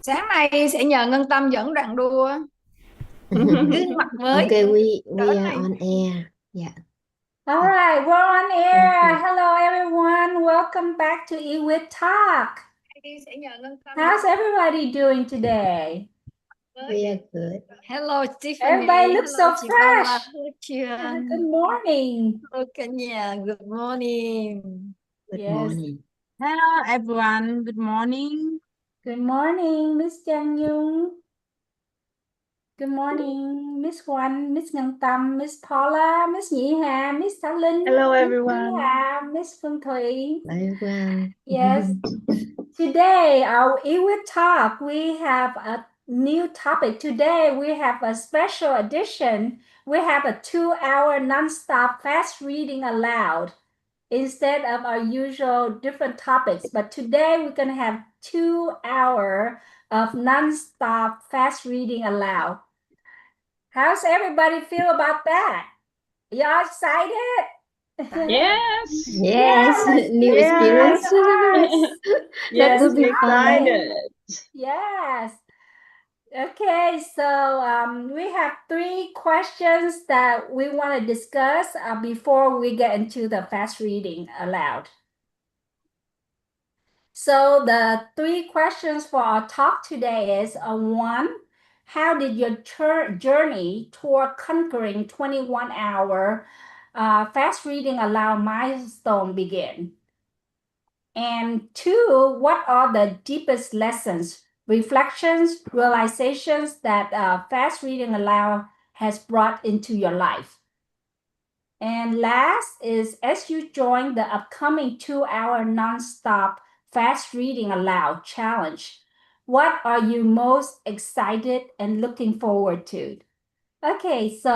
Sáng nay sẽ nhờ Ngân Tâm dẫn đoàn đua. Gương mặt mới. Okay, we Cỡ are này. on air. Yeah. All right, we're on air. Okay. Hello, everyone. Welcome back to E-Wit Talk. Sẽ nhờ Ngân Tâm How's everybody doing today? We are good. Hello Tiffany. Everybody looks Hello so chị fresh. Paula. Good morning. Hello cả nhà. Good morning. Good Yes. morning. Hello everyone, good morning. Good morning, Miss Giang Nhung. Good morning, Miss Huan, Miss Ngân Tâm, Miss Paula, Miss Nhị Hà, Miss Thảo Linh. Hello Miss everyone. Nhị Hà, Miss Phương Thủy. Hello, everyone. Yes. Today, our E-Wit Talk, we have a new topic. Today, we have a special edition. We have a 2-hour non-stop fast reading aloud instead of our usual different topics. But today, we're going to have 2 hours of non-stop fast reading aloud. How's everybody feel about that? Y'all excited? Yes. Yes, new Yes. experience. Yes. That will Yes, be fun. excited. Yes. Okay, so we have 3 questions that we want to discuss before we get into the fast reading aloud. So the 3 questions for our talk today is 1, how did your journey toward conquering 21-hour fast reading aloud milestone begin? And 2, what are the deepest lessons, reflections, realizations that fast reading aloud has brought into your life? And last is, as you join the upcoming 2-hour nonstop fast reading aloud challenge, what are you most excited and looking forward to? Okay, so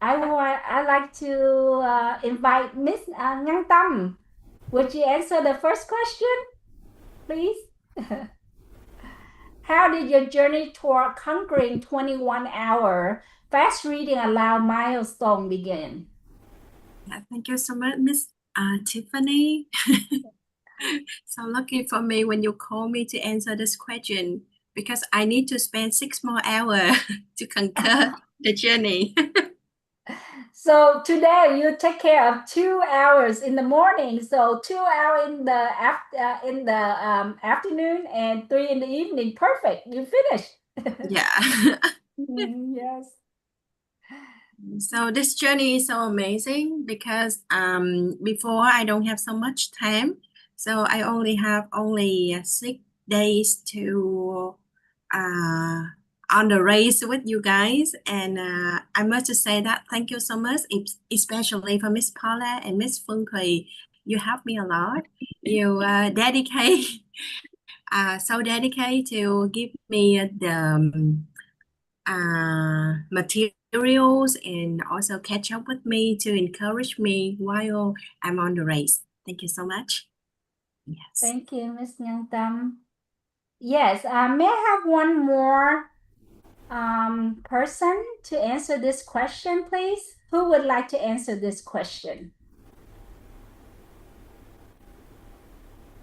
I like to invite Miss Ngang Tâm. Would you answer the first question, please? How did your journey toward conquering 21-hour fast reading aloud milestone begin? Thank you so much, Miss Tiffany. So lucky for me when you call me to answer this question because I need to spend 6 more hours to conquer the journey. So today you take care of 2 hours in the morning, so 2 hours in the afternoon and 3 in the evening. Perfect. You finished. Yeah. Yes. So this journey is so amazing because before I don't have so much time, so I only have 6 days to on the race with you guys, and I must say that thank you so much, especially for Miss Paula and Miss Phương Thùy. You helped me a lot. You so dedicated to give me the materials and also catch up with me to encourage me while I'm on the race. Thank you so much. Yes. Thank you, Miss Ngang Tâm. Yes, may I have one more person to answer this question, please? Who would like to answer this question?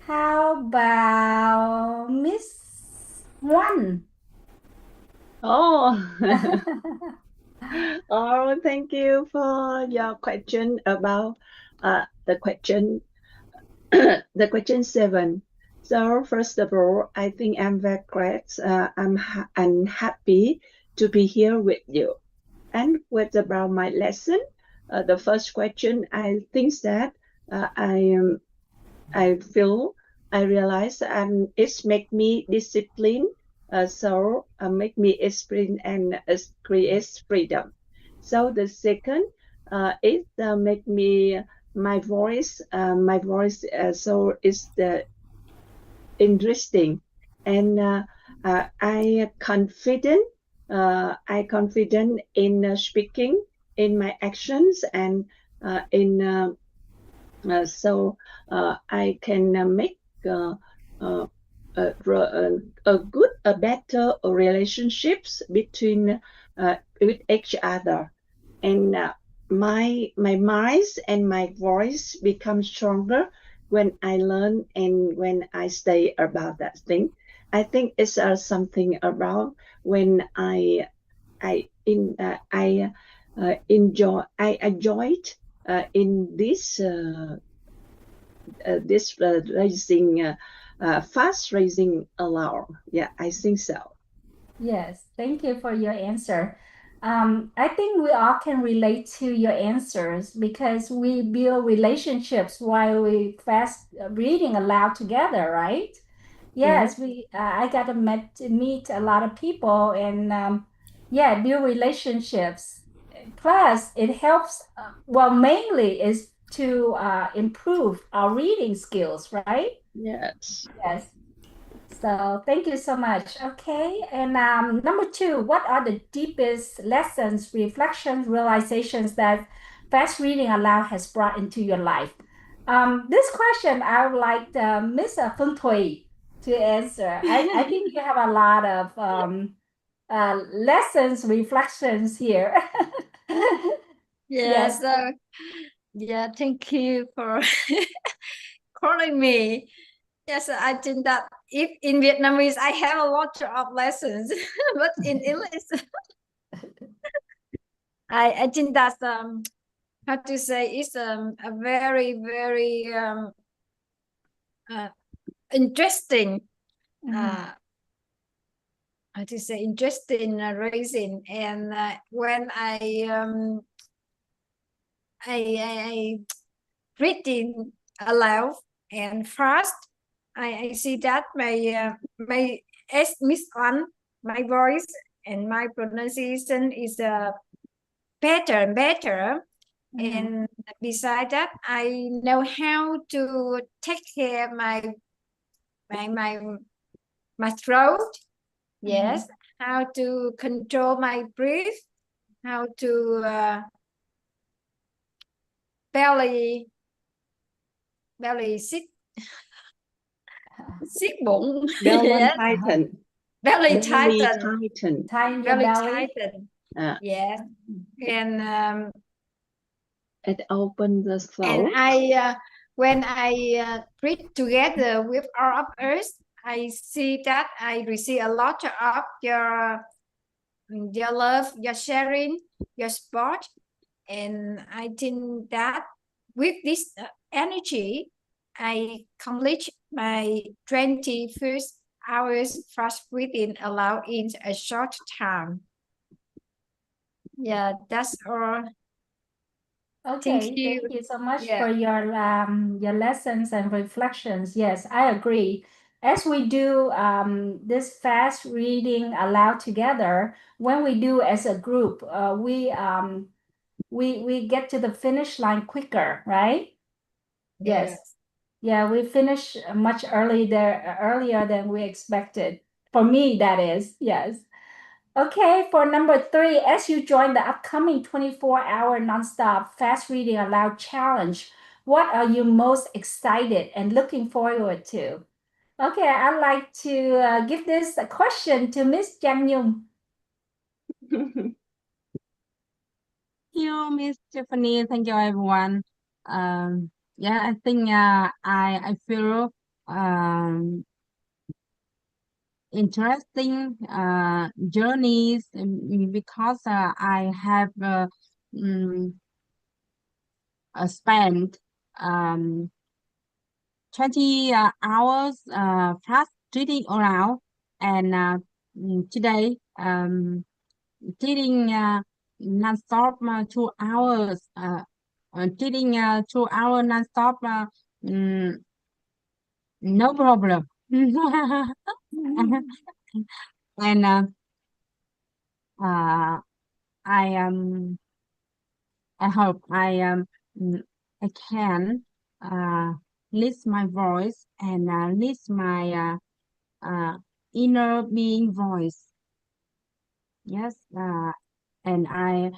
How about Miss One? Oh. Oh, thank you for your question about the question the question 7. So first of all, I think I'm very glad. I'm happy to be here with you. And what about my lesson? The first question, I think that I realize it's make me discipline, so make me explain and create freedom. So the second it make me my voice so it's the interesting, and I confident in speaking, in my actions, and so I can make a better relationships between with each other, and my mind and my voice become stronger when I learn and when I stay about that thing. I think it's something about when I enjoyed in this racing fast racing allowed. Yeah, I think so. Yes, thank you for your answer. I think we all can relate to your answers because we build relationships while we fast reading aloud together, right? Yes, I got to meet a lot of people and yeah, build relationships. Plus, it helps. Well, mainly is to improve our reading skills, right? Yes. Yes. So thank you so much. Okay, and number two, what are the deepest lessons, reflections, realizations that fast reading aloud has brought into your life? This question I would like Miss Phương Thùy to answer. I think you have a lot of lessons, reflections here. Yes. Yes, yeah, thank you for calling me. Yes, I think that if in Vietnamese I have a lot of lessons, but in English, I think that's how to say it's a very uh, interesting how to say interesting reason. And when I reading aloud and fast, I see that my S Miss One, my voice and my pronunciation is better and better. And beside that, I know how to take care my my throat. Yes, how to control my breath, how to belly siết bụng. Belly Yes, tighten. belly Belly tighten. tighten. Tighten your Belly belly. tighten. Uh, Yes, and and open the and throat. I when I read together with all of us, I see that I receive a lot of your love, your sharing, your support, and I think that with this energy, I complete my 21st hours fast reading aloud in a short time. Yeah, that's all. Okay, you. thank you so much Yeah. for your lessons and reflections. Yes, I agree. As we do this fast reading aloud together, when we do as a group, we get to the finish line quicker, right? Yes. Yeah, we finish much earlier than we expected. For me, that is, yes. Okay, for number three, as you join the upcoming 24-hour nonstop fast reading aloud challenge, what are you most excited and looking forward to? Okay, I'd like to give this a question to Miss Giang Nhung. Thank you, Miss Tiffany. Thank you, everyone. Yeah, I think I feel interesting journeys because I have spent 20 hours fast reading aloud, and today reading non-stop 2 hours. Reading 2 hours non-stop. No problem. And I I hope I can list my voice and list my inner being voice. Yes, and I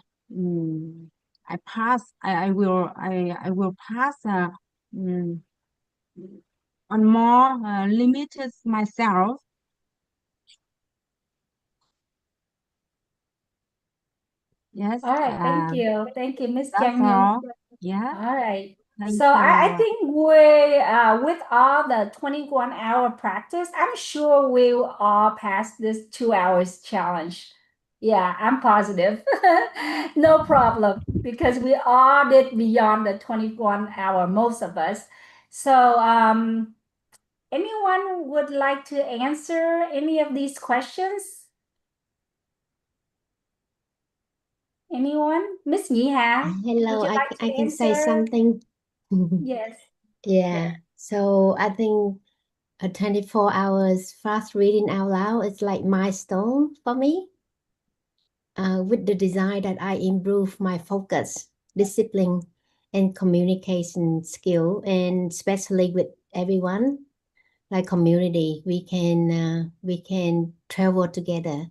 pass. I will pass on more limited myself. Yes. All right, thank you. Thank you, Miss That's Giang Nhung. all. Yeah. All right. Thank So you, I everyone. think we with all the 21-hour practice, I'm sure we will all pass this 2 hours challenge. Yeah, I'm positive. No problem, because we all did beyond the 21 hour, most of us. So anyone would like to answer any of these questions? Anyone? Miss Niha, Hello, would you like to I can say answer? something. Yes. Yeah. So I think a 24 hours fast reading out loud is like milestone for me. With the design that I improve my focus, discipline, and communication skill, and especially with everyone, like community, we can travel together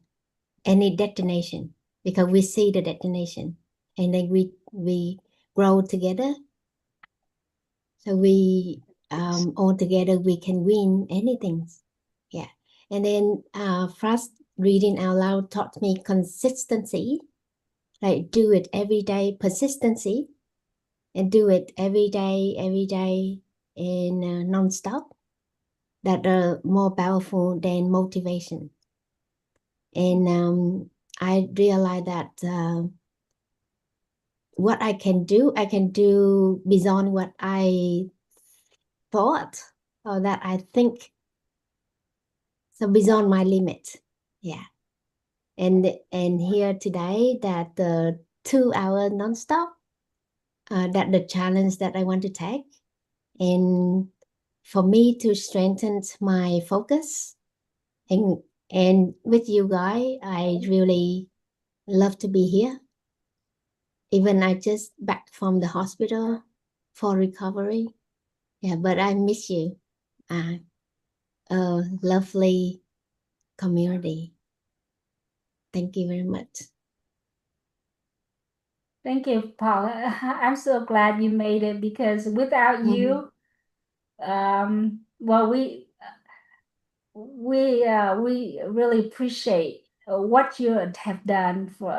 any destination because we see the destination, and then we grow together. So we all together we can win anything. Yeah. And then fast reading out loud taught me consistency, like do it every day, persistency, and do it every day, and non-stop. That are more powerful than motivation. And I realized that what I can do beyond what I thought or that I think. So beyond my limit. Yeah. And here today that the 2 hour nonstop, that the challenge that I want to take, and for me to strengthen my focus, and with you guys, I really love to be here. Even I just back from the hospital for recovery. Yeah, but I miss you. A lovely community. Thank you very much. Thank you, Paula. I'm so glad you made it, because without you, well, we really appreciate what you have done for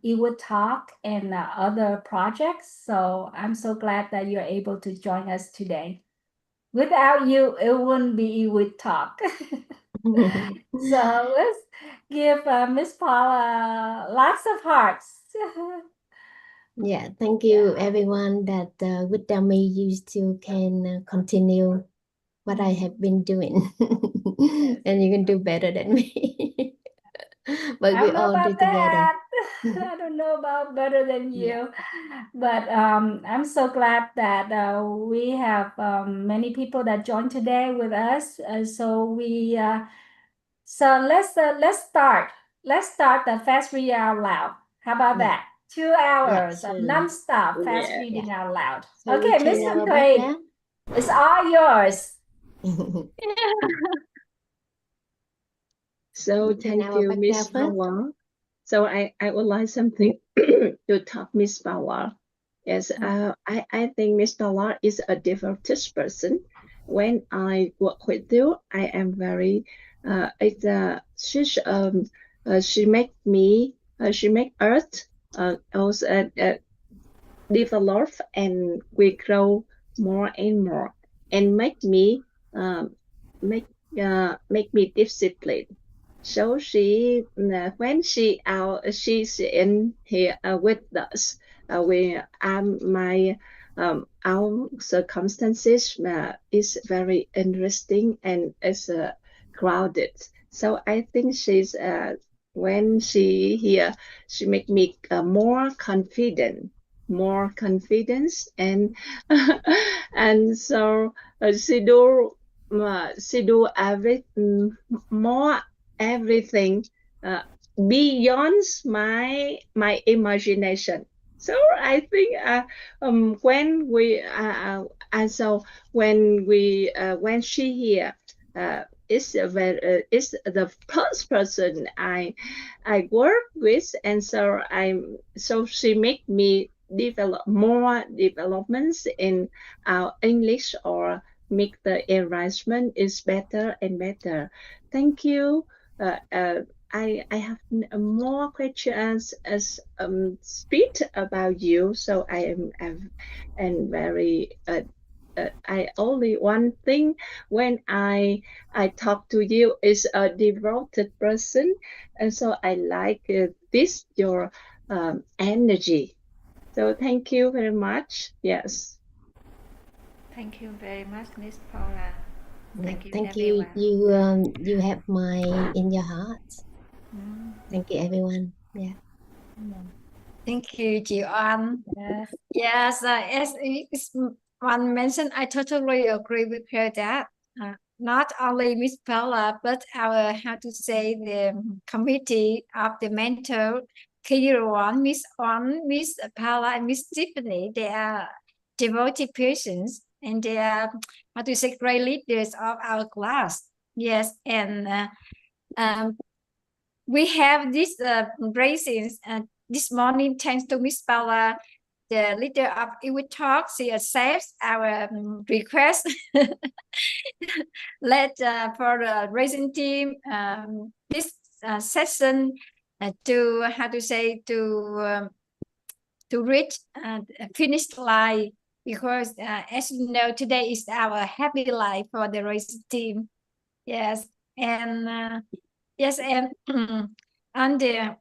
E-Wit Talk and other projects. So I'm so glad that you're able to join us today. Without you, it wouldn't be E-Wit Talk. So let's give Miss Paula lots of hearts. Yeah, thank you everyone that without me you still can continue what I have been doing. Yes. And you can do better than me. But I we don't know all do about together. that. I don't know about better than you. Yeah. But I'm so glad that we have many people that joined today with us. So let's start. Let's start the fast reading out loud. How about Yeah. that? 2 hours Yeah, of sure. nonstop fast Yeah. reading out loud. So we Okay, turn Mr. our back Craig, it's all yours. now. So We turn thank our you, back Miss down first. Power. So I would like something to talk Miss Power. Yes, I think Miss Power is a devoted person. When I work with you, I am very she make me she make us also develop, and we grow more and more, and um, make make me disciplined. So when she's in here with us, we my our circumstances is very interesting, and it's crowded. So I think she's when she here, she make me more confidence, and and so she do more everything uh, beyond my imagination. So I think when we and so when she here is is the first person I work with, and so she make me develop more developments in our English, or make the arrangement is better and better. Thank you. I have more questions as speak about you. So I am very I only one thing when I talk to you is a devoted person, and so I like this your energy. So thank you very much. Yes. Thank you very much, Miss Paula. Thank you, Thank you. everyone. You have my in your heart. Thank you, everyone. Yeah. Thank you, chị Oanh. Yes, as one mentioned, I totally agree with her that not only Miss Paula, but our, how to say, the committee of the mentor, Kiran, Miss On, Miss Paula, and Miss Tiffany, they are devoted persons, and they are, how to say, great leaders of our class. Yes, and we have this raisins this morning thanks to Miss Paula, the leader of E-Wit Talk. She accepts our request. Let for the racing team this session to, how to say, to reach finish line, because as you know, today is our happy life for the racing team. Yes, and yes, and and the,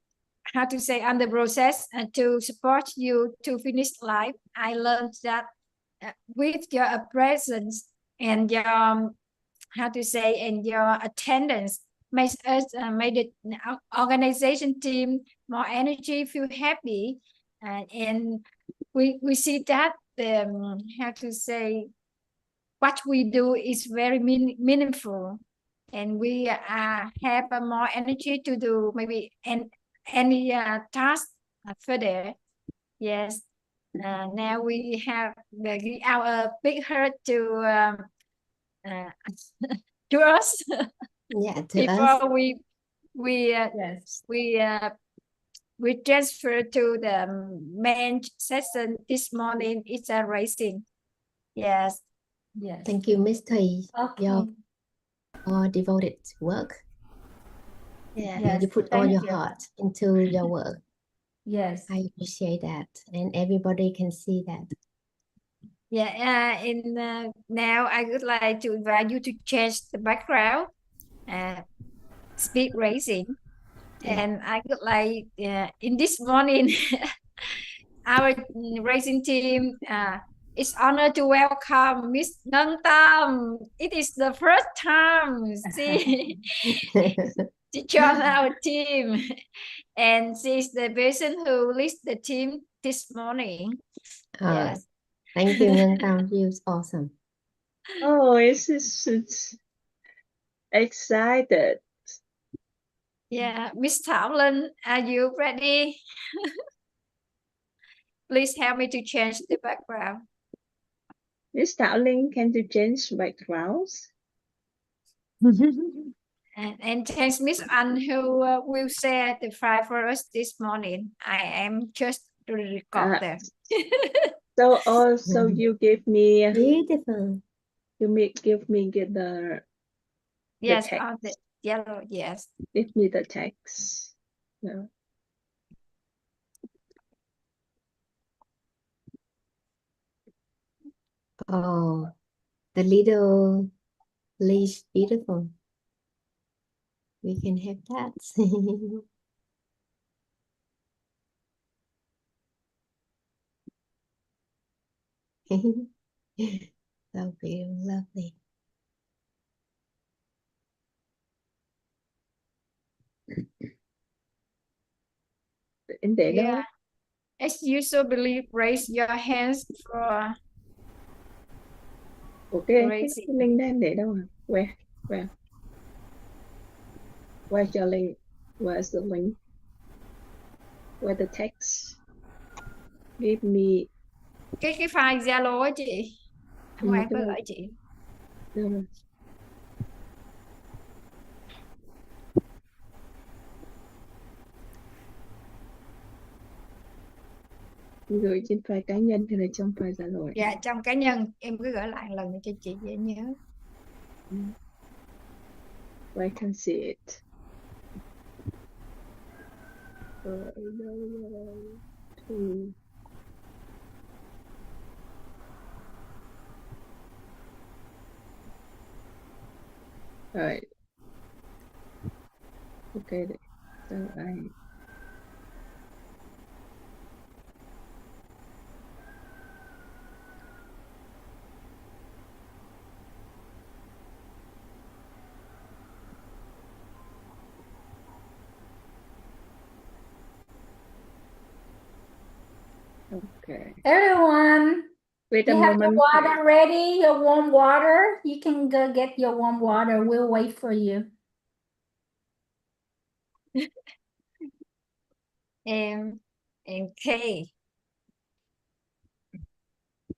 how to say, on the process to support you to finish life, I learned that with your presence and your how to say, and your attendance makes us made the organization team more energy, feel happy, and we see that how to say, what we do is very meaningful, and we have more energy to do maybe any task further. Yes, now we have our big heart to to us. Yeah, to Before us. Yes. We transfer to the main session this morning. It's a racing. Yes. Yes. Thank you, Miss Thủy. Okay. Your devoted work. Yeah. Yes. You put all Thank your you. heart into your work. Yes. I appreciate that, and everybody can see that. Yeah, now I would like to invite you to change the background, speed racing, and I would like in this morning, our racing team is honored to welcome Miss Ngân Tâm. It is the first time she joined our team, and she's the person who leads the team this morning. Yes. Thank you, Ngân Tâm. You was awesome. Oh, it's excited. Yeah, Miss Thảo Linh, are you ready? Please help me to change the background. Miss Thảo Linh, can you change backgrounds? And thanks Miss Anh, who will share the file for us this morning. I am just to record them. So also you give me Beautiful. give me the Yes, text. on the yellow, yes. Give me the text. No. Oh, the little leash, beautiful. We can have that. So beautiful, lovely. Để Yeah. đâu? As usual, believe, raise your hands for Okay, raising. cái link đang để đâu à? Where? Where's your link? Where's the link? Where the text? Give me. Cái file Zalo á chị. Hôm anh có Cái gửi chị. đâu rồi? Gửi trên file cá nhân hay là trong file Zalo? Dạ, trong cá nhân em cứ gửi lại lần nữa cho chị dễ nhớ. I can see it. Two. All right. Okay. So okay. Everyone, Wait you a have your moment. water ready, your warm water. You can go get your warm water. We'll wait for you. And K.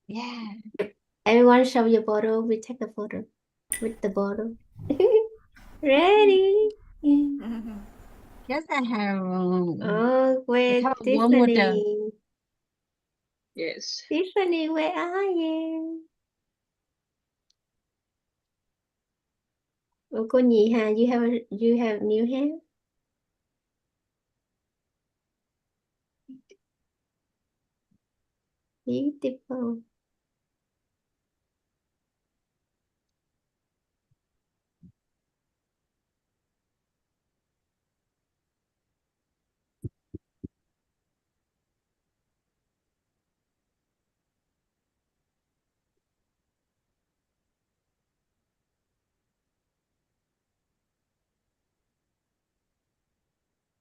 Yeah. Everyone show your bottle. We take a photo with the bottle. Ready? Yes, I have Oh, wait, have warm water. Tiffany. Yes. Tiffany, where are you? Oh, cô nhị Hà, you have new hair? Beautiful.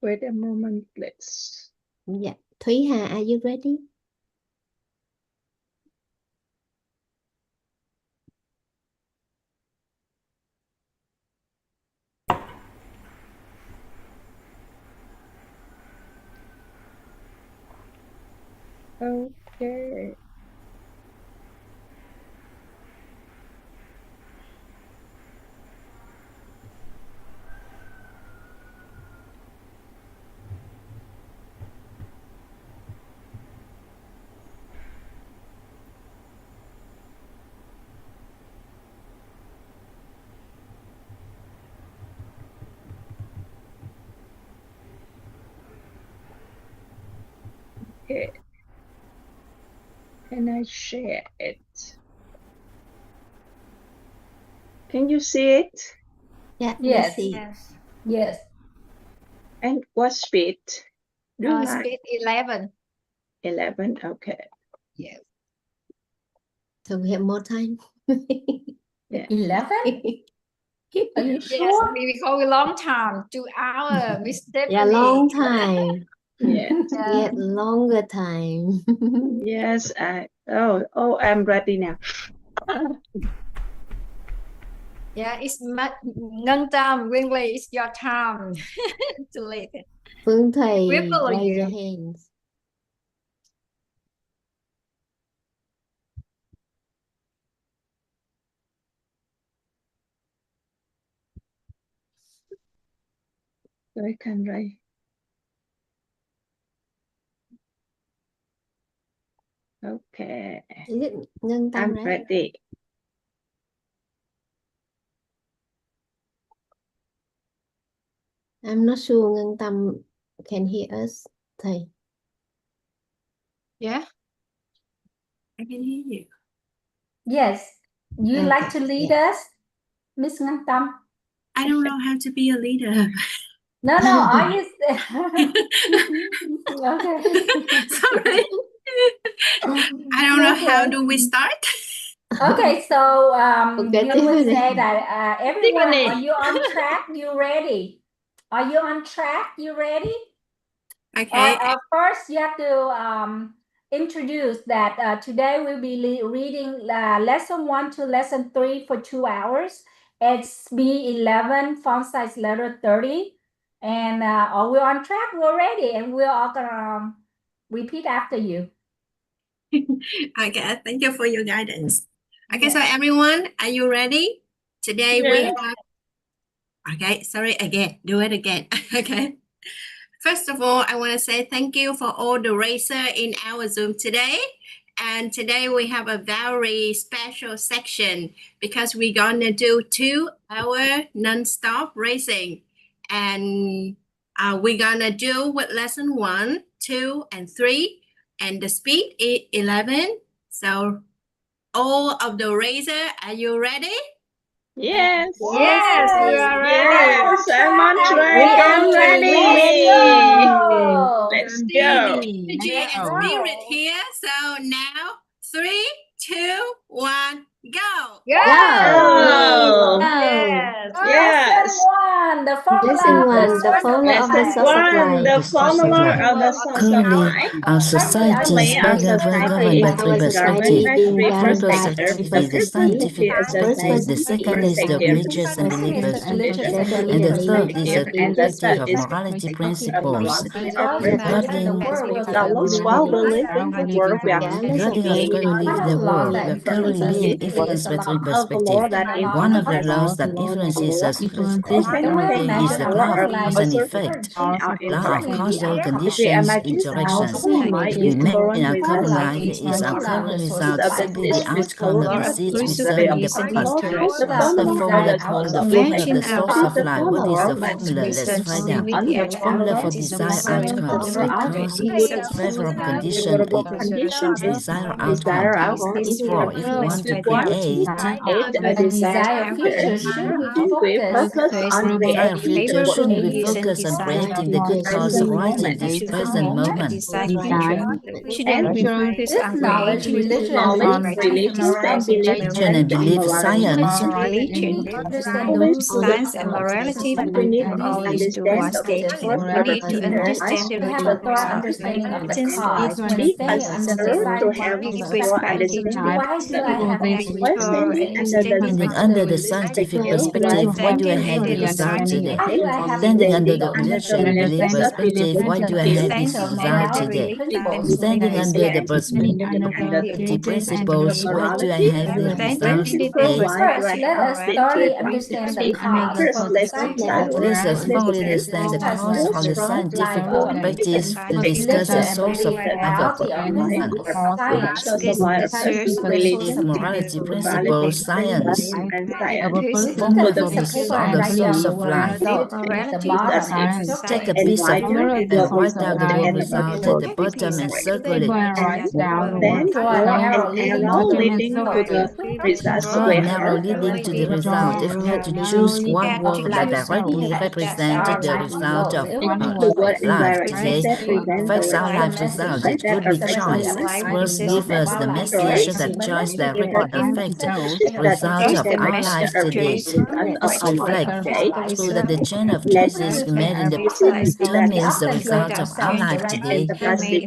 Wait a moment, let's. Yeah. Thúy Hà, are you ready? Okay. Okay. Can I share it? Can you see it? Yeah, Yes. we see. Yes. Yes. And what speed? Do you like Speed 11. 11? Okay. Yes. So we have more time. Yeah. 11? Are you Yes, sure? we go a long time, 2 hours, Miss Stephanie. Yeah, long time. Yes. We have longer time. Yes. I'm ready now. Yeah, it's Ngân Tâm, really, it's your time. Too late. Phương Thầy, We follow raise your you. hands. So I can write. Okay. Is it Ngân Tâm, I'm right? ready. I'm not sure Ngân Tâm can hear us. Thầy. Yeah. I can hear you. Yes. You Okay, like to lead us, Miss Ngân Tâm? I don't know how to be a leader. No, are you? Okay. Sorry. I don't know how Okay. do we start. Okay, so Okay, you will Tiffany. say that everyone, Tiffany. are you on track? You ready? Are you on track? You ready? Okay. First, you have to introduce that today we'll be reading lesson 1 to lesson 3 for 2 hours. It's B11, font size letter 30. And are we on track? We're ready. And we're all going to repeat after you. Okay, thank you for your guidance. Okay, so Yeah. everyone, are you ready? Today we Yeah. have, okay, sorry, again, do it again. Okay. First of all, I want to say thank you for all the racer in our Zoom today. And today we have a very special section because we're gonna do 2 hour non-stop racing. And We're gonna do with lesson 1, 2, and 3, and the speed is 11. So all of the raiser, are you ready? Yes. Yes, we are ready. Yes, I'm on track. I'm ready. Let's go. Energy and spirit here. So now 3, 2, 1, go. Go! Oh. Yes. Yes. The formula Lesson of one, the the source of formula of the Lesson source of 1, light. the formula of the source of Currently, light. our society is Currently, our governed by three society perspectives. is governed by First three perspective is the scientific perspective, the second is the religious and belief perspective, and the third is the and the perspective third of is morality of principles. morality or Regarding principles. While we live in the world, we are Regarding our being currently live the world, we are currently being influenced by three of the law perspectives. that One of the influences laws that influences us significantly is the law of cause and also effect, our law of causal interaction. conditions, We imagine our interactions. whole life We is imagine flowing our with current us life is our current result so simply this the outcome follow of the up seeds we the sown in the opposite past. law. The The formula formula that called the the formula of the Imagine our source of the life. What is the formula formula? Let's find out. under Formula for the desired outcomes. Because favorable condition favorable condition equals desired outcome. is For if we want to create a desired future, should we focus on desired future, favorable shouldn't we conditions focus on creating the good cause right in this present moment? Shouldn't we focus This on knowledge, creating religion, good and cause belief Religion and belief science religion, science and morality for all is towards it. We need to understand the we have root a thorough cause of understanding of the existence cause and when to staying under to the have big for perspective understanding. Why do I have When standing under the Standing under the scientific perspective, what do I have the result today? Why do I have Standing under the under religion and belief perspective, what do I have this result today? Standing under the perspective principles, what do I have the result today? First, let us thoroughly understand the cause for the Let scientific us thoroughly understand the cause from the scientific perspective to discuss the source of life of science. morality principles, science. Look Formula at a for piece of on paper the right source now. of life. At the bottom. Take a piece of paper and write down the word result at the bottom and circle it. then Draw an arrow leading to the results Draw an arrow leading to the result. If we had to choose one word that directly represented the result of our life today, affects our life result, it could be choice. This verse gives us the message that choice directly affects the result of our life today. Let's reflect through that the chain of choices we made in the past determines the result of our life today.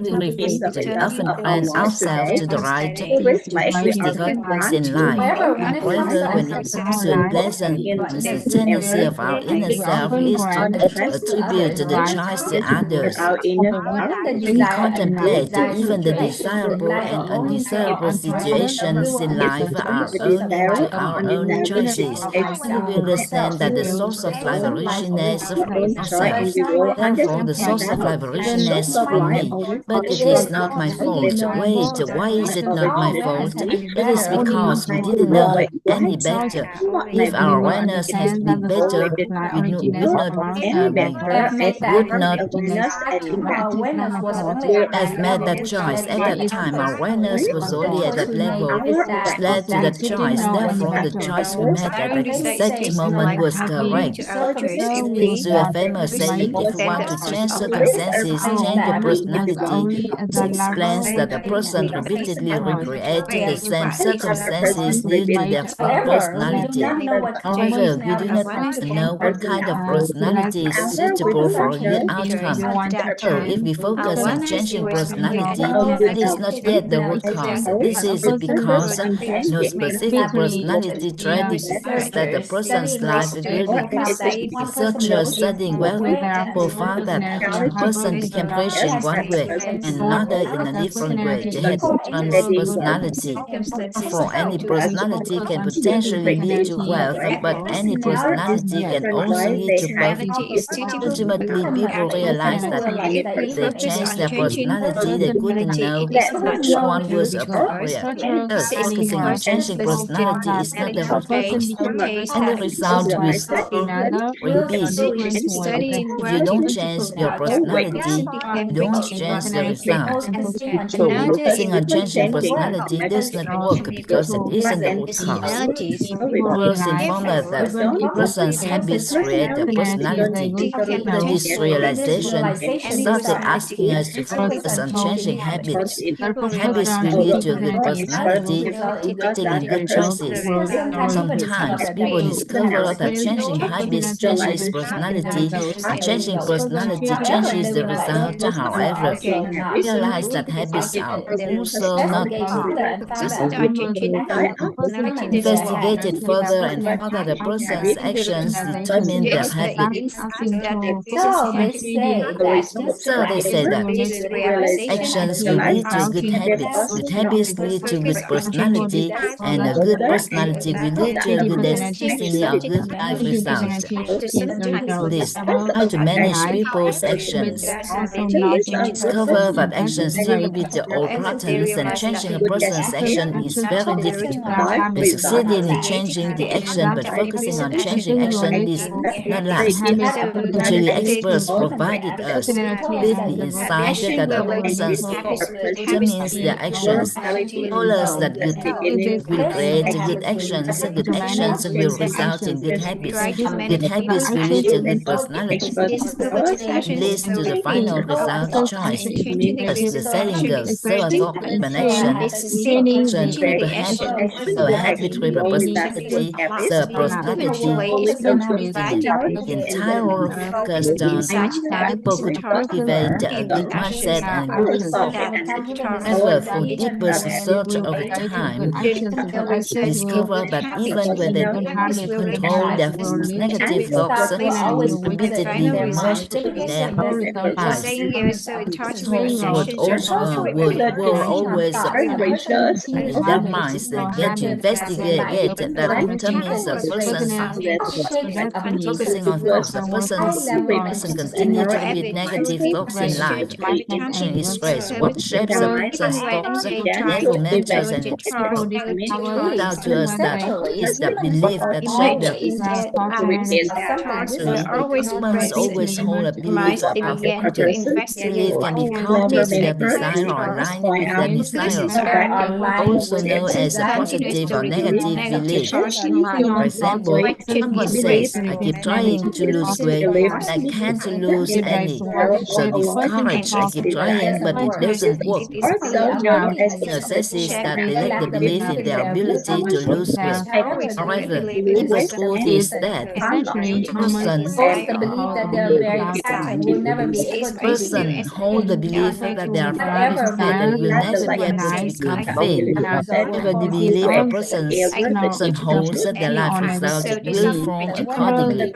We reflect and often plan ourselves to the right to choose the right things in life. However, when it comes to unpleasant, the tendency of our inner self is to attribute the choice to others. When we contemplate even the desirable and undesirable situations in life are owing to our own choices, we will understand that the source of life originates from ourselves. Therefore, the source of life originates from me. But it is not my fault. Wait, why is it not my fault? It is because we didn't know any better. If our awareness had been better, we would not have made that choice. At that time, our awareness was only at that level, which led to that choice. Therefore, the choice we made at the exact moment was correct. Since we are famous saying, if you want to change circumstances, change your personality, this explains that a person repeatedly recreated the same circumstances due to their personality. However, we do not know what kind of personality is suitable for a new outcome. So, if we focus on changing personality, it is not yet the root cause. This is because no specific personality trait dictates that a person's life will be. Researchers studying well so far that a person became rich in one way and another in a different way. They had different personality. For any personality can potentially lead to wealth, but any personality can also lead to poverty. Ultimately, people realize that if they change their personality, they couldn't know which one was appropriate. Thus, focusing on changing personality is not the root cause. And the result we see together Repeat. in different and ways. studying If well you don't together. change your The personality, Doesn't you become don't pretty change the definitely result. focusing on focusing changing Another Focusing on important changing thing personality does not or work because it to isn't the about root cause. personalities people First, realize inform us that even a if person's their habits create their personality is a personality. good After show, this realization, we realization, started started asking us to first focus on hope changing habits. their Habits professional will lead to a good difficulties personality, result in good taking good will choices. Sometimes even Sometimes discover that people they discover that fail changing habits changes personality, and changing personality changes the result. However, realize that habits are also not investigated further and further. The person's actions determine their Here's the habits. insight that a So person's they habits say that So they say that this realization actions will lead to good habits lead to good personality, and a good personality will lead to a good destiny or good life result. after some time. List how to manage people's actions. Discover that actions still repeat the old patterns, and changing a person's action is very difficult. We succeeded in changing the action, but focusing on changing action is not last. Actually, experts provided us with the insight that a person's determines their actions. Told us that good will create good actions, good actions will result in good habits. Good habits will lead to good personality. Leads to the final result choice. As the saying goes, so a thought with an action, action with a habit, so a habit with a personality, so a personality in it. The entire world focused on people could cultivate a good mindset and a good thought. However, for deeper research over time, discover that even when they control their negative thoughts repeatedly, remind their lives. Thoughts were always present in their minds. They get to investigate that determines a person's focusing on thoughts. A person continue to repeat negative thoughts in life. Tension is stress. What shapes a person's thoughts, therefore mentors and experts point out to us that is the belief that shape their humans always hold a belief above other. Belief can be counter to their desire or aligned with their desires, also known as a positive or negative belief. For example, someone says, I keep trying to lose weight, but I can't lose any. So discouraged, I keep trying, but it doesn't work. Says that they lack the belief in their ability to lose weight. However, deeper truth is that person hold the belief that they are fat and will never be able to become thin. However, the belief a person holds that their life result will form accordingly.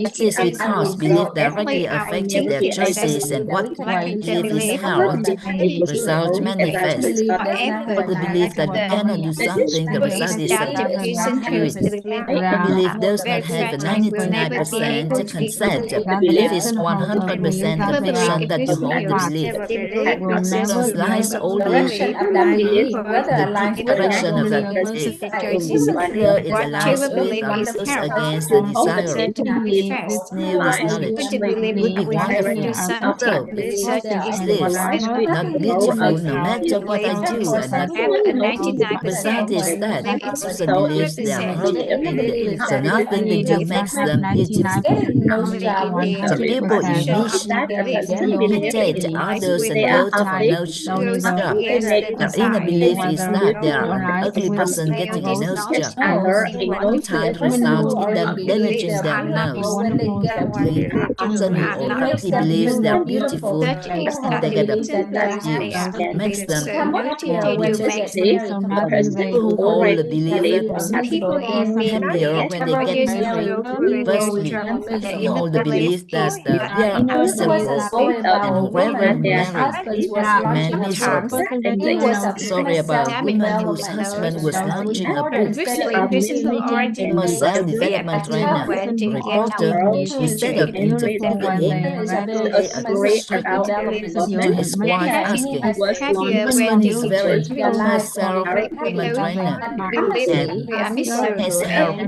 This is because belief directly affects their choices, and what belief is held, result manifest. For the belief that you cannot do something, the result is that you cannot do it. Belief does not have a 99% consent. Belief is 100% conviction that you hold the belief. Difference lies only the direction of that belief. Whether it aligns with or goes against the desire. New with knowledge would be wonderful. So, if thought is not beautiful, no matter what I do, and not result is that person believes they are hurting, so nothing they do makes them beautiful. Some people imitate others and go to a nose job. Their inner belief is that they are an ugly person getting a nose job. Sometimes results in them damaging their nose. The person who already believes they are beautiful and they get a views makes them more beautiful. People who hold the belief that happier when they get married. Firstly, some hold the belief that they are acceptable, and whoever married man miserable. Sorry about woman whose husband was launching a book. A self-development trainer, reporter, instead of interviewing him, they to his wife asking, husband is very former self-development trainer and has helped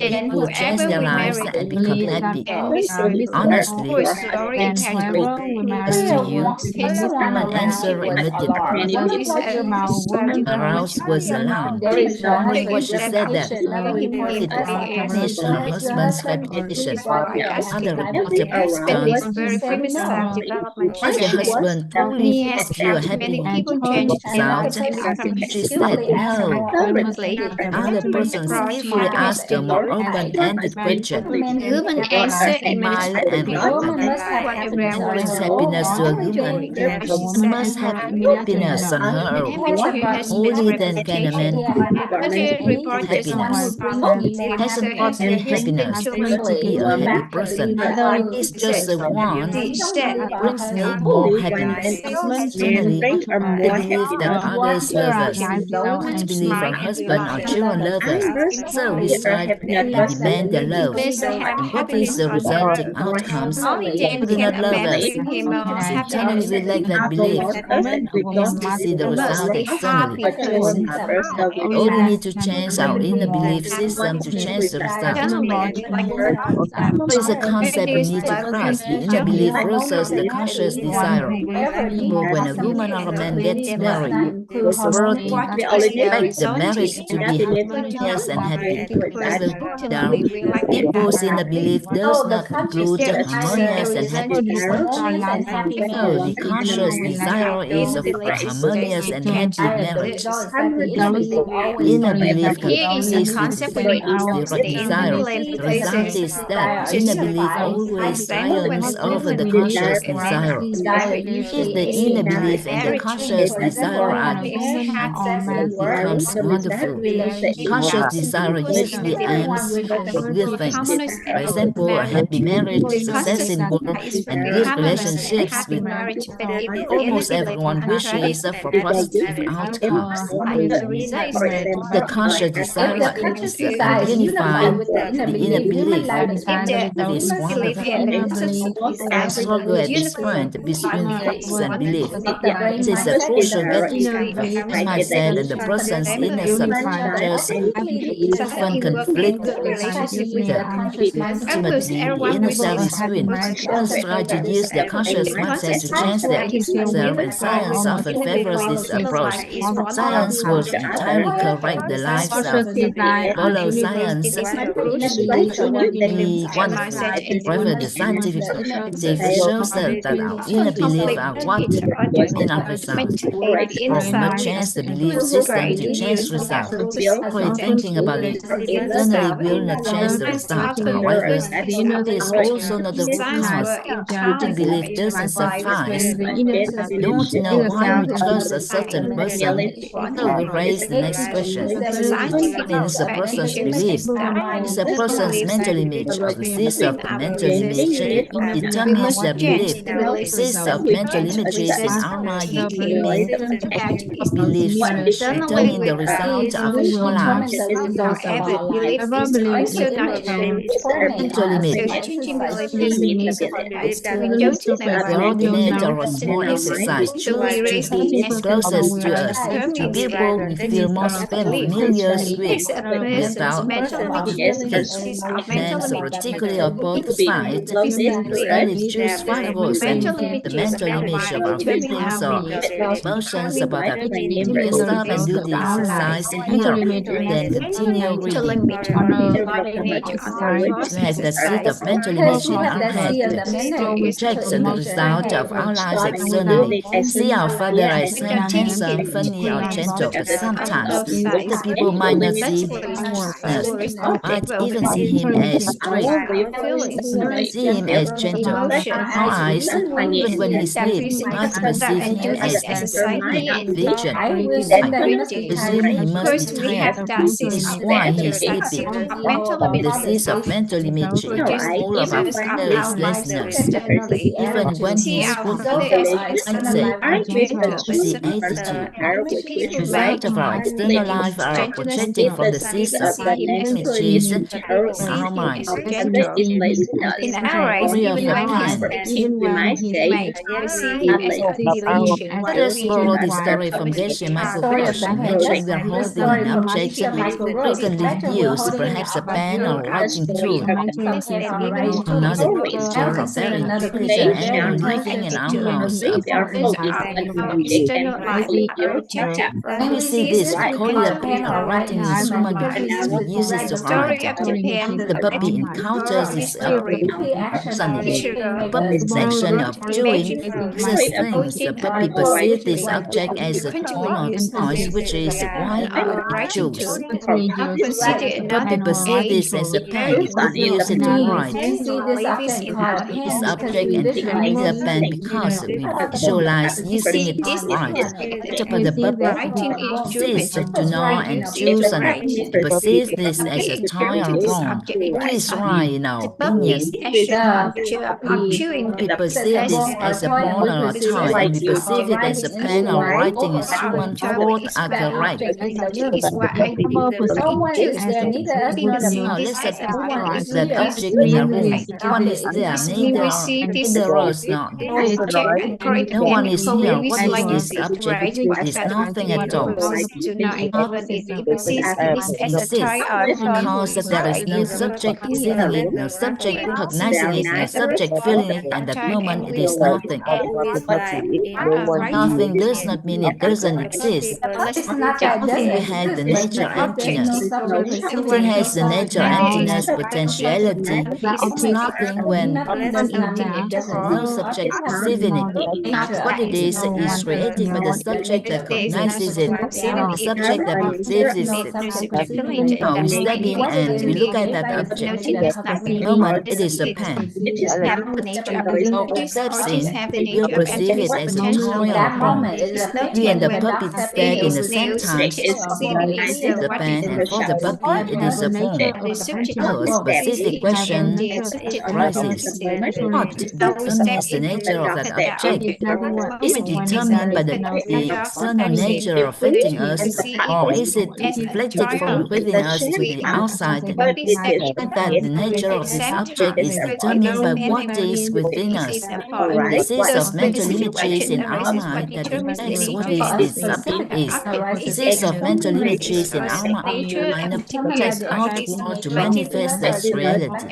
people change their lives married and become believe that happy. this Honestly, whole story then has however we as marry to Everyone, you, his everyone an around answer it was immediately. alarmed. What his was your about women Aroused was alarmed. husband's What she said that report it tarnished her husband's reputation. Other reporter husband is turned, very famous development has your journalist. husband truly He has brought you a helped happy many people change their result? lives and become She happy. said no. Ultimately, the Other husband person brought skillfully happiness asked a to more their life. open-ended question. The woman answer A emits mild and A what woman must have whatever happiness on brings her happiness to a own. woman she and said. must have happiness on her An own. image her husband's Only then can a man reputation. have Other reporters happiness. believes Hasn't her brought me husband has happiness children to be a happy person. He's just the one who brings me more happiness. Suddenly, I believe that others love us. I believe our husband or children love us. So we strive and demand their love. And what is the resulting outcomes? Only They then do can not a love man us. bring him It's happiness. eternally we lack that belief. We need to see the You must result be externally. happy person. We only need to change our inner belief system to change the result. Internally, like There is a concept we reduce need to love grasp. The and inner belief joy. versus the conscious desire. Therefore, when a woman or a man gets married, it's worth to expect the marriage to be harmonious and happy. However, the people's inner belief does not include harmonious and happy marriage. So the conscious desire is for a harmonious and happy marriage. Inner belief Here is a conveys with concept we need the the inner desire. belief The result versus is that inner belief always triumphs over the conscious desire. If the inner belief and the conscious desire are it becomes wonderful. Conscious desire usually aims for good things. For example, a happy marriage, success in work, and good relationships with almost everyone wishes for positive outcomes. The conscious desire is unified with the inner belief. That is wonderful. The struggle at this point between facts and belief. This is a crucial battle of mindset and the person's inner subconscious often conflict. Ultimately, the inner self is win. Humans try to use their conscious mindset to change their self, and science often favors this approach. Science will entirely correct the lifestyle. Follow science be wonderful. However, the scientific perspective shows that our inner belief are what determine our results. Or we must change the belief system to change results. By thinking about it internally will not change the result. However, it is also not the root cause. Certain belief doesn't suffice. Don't know why we trust a certain person, so we raise the next question. What means a person's belief? Is a person's mental image or the seeds of the mental image determines their belief. The seeds of mental images in our mind determine beliefs determine the result of our lives. However, belief is also not Mental image. so changing belief is we don't The know ordinate or a small exercise choose to be closest to us, to people we feel most familiar with, As a person's without mental kids, men, so particularly of both sides, study choose 5 roles and the mental image of our feelings or emotions about that. We can stop and do the exercise here, then continue mental reading. image on the ordinate on the We have the seed of mental image in our head. Projects the result of our lives externally. See our father as handsome, funny, or gentle, but sometimes the people might not see us, might even see him as strict, see him as gentle. Our eyes, even when he sleeps, might perceive him as vigilant. Presume he must be tired. This is why he is sleeping. The seeds of mental image in the whole of our father is listeners. Even when he is working, mindset, the attitude, result of our external life are projected from the seeds of images in our mind. In our eyes, Story of even a when he's man. thinking, we see him as a delusion. Let us borrow this story from Geshe Michael Kors. Imagine we are holding an object frequently used, perhaps a pen or writing tool. Another Another picture of their interpretation and living in our house. When we see this, we call it a pen or writing instrument because we use it to write. The puppy encounters this suddenly. The puppy's action of chewing access things. The puppy perceives this object as a tone or noise, which is why it chews. The puppy perceives this as a pen because we use it to write. This object and carry the pen because we visualize using it to write. But the puppy perceives to gnaw and chews on it. It perceives this as a toy or bone. It is right, in our opinion. It perceives this as a bone or a toy, and we perceive it as a pen or writing instrument. Both are correct. Now let's suppose that object in a room. One is there, neither us not. No one is here. What is this object? It is nothing at all. Because there is no subject perceiving it, no subject recognizing it, no subject feeling it, and that moment it is nothing. Nothing does not mean it doesn't exist. Nothing has the nature emptiness. Everything has the nature emptiness, potentiality. It's nothing when no subject perceiving it. What it is created by the subject that recognizes it, the subject that perceives it. Now we step in and we look at that object. The moment it is a pen. Steps in, we'll perceive it as a toy or a bone. We and the puppy step in the same time. The pen, and for the puppy it is a bone. So a specific question arises. What determines the nature of that object? Is it determined by the external nature affecting us, or is it reflected from within us to the outside? That the nature of this object is determined by what is within us. The seeds of mental images in our mind that affects what is this object is. The seeds of mental images in our mind project outward to manifest as reality.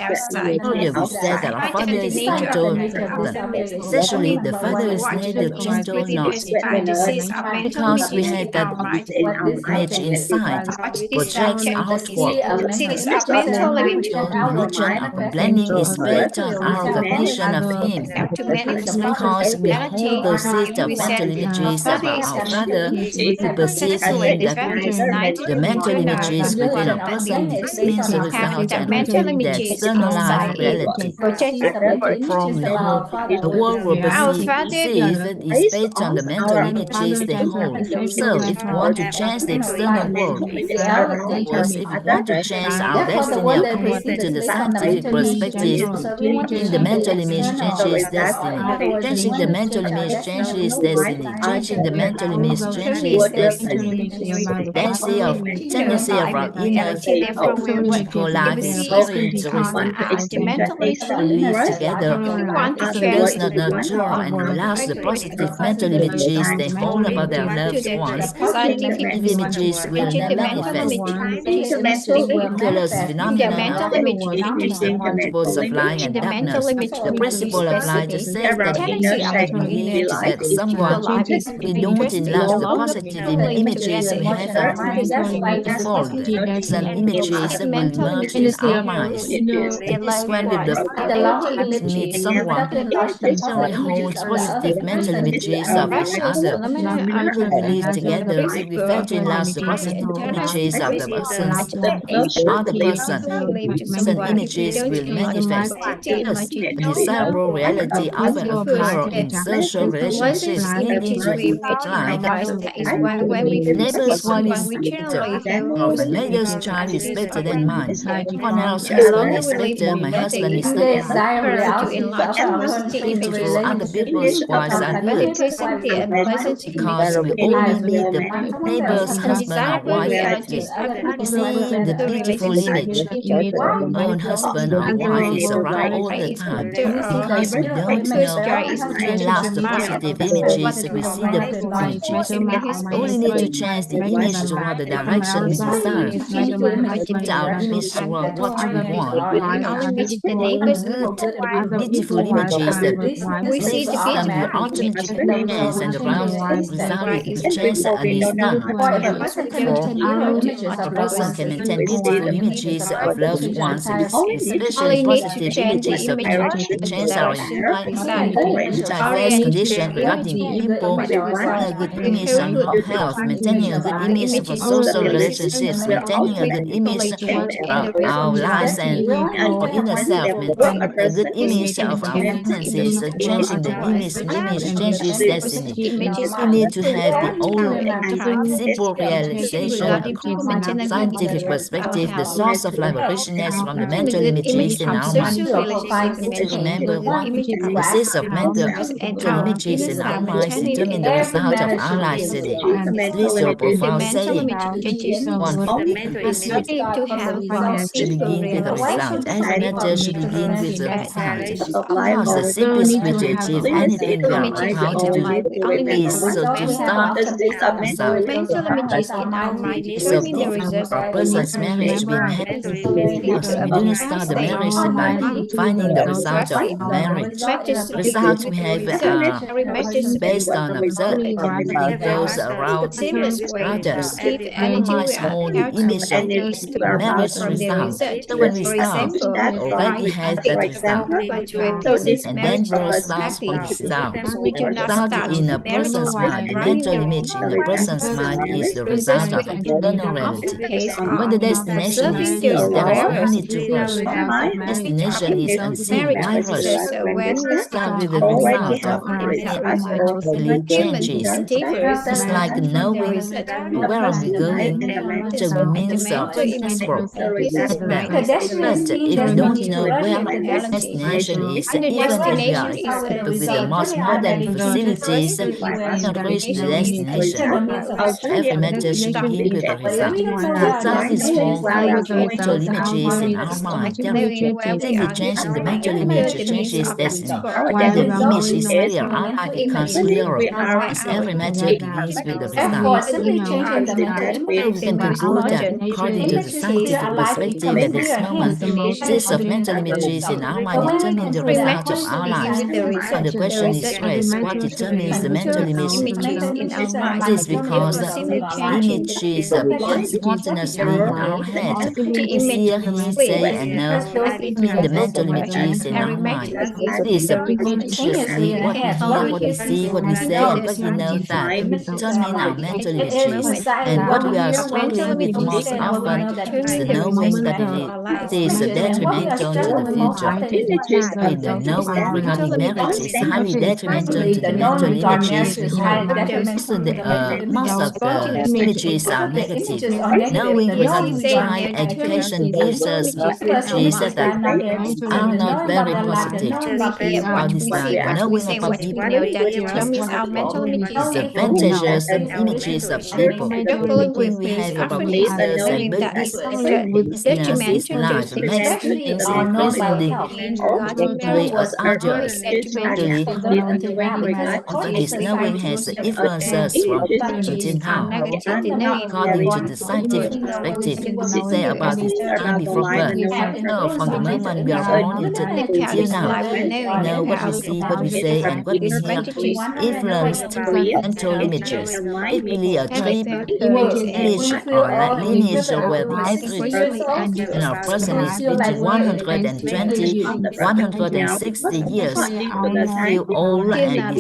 Earlier we said that our father is gentle, especially the father is neither gentle nor because we have that image inside, projects outward. Religion or complaining is based on our recognition of him. Because we hold those seeds of mental images about our father, we perceive him that the mental images within a person explains the result and within the external life reality. From the world will perceive it is based on the mental images they hold. So if we want to change the external world, if we want to change our destiny according to the scientific perspective, changing the mental image changes destiny. Changing the mental image changes destiny. Changing the mental image changes destiny. The tendency of our inner psychological life is very interesting. Live together. It does not nurture and enlarge the positive mental images they hold about their loved ones. Negative images will manifest. Nicholas' phenomenon of the principles of light and darkness. The principle of light says that believe that somewhat we don't enlarge the positive images we have unfolded. Some images will emerge in our minds. This when with the meet someone who holds positive mental images of each other. When we live together, if we fail to enlarge the positive images of the other person, some images will manifest. Thus, a desirable reality often occurs in social relationships leading to like neighbor's wife is better, or the neighbor's child is better than mine. One else's husband is better, my husband is not beautiful, other people's wives are good. Because we only meet the neighbor's husband or wife every we see the beautiful image. My own husband or wife is around all the time. Because we don't know how to enlarge the positive images, we see the images. We only need to change the image toward the direction we desire. Put our image toward sure what we want. We only meet the neighbors Good, for a while. beautiful images that We this see the system will beautiful automatically images change and around result by will change and is done. Or if a person can For maintain beautiful images a of person those can maintain beautiful images of loved ones, especially only need to positive change images the of image to change our entire Orient condition regarding people, maintaining a good image on our health, maintaining a good image for social relationships, maintaining a good image of our lives and our inner self, maintaining a good image of our finances, changing the image changes destiny. We need to have the all simple realization from scientific perspective, the source of liberationness from the mental images in our mind. We need to remember what consists of mental images in our minds determine the result of our life today. This is a profound saying. One, first, to begin with the result. Every matter should begin with the result. Of course, the simplest way to achieve anything we are about to do is to start result. mental images in our mind So determine the result for a person's marriage being happy, we do not start the marriage by finding the result of marriage. Results we have are based on observing those around us. Always hold the image of marriage result. So when we start, we already have that result. And then growth starts from the result. The result in a person's mind, the mental image in a person's mind is the result of internal reality. When the destination is seen, there is no need to rush. Destination is unseen. Why rush? Start with the result of really changes. It's like knowing where are we going, the means of transport. But if we don't know where destination is, even if we are equipped with the most modern facilities, we cannot reach the destination. Every matter should begin with the result. The result is formed from mental images in our mind. Simply changing the mental image changes destiny. When the image is clear, our life becomes clearer. As every matter begins with the result. Simply changing the mental So we can conclude that according to the scientific perspective at this moment, this of mental images in our mind determine the result of our lives. So the question is raised, what determines the mental image? This is because images appear spontaneously in our head. We see, hear, say, and know determine the mental images in our mind. This is consciously what we hear, what we see, what we say, and what we know that determine our mental images. And what we are struggling with most often is the knowing that it is detrimental to the future. And the knowing regarding marriage is highly detrimental to the mental images we hold. So most of the images are negative. Knowing regarding child education gives us images that are not very positive. All this time, knowing about people disadvantages and images of people. Knowing we have about business and business is life makes things increasingly arduous. Actually, often this knowing has influenced us from until now. According to the scientific perspective, say about this time before birth. So from the moment we are born until now, we know what we see, what we say, and what we hear influenced mental images. Typically, a tree village or lineage where the average in our person is between 120 160 years. We feel old and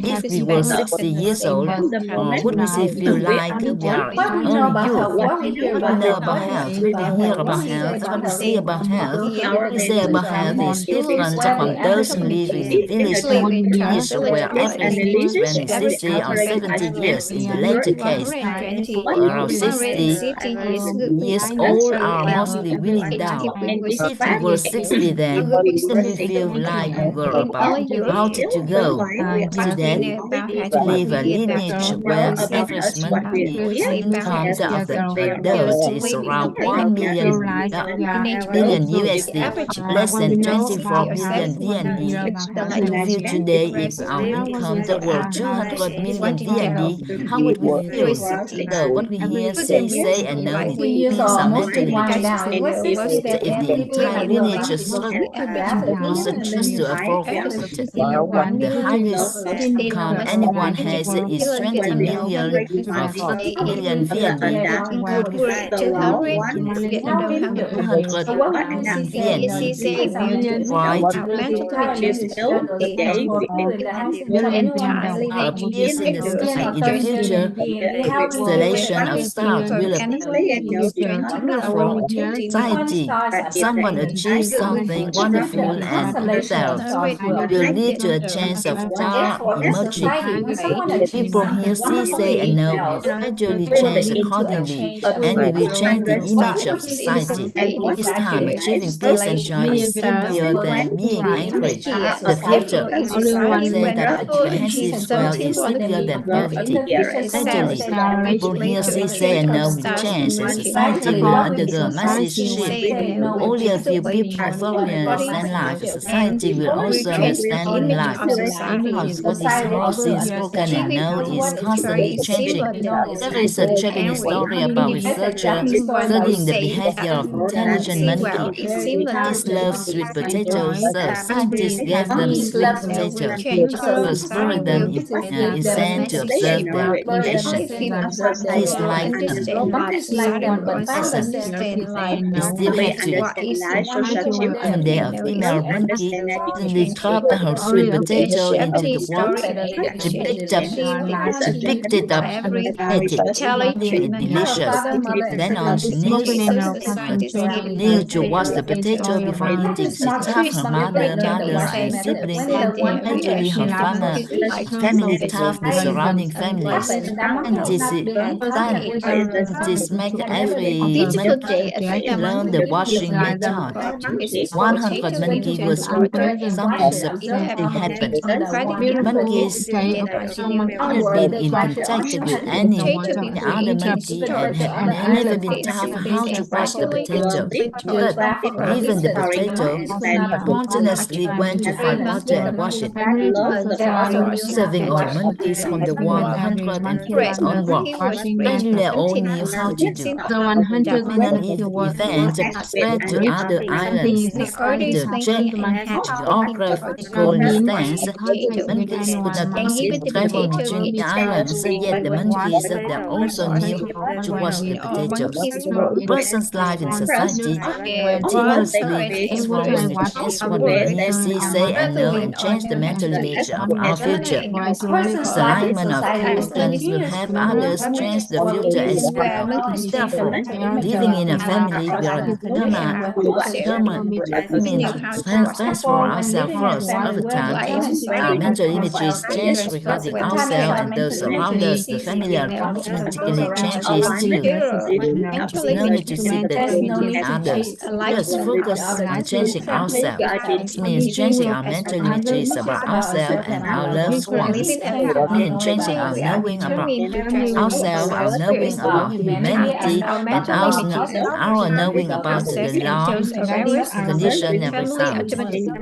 if we were 60 years old, would we still feel like we are only youth? What we know about health, what we hear about health, what we see about health, what we say about health is different from those who live in a village where average lifespan is 60 or 70 years. In the later case, people around 60 years old are mostly willing down. If we were 60 then we feel like we were about to go to death. We live a lineage where average monthly income of the adult is around 1 million USD, less than 24 billion VND. What we feel today if our income were 200 million VND, how would we feel? So what we hear, say, and know years means or our mostly mental wind images. down. What's this was way that So if the actively entire and will lineage lead is you struggle to back the was human just to a fourth the highest income anyone has is 20 million or 40 million VND, So what would you see saying? These are materials right? Appears in the sky in the future. The constellation of stars will appear. Therefore, society, someone achieves something wonderful and without will lead to a chance of star emerging. People hear, see, say, and know will gradually change accordingly, and we will change the image of society. This time, achieving peace and joy is simpler than being angry. The future say that comprehensive wealth is simpler than poverty. Gradually, people hear, see, say, and know will change, and society will undergo a massive shift. Only a few people thoroughly understand life. Society will also understand life. Because what is heard, seen, spoken, and known is constantly changing. There is a Japanese story about researcher studying the behavior of intelligent monkey. These love sweet potatoes, so scientists gave them sweet potatoes. First, buried them in sand to observe their reaction. Monkeys like them. Listen, they still have to one day a female monkey suddenly dropped her sweet potato into the water. She picked it up, ate it, finding it delicious. Then on she knew to wash the potato before eating. She taught her mother and siblings, gradually her family taught the surrounding families. And this make every monkey learn the washing method. 100 monkey was something surprising happened. Monkeys had been in contact with any other monkey and had never been taught how to wash the potato. But given the potato, spontaneously went to find water and wash it, saving all monkeys from the 101st onward. Gradually, they all knew how to do. Phenomenon event spread to other islands. Despite the geographical distance, monkeys could not possibly travel between the islands, yet the monkeys they also knew how to wash the potatoes. A person's life in society continuously transforms when we change what we hear, see, say, and know, and change the mental image of our future. The alignment of conscience will help others change the future as well. Therefore, living in a family where transform ourselves first over time, our mental images change regarding ourselves and those around us. The family automatically changes too. There's no need to seek the change in others. Just focus on changing ourselves. This means changing our mental images about ourselves and our loved ones. It means changing our knowing about ourselves, our knowing about humanity, and our knowing about the law, condition, and result.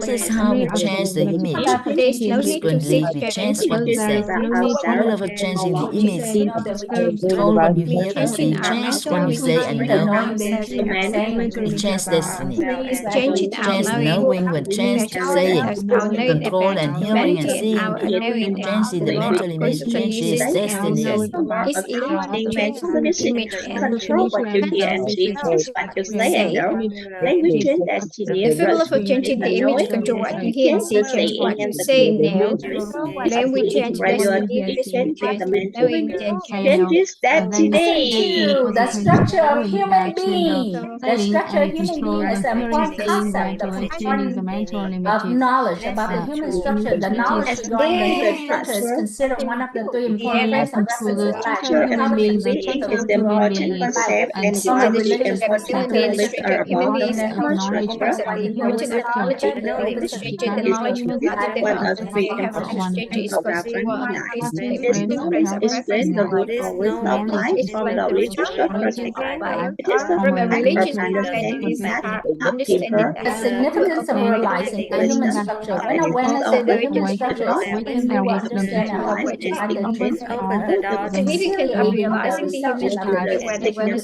This is how we change the image. Subsequently, we change what we say. Formula for changing the image: control what you hear and see, change what you say and know. We change destiny. Change knowing when change saying. Control and hearing and seeing. Changing the mental image changes destiny. Control what you hear and see, change what you say and know. Language change destiny. The formula for changing the image control what you hear and see, change what you say and know. Language change destiny, the mental changes destiny. The structure of human being. The structure of human being is an important concept of knowledge about the human structure. The knowledge regarding the human structure is considered one of the three important frames of reference in life. How being is the important concept and some of the important relationships are about the human structure. One of the three important frames of reference in life. This knowledge explains the root or wisdom of life from the literature perspective. It is the fact of understanding that people the significance of realizing the human structure. When awareness of the human structure is awakened through understanding of which is the truth, significance of realizing the human structure, when awareness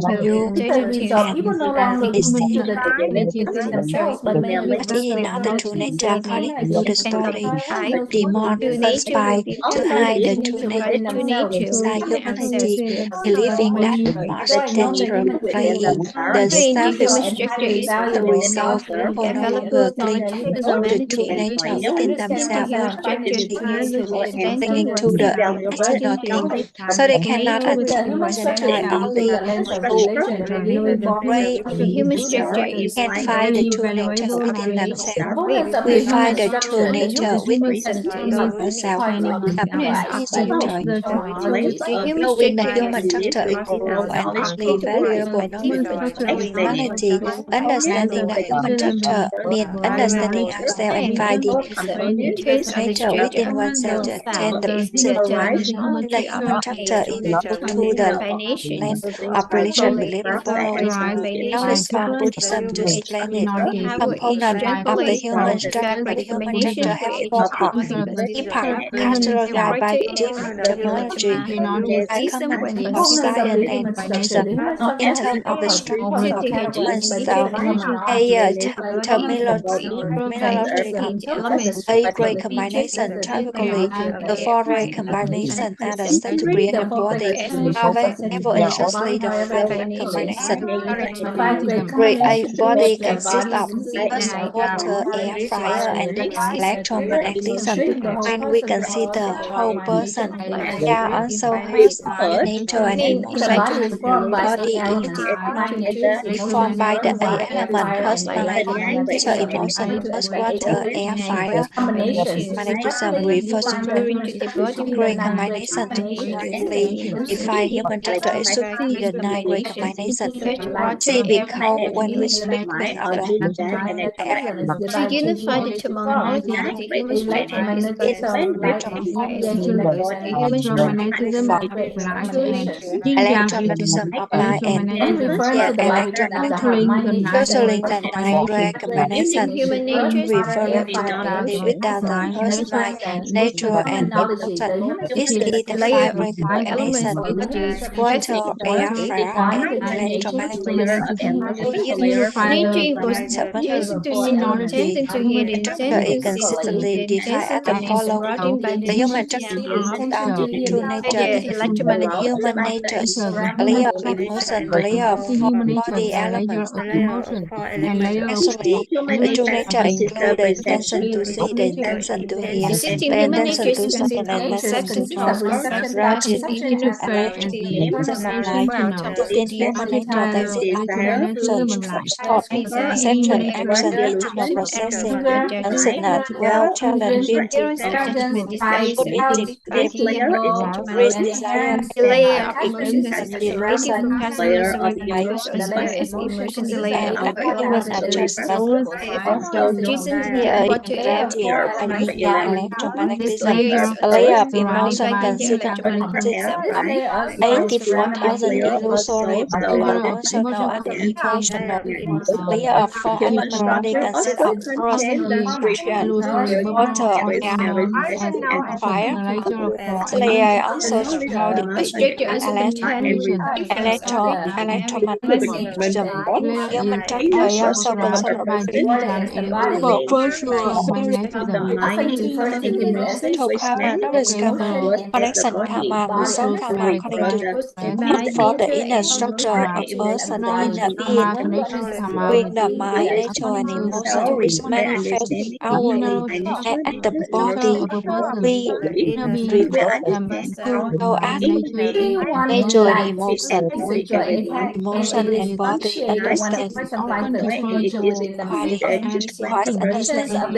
to Theories of people no longer human to the divinity within themselves, but mainly But ye know the true nature according to the story. Demon first by to hide the true nature inside humanity, believing that most dangerous playing the self-discovery the result for no longer cling to the true nature within themselves, and clinging to the external thing, so they cannot attain and enjoy only ray of can find the true nature within themselves. We find the true nature within ourselves. Easy joy. Knowing the human structure is equal and equally valuable, no different from equality. Understanding the human structure means understanding ourselves and finding nature within oneself to attain the present life. The human structure is equal to the land of religion belief borrowed knowledge from Buddhism to explain it. Components of the human structure have four impact categorized by different terminology by common of science and Buddhism. In terms of the structure of human Stone, terminology, a great combination. Typically, the four-ray combination are the set to create a body. However, essentially, the four-ray combination create a body consists of earth, water, air, fire, and electromagnetism, and we consider whole person. There are also hearts, mind, nature, and emotion. Body is formed by the eight elements: earth, mind, nature, emotion, earth, water, air, fire. Magnetism refers to the great combination. To briefly define human gender, it should be the nine great combination. See, because when we speak of To unify the terminology of the human structure is the human electromagnetism of light and electromagnetism, usually the nine great combination, human nature referring to the body without the earth, mind, nature, and emotion. This is the five great combination: water, air, fire, and electromagnetism. To unify nature the equals tends to see terminology, tends to hear the structure is consistently defined as the following. The human structure consists of two natures: the human nature, a layer of emotion, the layer of four body elements. Actually, the true nature includes the intention to see, the intention to hear, existing the human intention nature to sing, and the intention to grasp, electromagnetism of life. Within human nature, there is action, thought, perception, action, internal processing, consciousness, will, challenge, beauty, mood, instinct, risk, desire, the layer of and emotions is creative delusion capacity of life. as well as emotions the layer of Human adjustment. Jason Here is water air gravity and this electromagnetism. layer is A layer of emotion by the consists of 84,000 illusory or also known as the equational layer of four elements. They consist of earth, oxygen, water, air, fire. This layer also called structure also contains electromagnetism. Human structure also consists of proportional electrocarbon connection command muscle command according to for the inner structure of person, the inner being, with the mind, nature, and emotion, which manifest outwardly at the body. We refer to as nature and emotion and body understand quite understanding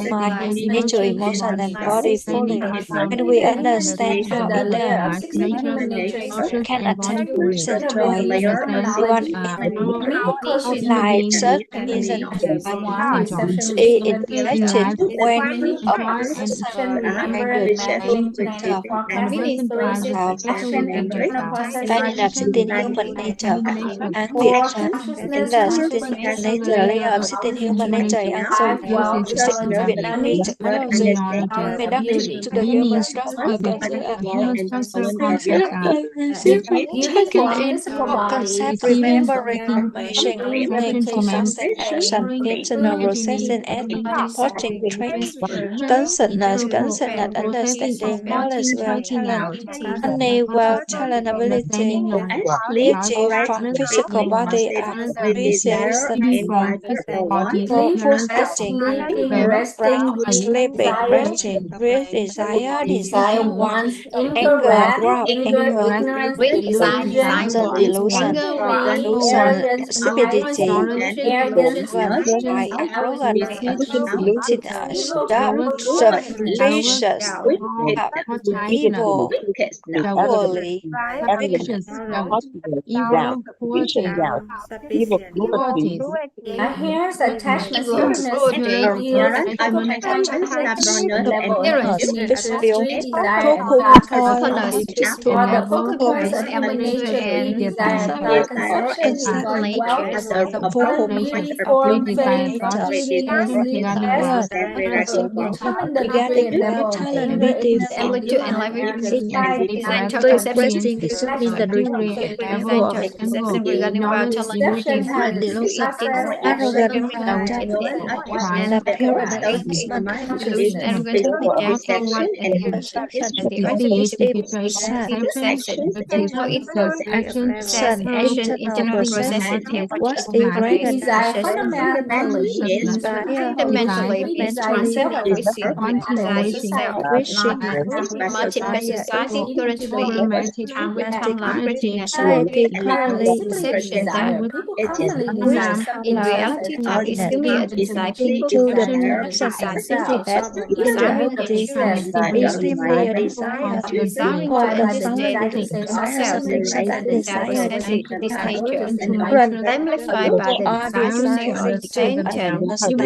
mind, nature, emotion, and body fully. When we understand our inner can attend person to a one like such reason is infected when a person either negative finding of sitting human nature and with in the sitting human nature layer of sitting human nature and so Vietnamese technology reduction to the human structure taking in concept remembering information reasoning processing action internal processing and reporting traits consciousness understanding knowledge well talent money well talent ability beauty from physical body appreciation for food eating sleeping resting with desire want anger growth anger delusion stupidity arrogant suspicious evil equally Here's attachment evil, cruelty, truthfulness, focus, ever nature and nature. Regarding well talent beauty Ability and expressing assuming the level of regarding well talent question has arrogant character, and the appearance enhancement consciousness. Self-deception and Perception Perception, internal processing, what is Desire recognized fundamentally is fundamentally we means desire transcending self, within, desire itself, wishing multiple society currently come with unlimited society currently perception that people commonly with desire something in love reality that is simply a desire people into the currently person exercise simply that in desiring reality assurance, is simply a desire desiring for to the understand founding ourselves something that desire possesses this nature, run amplified by the are desire to desiring to sentient, understand.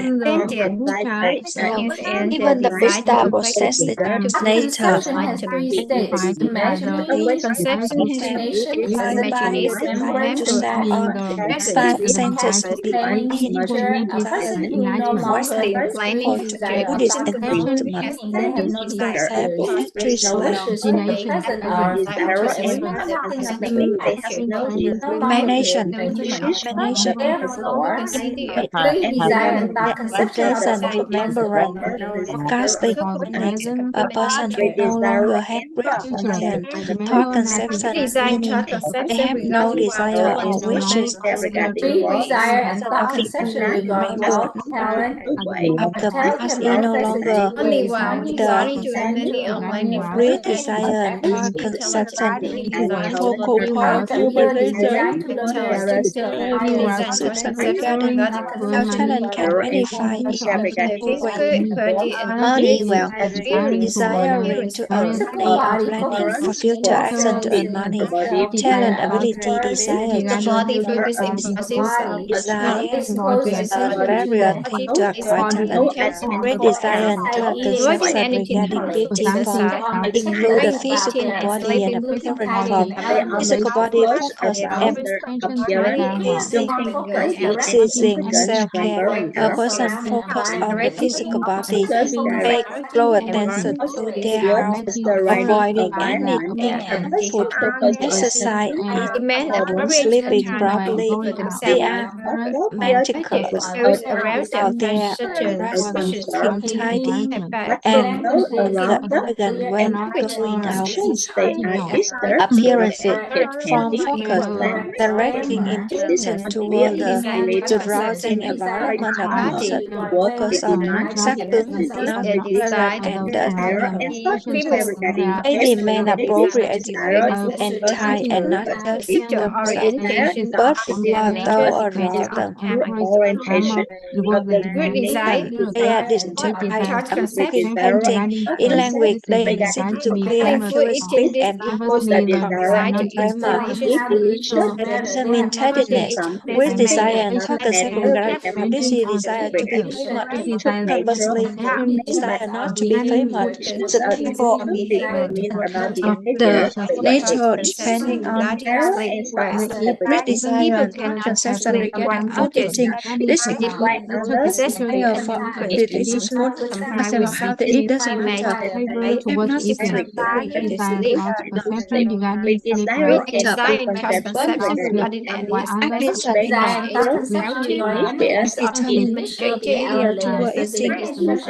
and Even the desire Buddha to possesses practice this nature. Conception has three stages: Imaginary, conception has imagination, imagination, remembering, to say on five senses planning, future. A person who no longer resting, has planning, the desire of Buddhist talking about, enlightenment. meaning they have no desire Concept to of the Trisla, wishes of the present are remember something of the past, no longer imagination, the human. imagination, Therefore, insight, three desire and thought conception are pleasant simultaneously remembrance, forecasting meanings. A person who no longer have representation, thought conception, meaning they have no desire or wishes. Three desire and thought Of conception regard remember wealth, talent, of the health past can is no manifest in longer two only ways. one One is desiring to desire many to online great manifest desire and thought intelligent conception. desire to Focal point talent, of human nature. desire to learn the intelligence, Conception regarding how talent can manifest in two ways. body and Money, well, appearance, desiring to earn money or planning for future action to earn money. Talent, ability, desire to learn body new focus things. expressive Desire closest various things to acquire talent. Great desire and thought conception regarding beauty form include the physical body and appearance form. Physical body focus on pleasing, exercising self-care. A person focus on the physical body, pay close attention to their health, avoiding anything harmful, exercise, eat well, sleeping properly. They are meticulous about their dress, keeping tidy, and the elegant when going out. Appearances form focus, directing intention toward the surrounding environment. A person focus on exactly not appearance and the they remain appropriate and tie and not just themselves, but although rather they are described as painting in language they seek to clear accurate speech and grammar. Attention means tidiness, with desire and thought conception regarding publicity, desire to be famous. Conversely, desire not to be famous. The people the nature depending on great desire and thought conception regarding auditing. This includes desire for delicious food, as well how to eat doesn't matter. I have not eaten a berry at this leaf. Determined toward eating,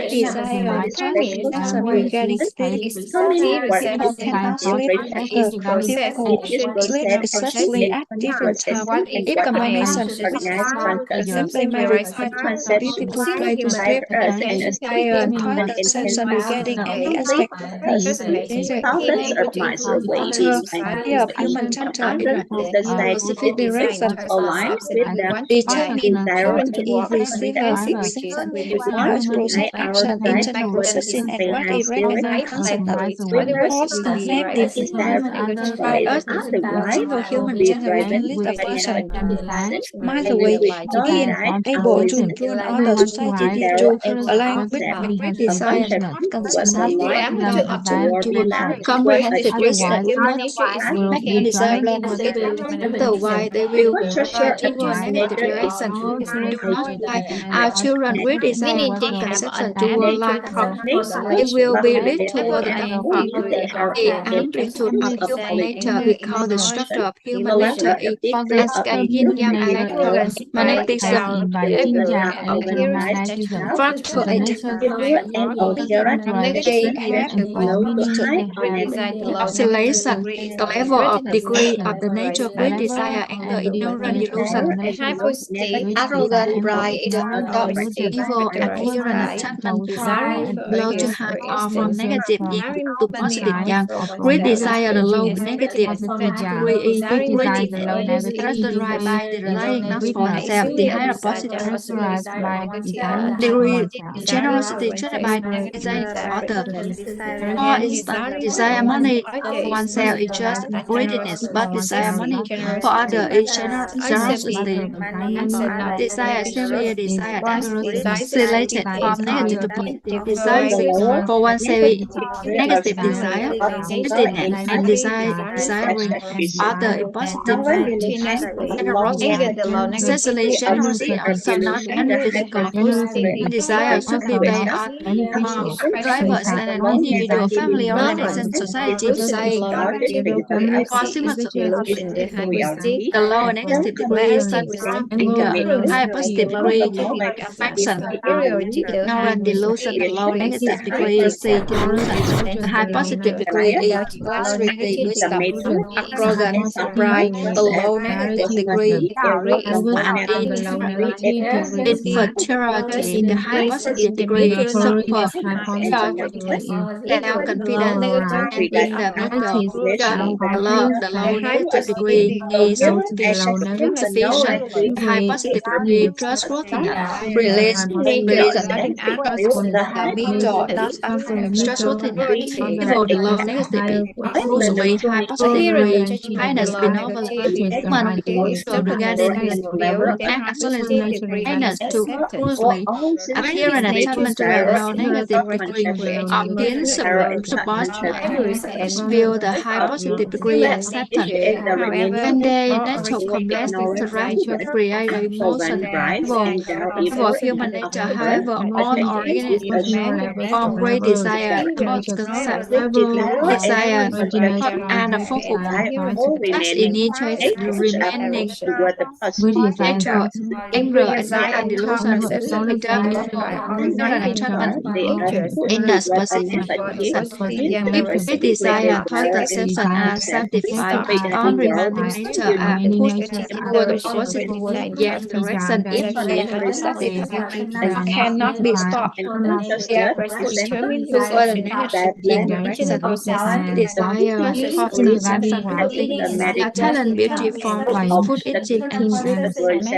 desire and thought conception regarding sleep. Cannot sleep people sleep exactly at different times. If combination simply may require a beautiful place to sleep, desire and thought conception regarding any aspect of nature of human center in a specific direction. Determine irreversible section, large process action, internal processing, and what is recognized constantly. False connective by us, single human generation list of person. Mildly, being able to influence other society due to align with my great desire and conception. Comprehensive wisdom desire long otherwise they will turn into a negative direction. If we do not guide our children with desire and thought conception toward life it will be led toward the amplitude of human nature. We call the structure of human nature is as can yin yang aspect of influenced by magnetism, our by yin behavior yang and appearance. front to The it. nature Negative have and the for meaning positive they with have design the low Oscillation, degree the of level of readiness degree of the nature, characterized great by desire, anger, ignorance, delusion, a high positive arrogant, and pride, doubt, positive evil, characterized appearance, by attachment, desire low to for high, or from instance, negative yin to positive harmony yang. from Great oneself desire, the low is negative readiness, but degree is desiring money greatness, for others characterized by the relying not for an oneself, the extremely higher desire positive oscillates from oneself, degree, desiring generosity for triggered by desire oneself for others. For and instance, desiring desire for money others for is oneself is not just a greediness, generosity. but desire This money for others generosity is can also generosity. be also not Desire simply a desire that one's desires oscillated depend from on negative to positive desire. different For oneself, negative nature, desire, nature, and desiring other in positive continuously. generosity. Anger the low Essentially, negative generosity also not any physical goods. Desire should be based on drivers and an individual, family, organization, society, saying for delusion, the high positive the lower negative degree is clarity, self-esteem, wisdom, anger, high ignorance, positive degree, affection, superiority, the high ignorant delusion, the low degree negative is degree is the delusion, the high self-confidence, positive degree is low clarity, negative wisdom, degree is arrogance, pride, the low negative degree, degree is and inferiority, inferiority, the high positive degree is low self-confidence, negative and in the middle, the low a high negative positive degree is degree sufficient, the high positive degree trustworthiness, nature, religion, not arrogance, the middle not trustworthiness, authority, evil, the low negative usually high positive appearance, degree, judgment, the kindness, low benevolence, negative, human, neutral regarding acceptance, goodwill, the act high excellence, positive degree kindness is to acceptance. closely, When appearance these and natures attachment to the low progress, negative power degree, to create appearance, emotional support, accuracy and feel the high positive degree human acceptance. nature, however, When they more natural complex original interact to create the emotion for human nature, however, all originated from great desire, thought, concept, desire, thought, and a focal point. As initiates the remaining natural anger, and delusion, ignorant attachment, inner specific person. If great desire, thought, conception, and self-defined, unremitting nature are pushed toward the positive yang direction, infinite and destructive, cannot be stopped. They are determined toward the negative yin direction. Desire, thought, conception, talent, beauty, form, food eating, and sleep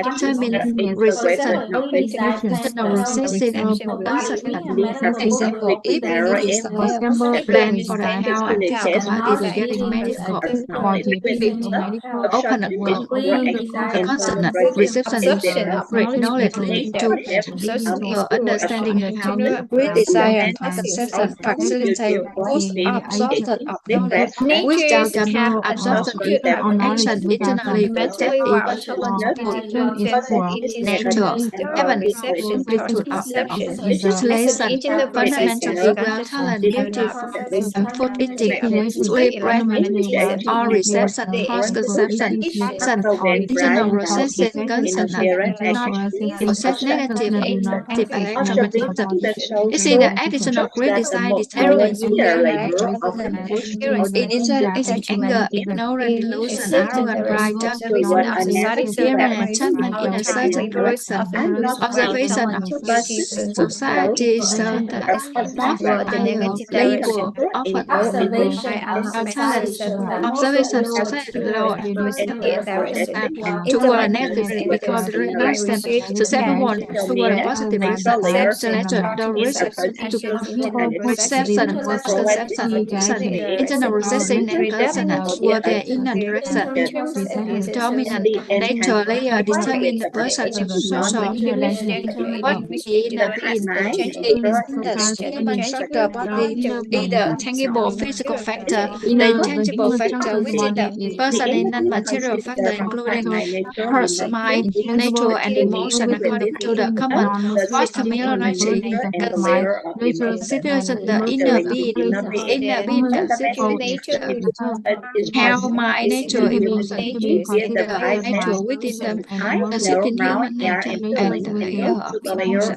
determine reception, internal resistance, and uncertainty. Example, if you desire plan for the health and physical body regarding medical open a consonant reception absorption of great knowledge knowledge leading to absorption is understanding of how continual great desire and process conception of facilitate both absorption of knowledge, which natures down have absorption acute of action internally mentally while protective automatically it is nature, the even reception amplitude of perception. As an oscillation, internal process fundamentally is well talent, beauty, food eating, the sleep, rest, electromagnetism, all reception, the thought conception, action, internal resistance, consonant, not possess negative electromagnetism. You see, the additional great design determining initializing anger, ignorance, a delusion, certain arrogant pride, direction, doubt, observation of society appearance, and that attachment in a certain direction. often lose Observation of society show that both toward the higher negative labor direction. often Observation High of talent, society shows that most observation people society lower experience direction. toward a Intermagnetism negative and because the relaxation research so everyone toward a that positive reason. perception, The reception to internal reception, conception, internal resistance and consonant toward the inner direction. Dominant nature layer determine the person's social what inner being, the human structure body, either tangible physical factor, the intangible factor within the person in non-material factor, including heart, mind, nature, and emotion, according to the common terminology. Consideration the inner being considering the how my nature, emotion, natures consider layer of nature within them, the shifting human nature and the layer of emotion.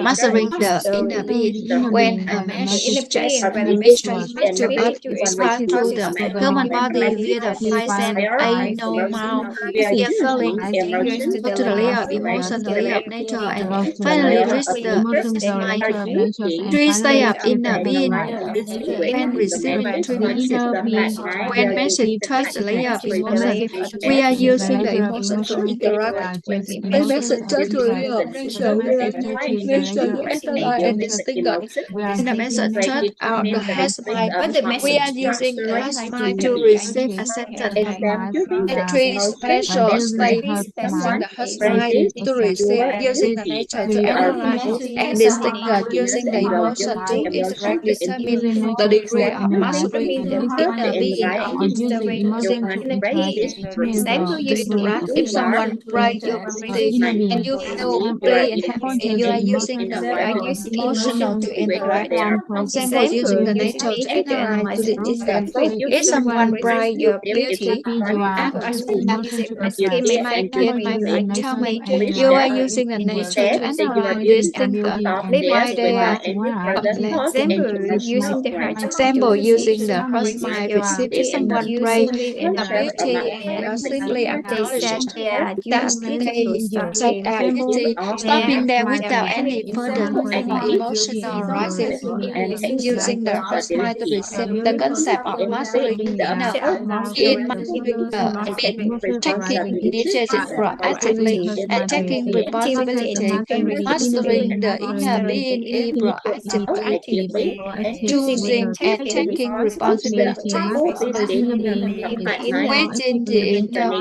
Mastering the inner being. When a message is transmitted to us, it's passed through the human body via the five sense I know mouth, via feeling, go to the layer of emotion, the layer of nature, and finally reach the mind. Three stay of inner being. When receiving three messages, when message touch the layer of emotion, we are using the emotion to interact. When message touch the layer of nature, we are using nature to analyze and distinguish. When the message touch out the heart mind, we are using the heart mind to receive a sentence. The three special states using the heart mind to receive, using the nature to analyze and distinguish, using the emotion to interact, determine the degree of mastering the inner being of using to interact. If someone breaks your breathing and you feel happy and happy, you are using the emotional to interact. Example, using the nature to analyze, to distinguish. If someone breaks your beauty, tell me, you are using the nature to analyze, distinguish why they are example, using the heart mind receive. If someone praise the beauty and you are simply acknowledging that they such ability, stopping there without any further emotional rising, using the heart mind to receive the concept of mastering the inner in mastering the being, taking initiative proactively and taking responsibility. Mastering the inner being is proactively choosing and taking responsibility for within the inner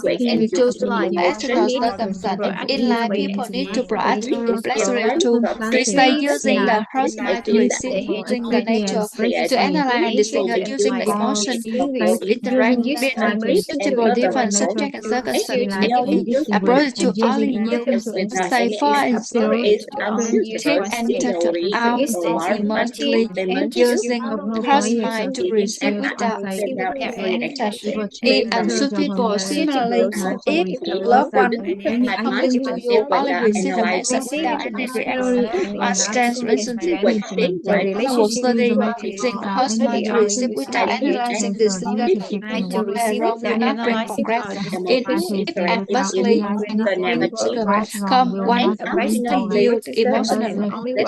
and choose life external circumstances. In life, people need to proactively pleasure to stay using the heart mind to receive, using the nature to analyze and distinguish, using the emotion to interact with multiple different subjects and circumstances, and approach to only new say for instance, take and touch out emotionally, using heart mind to receive without action. In unsure people, similarly, if loved one happens to you, only receive the message without any reaction or stance relationship. In our study, using heart mind to receive without analyzing the single and wrong will not bring progress. In if adversely come one yield emotional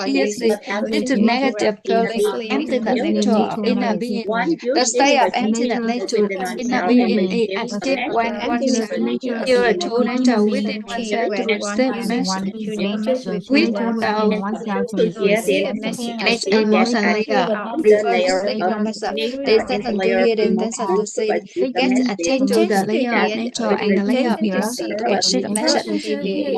easy due to negative feeling, emptiness nature of inner being. The state of emptiness nature of inner being is active when oneself hear a true nature within oneself to receive message without next emotion layer reverse the message. They send to hear the message to see get attached to the layer of nature and the layer of emotion to receive the message.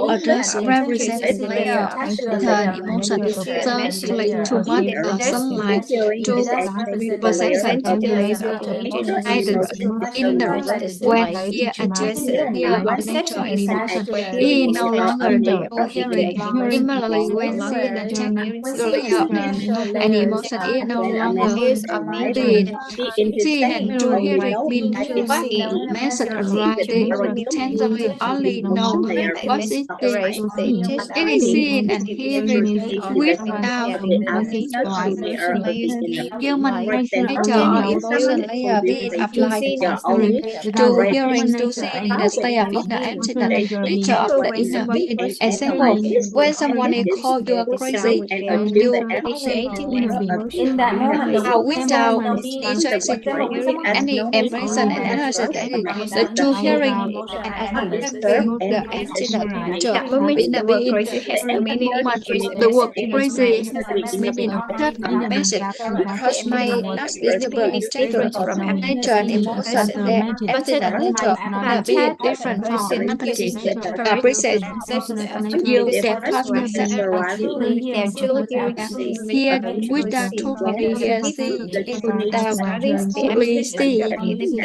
Address represents the layer of turn emotion circulate too much sunlight to perception of either in the when here attached to the layer of nature and emotion. He is no longer coherent. Similarly, when seeing attached to the layer of nature and emotion is no longer seen. Seeing and true hearing mean what the message arrived intensely only know what is seen. It is seen and hearing without any human nature or emotion layer being applied to hearing to seeing in the state of inner emptiness nature of the inner being. Example, when someone is called you are crazy, you In that moment, without someone tracing any impression and analysis the true hearing and understanding the emptiness nature of inner being. At that moment, the word crazy has meaning just a message because my not visible integrity from nature and emotion, the emptiness nature of inner being different from empathy. Appreciate you can cause yourself here without truly hear, see it without fully see,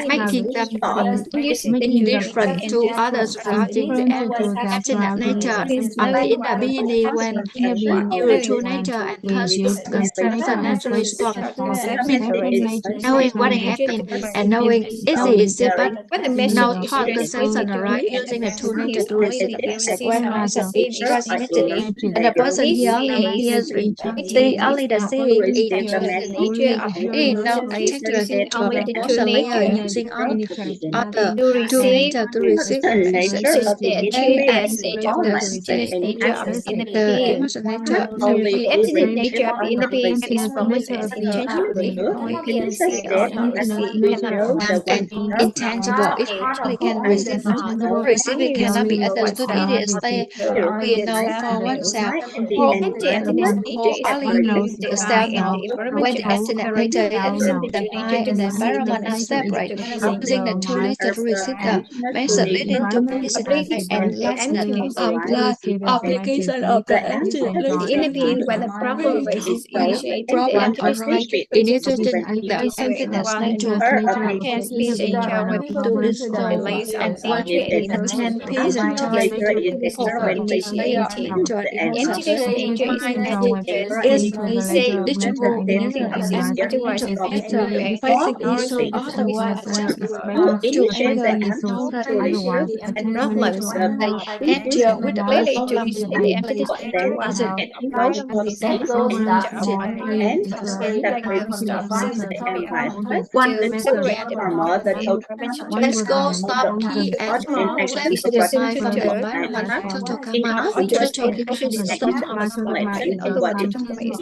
making them indifferent to others surrounding the emptiness nature of the inner being. When you true nature and cause construction naturally stop. Knowing what happened, and knowing easy, but But the now message is taught the very session clear to right me, and using the a tool person needed is to receive the only sequence of in each this transmitted. message. And the person This here is hears the see only the seeing nature of the now I emotion take the is only the most true layer nature using on other to two receive nature to receive the message. the experience The of the continuous nature of the inner being. emotion nature The absolute nature of the inner being is promise as intangibility. Frequency or normalcy cannot and intangible. It state actually can receive it cannot be understood immediately. We know for oneself whole emptiness nature is only partly the the self mind and know the when the environment. accident nature is absent, the Nature mind to and the receive the environment are message separate. to listen. Using the two nature to receive the message leading to peace and enlightenment application of the accident The inner being, whether properly initiated, the problem emptiness arise nature in produces the where emptiness one and nature can peace nature when to people resolve release of and when nature and we emotion. attain peace and Yes, joy this is over each layer of initiating. nature emotions Emptiness nature is mind manifest is in basic say reachable nature experiences, and otherwise nature it is nature direct basic or issue otherwise to anger and anger and problems. and To with the clearly to problem receive the emptiness nature, one is has to apply the present nature of one like those of season one to separate the problem in prevention. let's go start key and classify from the Third, environment total karma or to total explain how to system define common knowledge. In other words, to place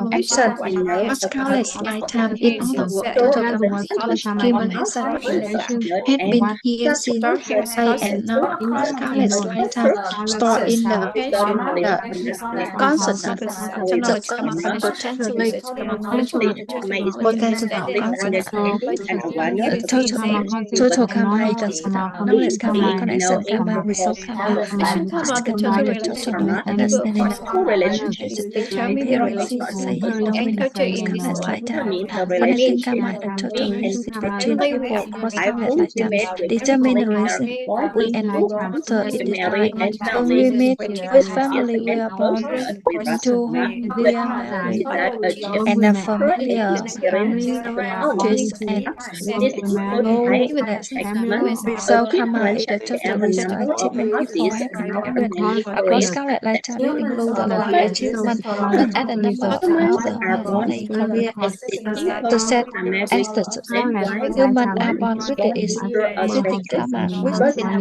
action what must collect lifetime in other words said total to karma college human action had been here since I and now cross college lifetime store in the consciousness the constant potential occasional constant total karma consider knowledge karma connection karma result karma second to the total knowledge understanding they tell me the relationship say he know in the culture cross in this college lifetime in connecting nature. karma and total relationship between Only people with cross college lifetime determine the relation we encounter in this life when we meet with family we are born into whom we are married and the familiar marriages and low result karma is the total respective people have experienced across scarlet lifetime include the life achievement but at a number of other money career success as the human are born with the specific karma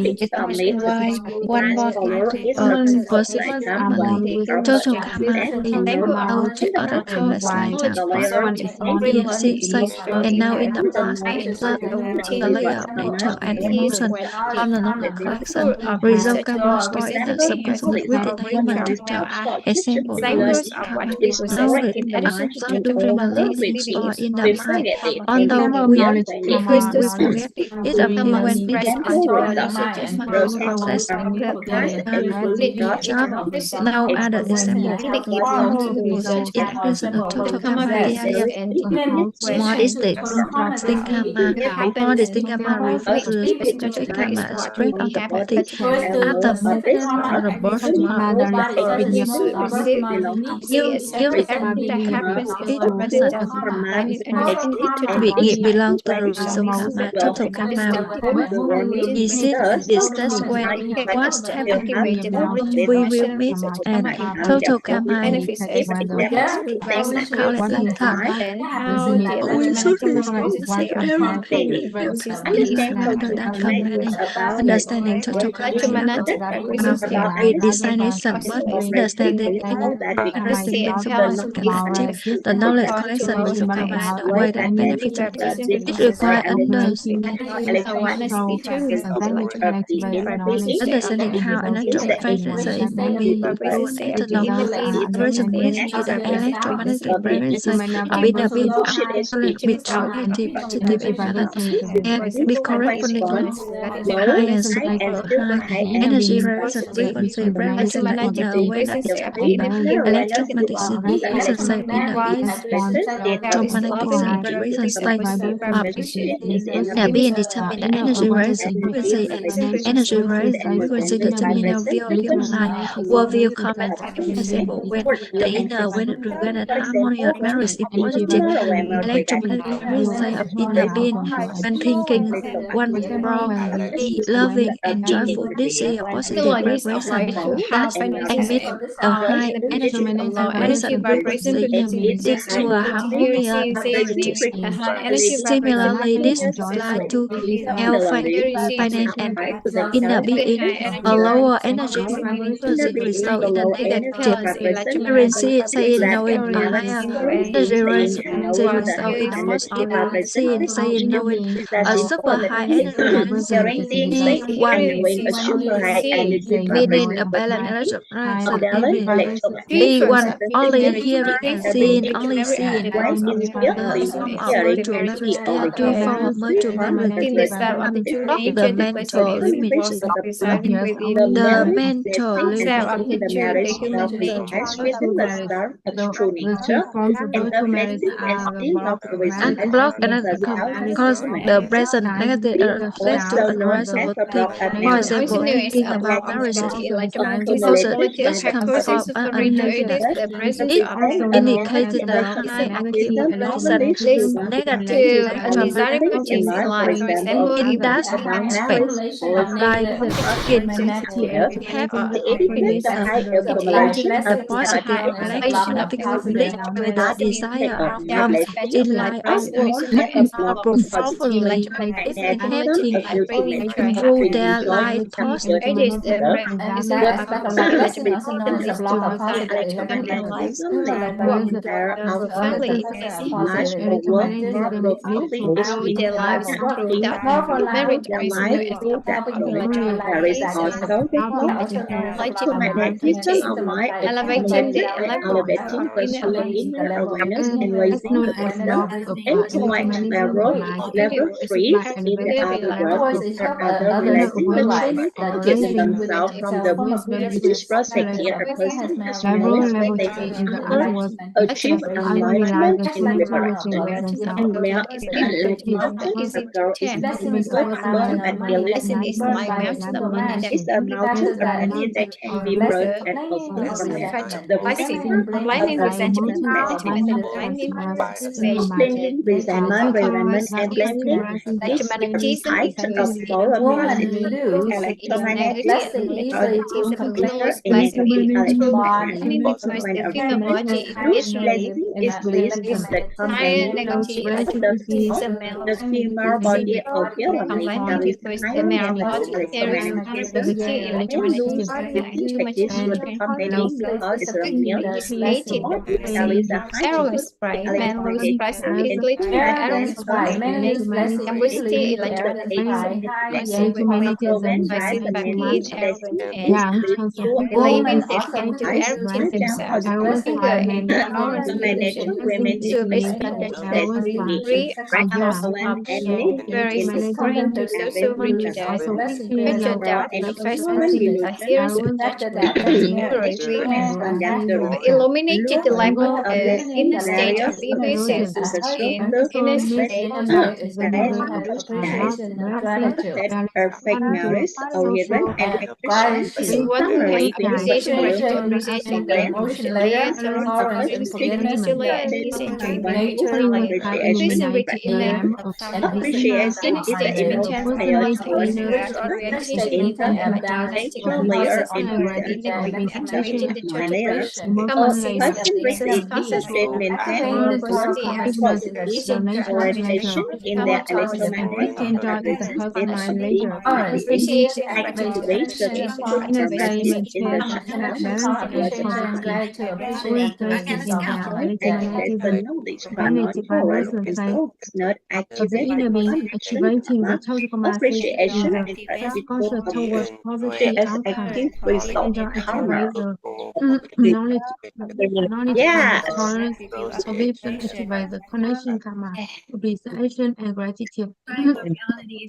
which is the reason why one born into a specific family total karma is known to other countless lifetimes years since and now in the past plus the layer of nature and emotion from the knowledge collection result karma stored in the subconscious within the human nature example knowledge karma is knowledge absorbed during the living stored in the mind although we think we forget it appears when we depart from the human process job now other example in addition to total karma there are small distinct karma more distinct karma refers to the specific karma spread of the body at the moment of the birth give Everything that happens is each rather person than mind and emotion it belongs to the result karma total karma is it discussed when what's happening we will meet and total karma benefits everyone regardless call it like that then how the we should electromagnetic say of influences these rather than comparing understanding total electromagnetic frequency redesignation but understanding interesting principle collective the knowledge collection result karma and the way that benefits it requires awareness determines the electromagnetic frequency understanding how electromagnetic frequency may be influenced internal version which the electromagnetic frequency with the big between positive and balance and be correspondingly high and super high energy resonance frequency represented in the way that electromagnetic frequency in the electromagnetic frequency being determined the energy resonance frequency and energy resonance frequency determine the view of human life worldview comment example when the inner when harmony of marriage is positive electromagnetic frequency of One inner is being one when thinking one from be loving and joyful. This is a positive vibration that emit a high energy. Present frequency leading to a harmonious communities. Similarly, this applies to health, finance, and inner being. A lower energy frequency results in a negative frequency, saying knowing a higher energy frequency results in a positive saying knowing a super high energy frequency. E1 meaning a balanced electron level. E1 only hearing and seeing, only seeing. Form of virtual memories. There are two forms of virtual memories. The mental image. The mental image. The two forms of virtual marriage are the Unblock and cause the present negative reflective addressable thing. For example, thinking about marriage. Suppose this comes from an unhappiness. It indicates the high active present negative electron frequency. In that aspect, like skin, have a positive electromagnetic link with the desired outcome in life profoundly impacting improve their life thoughts. And that aspect of vibration also known as a block of positivity. More for now, helping you realize that also known as Electromagnetism of light is elevating the elevating the inner inner awareness and as raising known the as wisdom. love of Intellect level level 3 in the other world is for other realizing the true nature within themselves from the Buddhist perspective. A person has knowledge that they can achieve enlightenment and liberation, and like mountains of girl is difficult to burn but illusion is a mountain of money that can be brought at a government. The finger of the magnetic spending, resentment, and blaming is the height of polarizing electromagnetism because it considers energy electromagnetic point of view. Loose blessing is bliss is the combination of the female body of Yellow that is high electromagnetism and loose blessing practice with the combination because it's a male body that is a high electromagnetism and Yeah, that's right. Many is blessing usually lead to everything romanticize the many blessing is spiritual women also eyes down blessing electromagnetic romantic that we excellent and need is content to several electromagnetic illusion from that the illuminated the life of of the the inner state of various the images to the in stronger inner state. that perfect marriage, orientation, and expression. In One who has summary, appreciation, gratitude, the appreciation, plan emotion layer, later, tolerance, tolerance and forgiveness, forgiveness, joy, and that peace, and joy, one who nature, appreciation appreciation, inner appreciation is the emotional layer towards orientation, intellectual layer and activating the mind layer. common A sense, person with the state maintain a positive orientation in their electromagnetic presence state of being appreciation, activate the transformative in the that's the knowledge but not forward and so it's not Of the activate the inner being, connection activating the karma total capacity appreciation in the and culture practical towards positive as outcomes. active result Angel karma. activate the knowledge Yeah, tolerance, forgiveness activate the connection karma, appreciation and gratitude.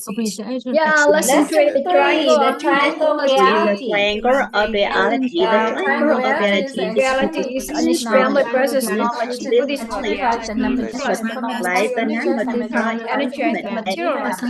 Appreciation yeah, listen to Lesson the triangle 3, the of triangle is the reality. triangle of reality. The triangle of reality reality is unexplainable process is knowledge. Which Buddhist describes the number two plus like the non-material energy and element and materialized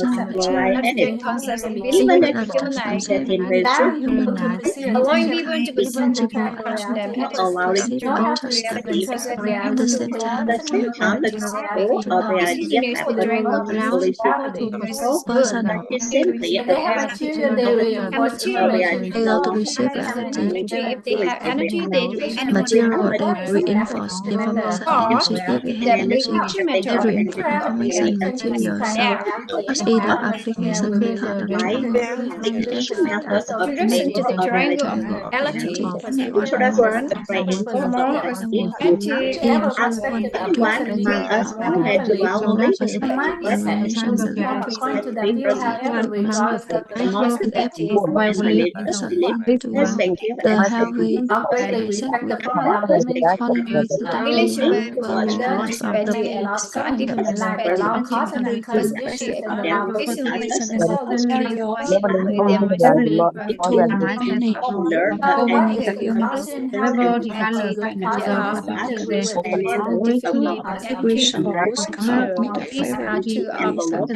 non-material energy energy. concepts of Even visible a humanized, that in measure allowing people to perceive allowing people to perceive the the triangle function them reality. at allowing Not people all to perceiving perceive process of at reality the same time the reality school This continuous triangle allows people to is person good. or It's simply But they have material they Have reinforce material information. able to So receive if they have everything. energy, If they have energy, they reinforce Material they everything. reinforce information, Or energy, every that energy, literature every method information, material. So as either application method of triangle in every method of introduction to the triangle of reality what for more more perspective in whichever one perspective to of humanity and heavenly, from one the perspective mindset information can point to the view however regardless of the perspective person to the heavy greatly respect the fundamental economy to the Elizabeth regardless of the and books got autonomy different and like perspective allow on human cosmic conditions perspective and of allow information and so the material with their to with the human function healthy integration was called metaphor to mechanism and leave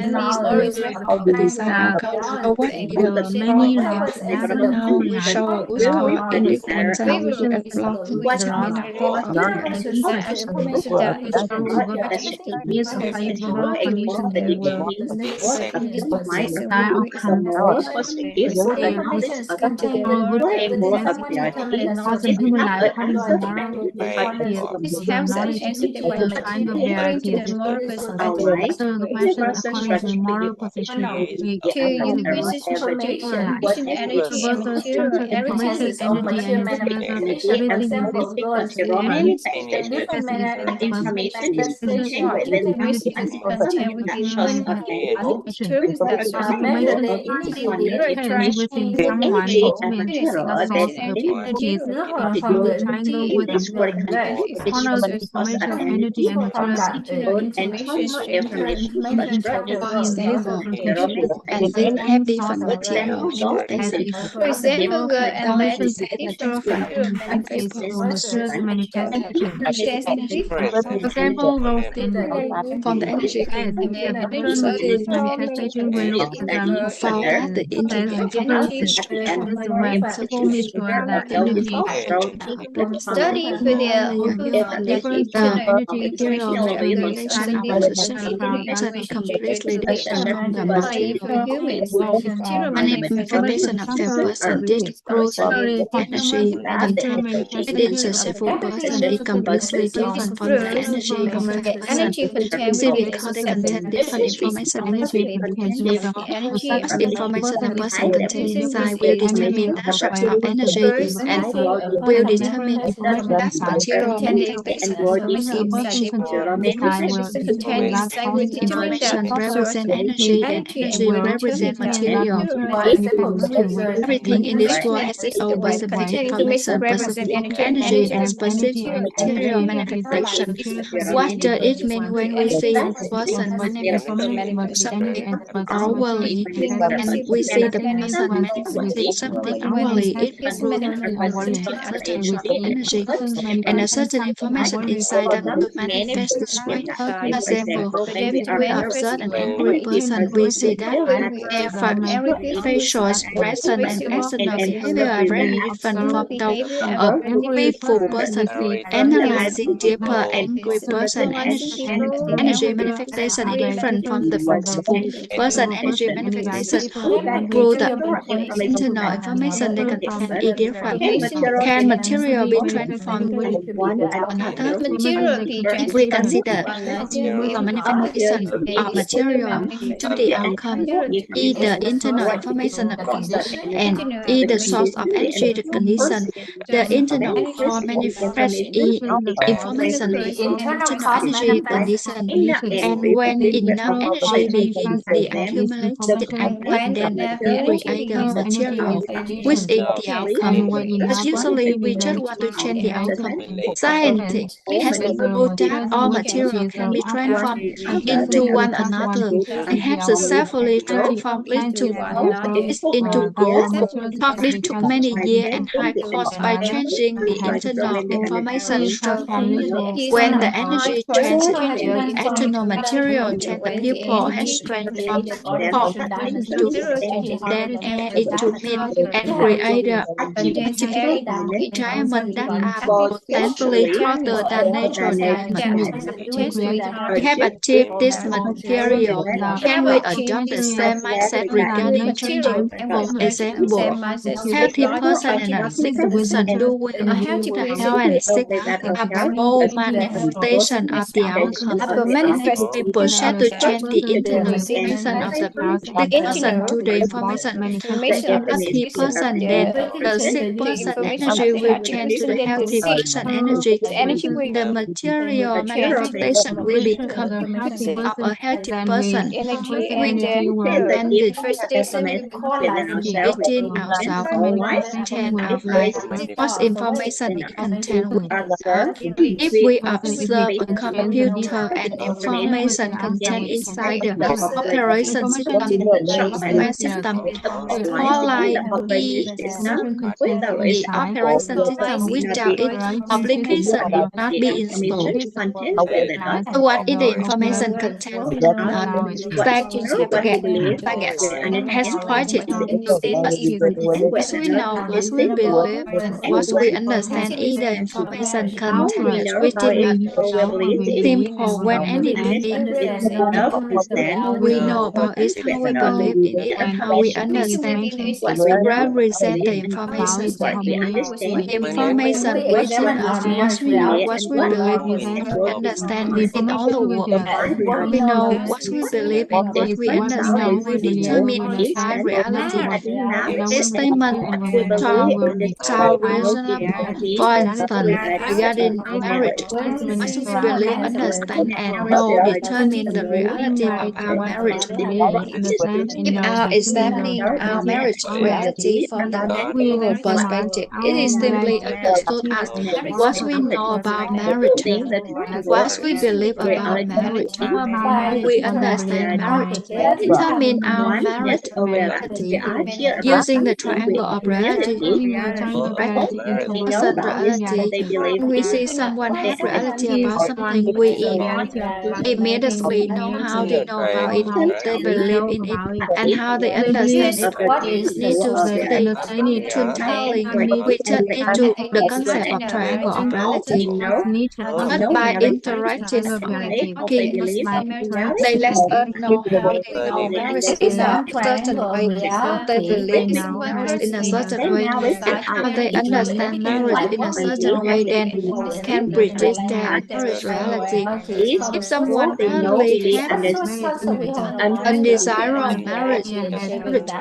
knowledge always of the design outcome. What the many level now show was called indifference and favorable development which metaphor of reality. information that is Here's a favorable condition they will information is contained all good the success determinant for the human life according to moral perspective. this The helps us knowledge answer the of the question triangle according to variety the is moral perspective. so the question according to the moral position we To universes our life. information, energy, and Universal material structure, realities information, is energy, and universal everything in this sequence different manifestation manifestation information reality is is contained within one information. terms that measure Information the we are initially trying everything to someone determines the source information, of energy, energy is material from the triangle energy with a and corner of information information of energy and material internal information stream the interaction in this Stable relationship and they between have source different of material as manifestation. if For example, God and man information have different Different structural is manifestation. material manifestation. There's different For example, those in from the energy as the different so material manifestation will look found that the says internal information differences. This is when people make sure that energy study for their the difference the in energy material manipulation of scientific the study information is completely different from the like for material humans, material manifestation of the person. This proves the energy contained within the civil person is completely this different from the proves energy of the the person. energy contained See, within because they contain different information in the energy as of information a person contains person inside will determine the structure of energy and will determine as material manifestation person contained inside will determine the information source represent of energy and energy and energy will represent determine the material. material manifestation. Everything in this world has its own Way specific contain information information, represent specific energy energy, and specific material manifestation. What does it mean when we see a person manifesting something outwardly and we see the person manifesting something outwardly? It proves contain a certain amount of energy and a certain information inside them to manifest this way. For example, when we observe an angry person, we see that their facial expression and external behavior are very different from those of a grateful person. Analyzing deeper angry person energy manifestation is different from the peaceful person energy manifestation. Through the internal information they contain is different. Can material be transformed with another? Material be If we consider material manifestation of material to the outcome, either internal information and either source of energy the condition, the internal core manifest information with internal energy condition, and when enough energy begins the accumulated outcome, then we create the material, which is the outcome. But usually we just want to change the outcome. Science has proved that all material can be transformed into one another and have successfully transformed into gold. But this took many years and high cost by changing the internal information structure. When the energy changed into external material change, the people has transformed hot into then air into meat and created artificial diamond that are potentially hotter than natural diamonds. we have achieved this material. Can we adopt the same mindset regarding changing? For example, healthy person and a sick person do well ahead the health and sick are both manifestation of the outcome. If we proceed to change the internal situation of the sick person to the information of the healthy person, then the sick person energy will change to the healthy person energy. The material manifestation will become of a healthy person. We can within ourselves contain our life. What information it contains with us. If we observe a computer and information contained inside the operation system, software system, all like be the operation system without its application would not be installed. So what is the information content? Baggage has pointed to us. What we know, what we believe, and what we understand is the information contained within us. Simple when anything we know about it, how we believe in it, and how we understand what we represent the information. Information within us, what we know, what we believe, and we understand in all the world. We know what we believe and what we understand will determine our reality. This statement sound reasonable. For instance, regarding marriage, what we believe, understand, and know determine the reality of our marriage. If our examining our marriage reality from the moral perspective, it is simply understood as what we know about marriage, what we believe about marriage, how we understand marriage, determine our marriage reality. Using the triangle of reality, person reality, when we see someone has reality about something, we immediately know how they know about it, they believe in it, and how they understand it. Need to stay telling. We turn into the concept of triangle of reality. But by interacting talking, they let us know how they know marriage in a certain way, how they believe in marriage in a certain way, and how they understand marriage in a certain way. Then can predict their marriage reality. If someone currently has undesirable marriage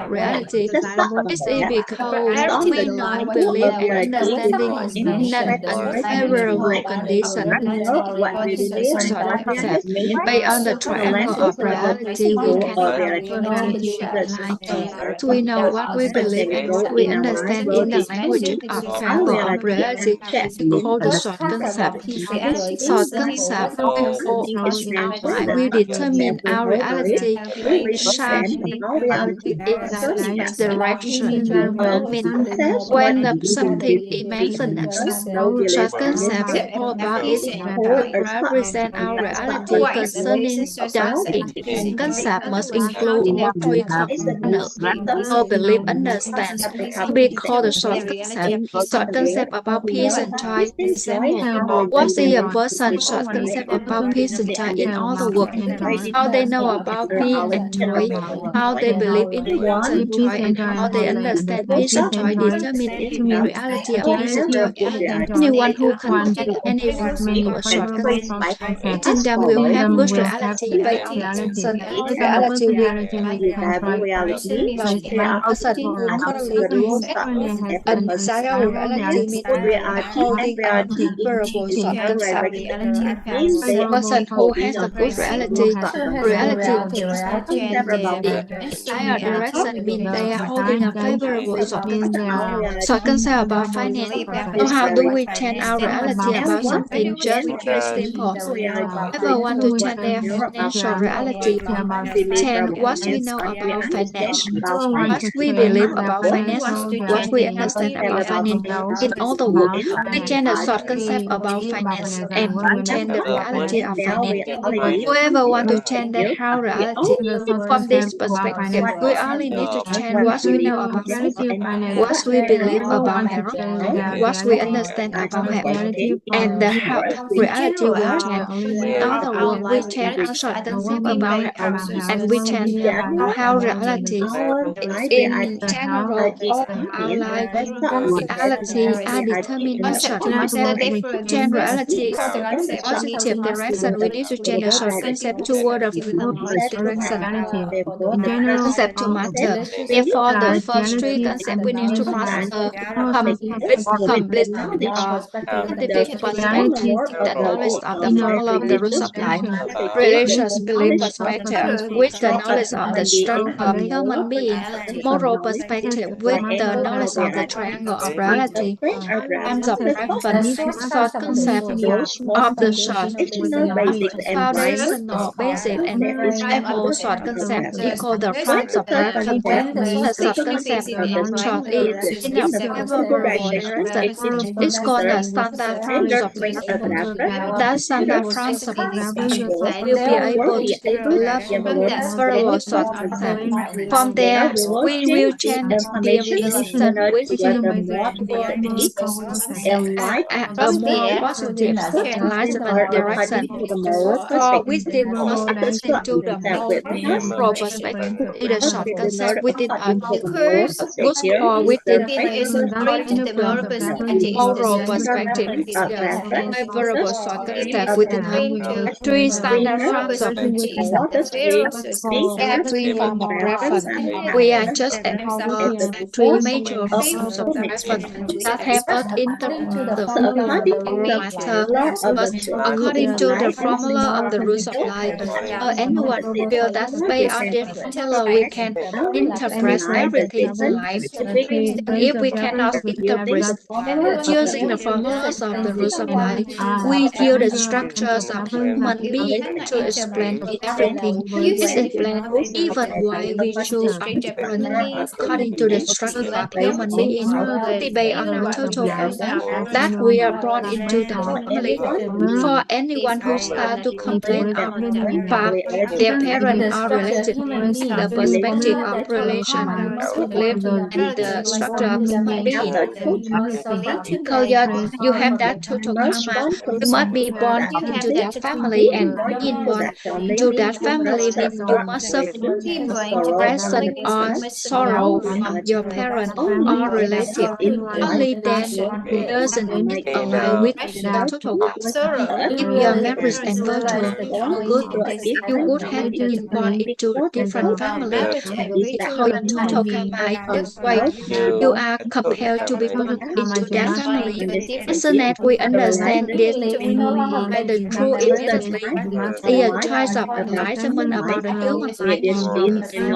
reality, this is because we know, believe, and understanding in an unfavorable condition. Short concept. Based on the triangle of reality, we can so we know what we believe and what we understand in the language of triangle of reality. We call the short concept. Short concept before our mind will determine our reality. Sharp its direction. When something is mentioned as short concept all about it represent our reality concerning that concept must include all three components. Know, believe, understand. We call the short concept. Short concept about peace and joy. Example, what is a person short concept about peace and joy in all the world? How they know about peace and joy, how they believe in peace and joy, and how they understand peace and joy determine the reality of peace and joy. Anyone who contains any physical short concept within them will have good reality based on the person. The reality will person who currently has undesirable reality means holding a favorable short concept. Person who has a good reality the desired direction means they are holding a favorable short concept about finance. So how do we change our reality about something? Just very simple. Whoever want to change their financial reality, change what we know about finance, what we believe about finance, what we understand about finance in all the world. We change the short concept about finance and change the reality of finance. Whoever want to change their whole reality from this perspective, we only need to change what we know about finance, what we believe about marriage, what we understand about marriage, and the how reality will change. In other words, we change our short concept about and we change our how reality. In general, all our life, reality are determined by short concept. To change reality positive direction, we need to change the short concept toward a direction. Concept to matter. Therefore, the first three concepts we need to master complete scientific perspective, the knowledge of the formula of the rules of life, religious belief perspective with the knowledge of the structure of human being, moral perspective with the knowledge of the triangle of reality, terms of reference, short concept of the short, foundational, basic, and reliable short concept equal the frames of reference. The short concept short in a favorable direction is called the standard frames of reference. The standard frames of reference will be able to develop favorable short concept. From there, we will change the relation with a more positive enlightenment direction. For wisdom must pass into the moral perspective in the short concept within a good for within moral perspective is the favorable short concept within a three standard frames of three forms of reference. We are just explore three major forms of reference that help us interpret the formula of matter. First, according to the formula of the rules of life, anyone feel that based on this formula we can interpret everything in life. And if we cannot interpret using the formulas of the rules of life, we use the structures of human being to explain everything. This explains even why we choose different according to the structure of human being. Debate on our total karma that we are born into the family. For anyone who starts to complain of fact their parents are related, the perspective of relation, live, and the structure of human being. Because you have that total karma, you must be born into that family, and being born into that family means you must suffer present or sorrow from your parent or relative. Only then doesn't it align with the total karma. If your marriage and virtue are good, you would have been born into a different family because your total karma is this way. You are compelled to be born into that family. As soon as we understand this, by the true immediately, the choice of enlightenment about the human life.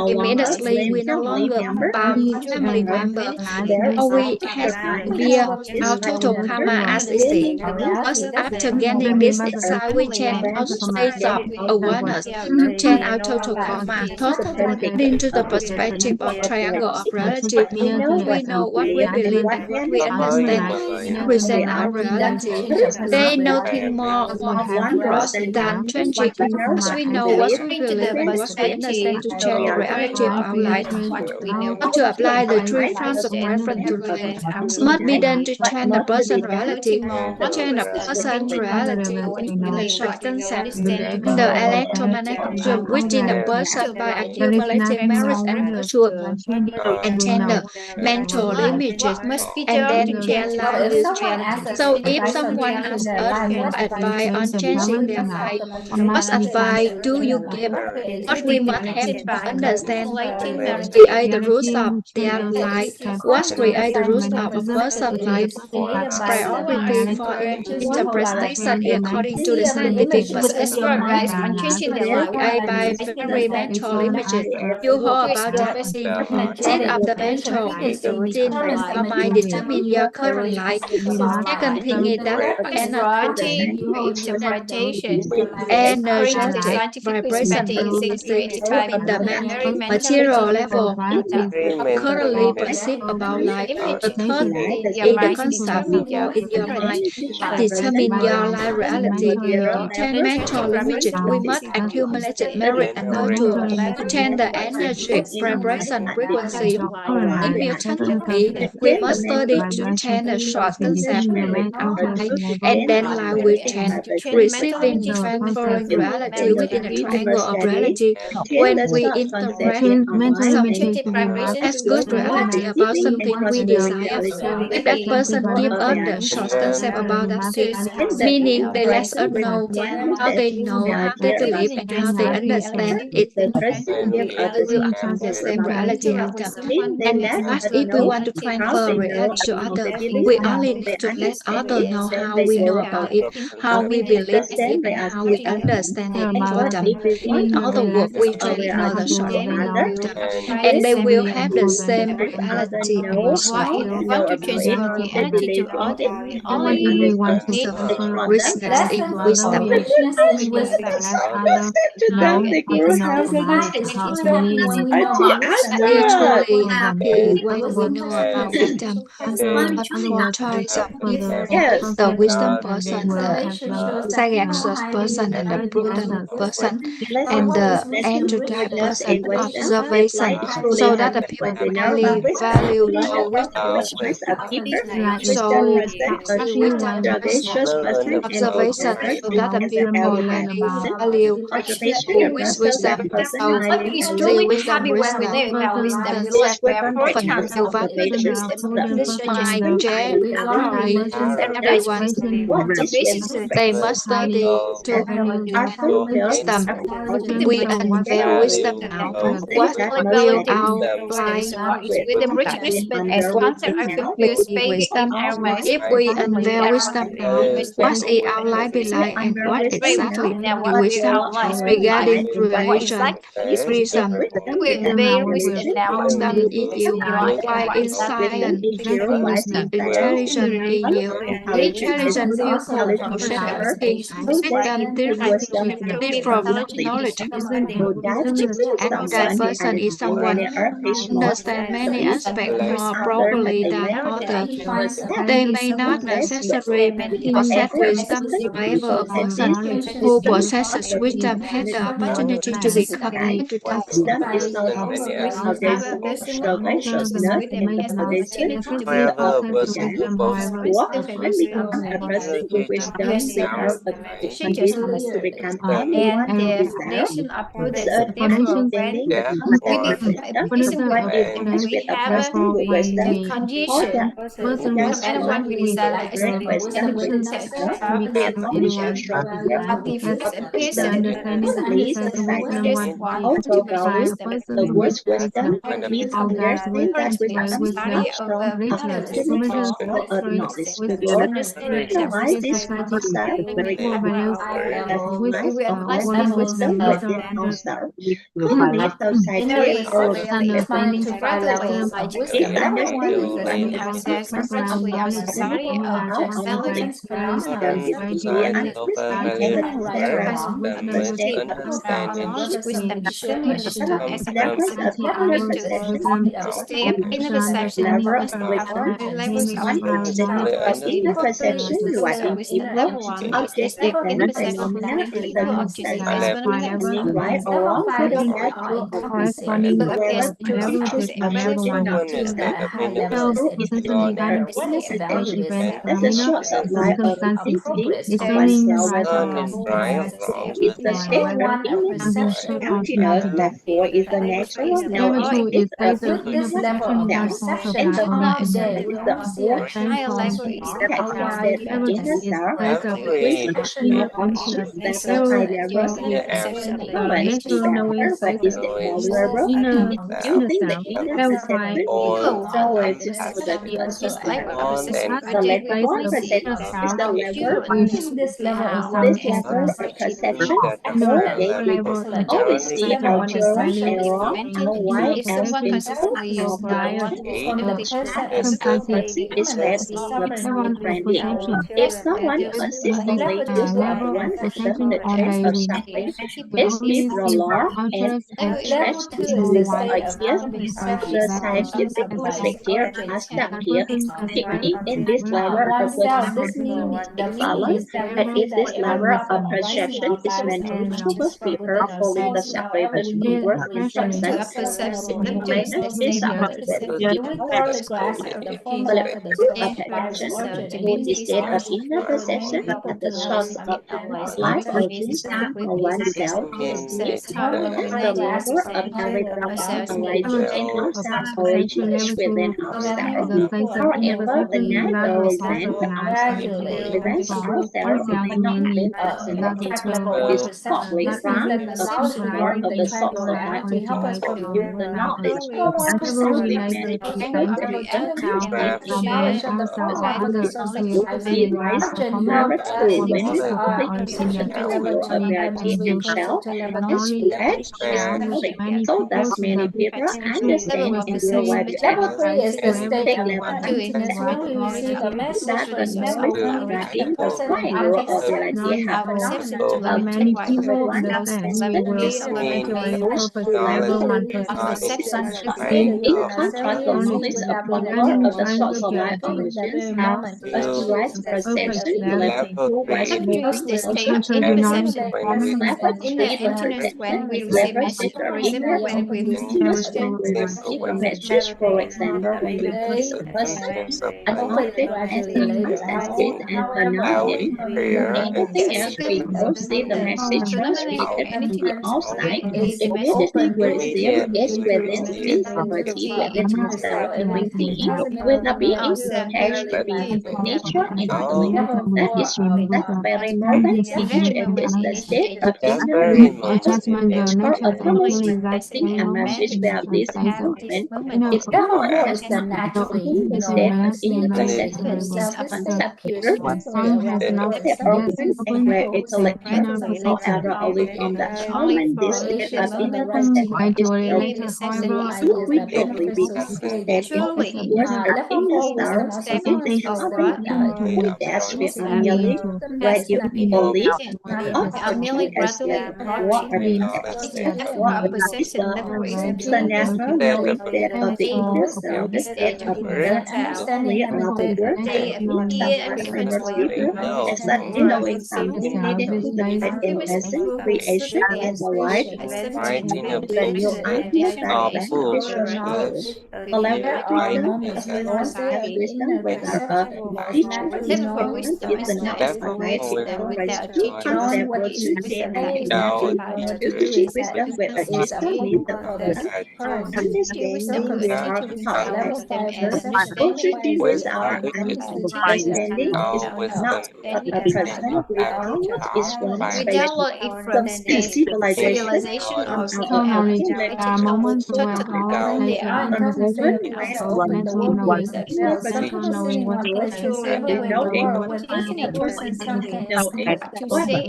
Immediately, we no longer bound family member, or we have bear our total karma as it is. But after gaining this insight, we change our state of awareness, change our total karma, thus into the perspective of triangle of reality. We know what we believe and what we understand represent our reality. There is nothing more gross than changing as we know what we believe and what we understand to change the reality of our life. How to apply the three frames of reference to life must be done to change the person reality. Change the person reality in the short concept. The electromagnetism within a person by accumulating merit and virtue and gender, mental images, and then their life will change. So if someone asks us for advice on changing their life, what advice do you give? What we must have to understand create the rules of their life. What create the rules of a person's life? Its priority for interpretation according to the scientific perspective. Created by very mental images. You heard about that. Seed of the mental gene in your mind determine your current life. Second thing is that energetic vibration frequency determine the material level currently perceived about life. The third is the concept flow in your mind that determine your life reality. To change mental images, we must accumulate merit and virtue. To change the energy vibration frequency simultaneously, we must study to change the short concept and then life will change. receiving the transferring concept reality within a triangle of study reality. until When the we short interact concept is mental online some images and remark as good reality about something we desire. If that person give us the short concept about that thing, meaning they let us know how they believe and how they understand it, we will have the same reality as them. And as if we want to transfer reality to other, we only need to let other know how we know about it, how we believe in it, and how we understand it for them. In other words, we transfer the short reality to them, and they will have the same reality also. If you want to transfer reality to other, we only need The to richness in wisdom. Richness in wisdom. It's fun. It's fun when we know about wisdom. We are truly happy when we know about wisdom. But for tourism, the wisdom person, the Observation shows that people sagacious highly person, and the regard the prudent person, But and what the is wisdom erudite really? person, Wisdom observation, so that the people highly value the wisdom. So see wisdom observation, so that the people highly value wisdom. So But it's see truly wisdom happy when we richness know about wisdom. the We set like to approach phần others nhiều with wisdom practice such as my generally everyone they must study to wisdom. We unveil wisdom now. What will our life with the richness, but as concept are confused fading in wisdom? our minds. If we unveil wisdom now, what is our life be like, and what Right, exactly now is what will wisdom our lives be like? regarding What creation, exactly is wisdom? reason? We unveil wisdom now. Wisdom What is will you, be like? why What in exactly science, wisdom? intelligence is you. Intelligent is also people a possess profession. thinking wisdom differently from knowledge. Erudite person is someone who understands many aspects more properly than others. They may not necessarily possess wisdom. However, a person who possesses wisdom has the opportunity to become erudite. However, a person who possesses wisdom has the opportunity to become wisdom and wisdom such as and the definition of prudence therefore when we define wisdom we have the condition anyone who desires wisdom with the concept of wisdom but the fruits and person who just want to make wisdom means the study of intelligence understanding that wisdom we will apply wisdom to rather ways like in ourselves, especially our society of intelligence knowledge, wisdom is surely understood as a concept to stay up in the perception of the levels of wisdom level 1 is to step in the perception of individual objects as manifest. Level 5 is But appears to include ability to high level is wisdom evaluates The short supply of progress existing towards level 1 of perception. Therefore, is the natural knowing. It's a With this level of perception today, we only see a higher level is outside the inner self, which is not conscious. That's a high level perception of knowledge. Therefore, what is the valuable? Using the inner perception is always for the this conscious level of level. perception The contains level one perception is the level using this level of this level of perception. So that we always see cultural and wrong, why if else someone simple, consistently uses from the person as as a person is best suffering differently. If someone consistently uses one of the traits of suffering, is it prolonged and Level stretched 2 to is the live state of ideas. having The self-perception scientific of life perspective objects has and stuck here. Peaking in this level of oneself. This perception means is the meaning balance, is that but we feel if that this every level of problem arising in perception our is lives are maintained through just both within people following the ourselves. However, we separation need inward to instruction, to a it perception may to not be stay supported. do we thoroughly grasp the formula for the Okay, of action. object Both means the it's state of always inner for many perception people and to the source of life origin and for oneself. Each thought is the member of every program arrangement outside origin is within ourselves. However, the natural resent within ourselves may not be representative. This partly from a part of the source of my origin to use the knowledge successfully manipulated and control it lies never to manipulate the will of reality and shall as to act as knowledge. So does many people understand in real life Level 3 is the state take of level one one emptiness. When we receive a message that the with knowledge memory, that the in the person flying in world takes of certain reality have not Many people everyone understand we understand will this eventually goes purpose to level level 1 this is activated in within us, contrast, the we knowledge receive of one part Learning of the source of life ambiguity origins now helps us to rise purpose perception level clarity. 2 while moving closer Culture in denotes level forming level the 3 the perception level is the inner of emptiness when we receive a message. For example, when we meet a person, an object has the senses and phenomenon or anything else, we all see the message transmitted from the outside. Immediately we receive it within sincerity within ourselves, thinking with a being attached to being nature and feeling. That is that very moment each is the state of inner or autonomously receiving a message where this movement is Level not 4 as is the naturally, the state of inner insignificant perception is self-state appears conceptual. temporary, arrested, or There are suddenly points where simple, intellectual representative error only from the moment this state of inner perception is broken. new Too ideas that frequently benefits because the society. state is obscured our Level inner 4 wisdom self. also If comes they from the hardly knowledge we dash we means are that we merely wisdom does not gradually inherit, not opportune as we are what a wisdom. The never knowing state of the inner self, the state of inner only another word that if someone understood exactly knowing something needed to the fact in present creation as a life the new idea that benefits your knowledge. A level there of are wisdom moments is when one a who state has of wisdom inner without a perception does teacher not is denote frequent is the not ignorance. society encouraged to Knowing concept what virtue to and say is energy different from what to to do teach is wisdom with a distant need applicable of for the current understanding we are taught as level 5 teachers. perception Positive requires is wisdom our to understand understanding is not of the present without is one spatial. Some civilization come out of accumulated There are moments where all from state of a inner moment perception when also all open the eventually worldview meet the that inner says some total people perception sitting knowing in what one place can see everywhere in the knowing world, when another person can knowing what what that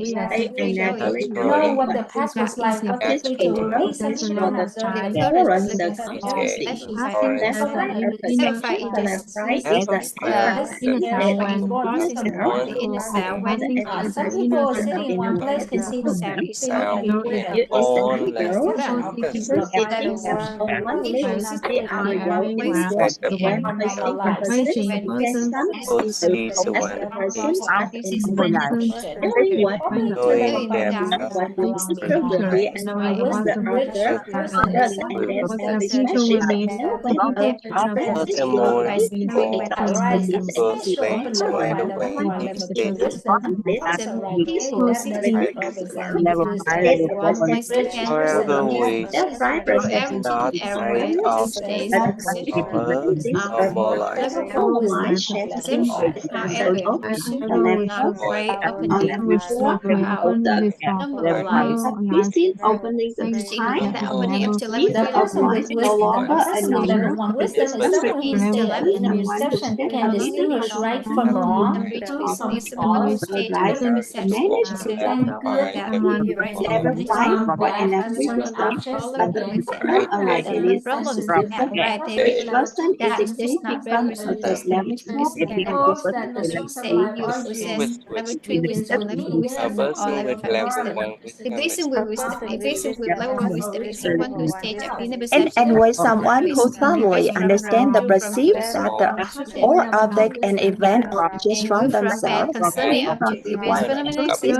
they naturally knowing knowing what what the past was like of this perfectly to world release is everyone for and the observe the current characteristics of every circumstances. species. passing Level as one an of inner perception, the level right is the As inner if state sound of it's when born inner from self perception one. of and passing the as Some an inner people sense sitting of in inner one place world can is see the open. system. perfect No with You is the expression. liberal People seeking person perception sitting on one place place, the on other world every is graph yours. given. When placing a person Placing a can person some as a person as an in event. person Knowing what Open we to could level 5 become, wisdom what and the future will understanding. be, and knowing how what the Wisdom, the other future bridge, wisdom happens, is does, one and then what the every future will species be know when that a of person is interpretation being knowing treated what it as from arises, it them. is especially open level 5, level 4, a level 2. Wisdom also right daily People definition seeking of level representing wisdom. state of perception. Bridge, wisdom is the Self-right perception perception of is what awareness to say of in a position. this of Level 4 our wisdom life is shapes level in 5. as successful. I The never level wishes a to level wish four that may of open the before. have No we life seen opening the takes time at level The wisdom of person one with perception. no wisdom, longer a a person with level number. 1 It is wisdom is the someone who Level with wisdom inner three, perception that can distinguish right from someone wrong, tell some with false, arrives person to manage uh, pretend good someone level five from for bad, energy concerning wisdom, objects but the again, wisdom the already is representative different. Each perception person is significant at the level four and proves that the source of life origin is with me. Wisdom is the perfect originating in oneself. and with someone who thoroughly understands the perceive that all object and event are just from themselves came from the one is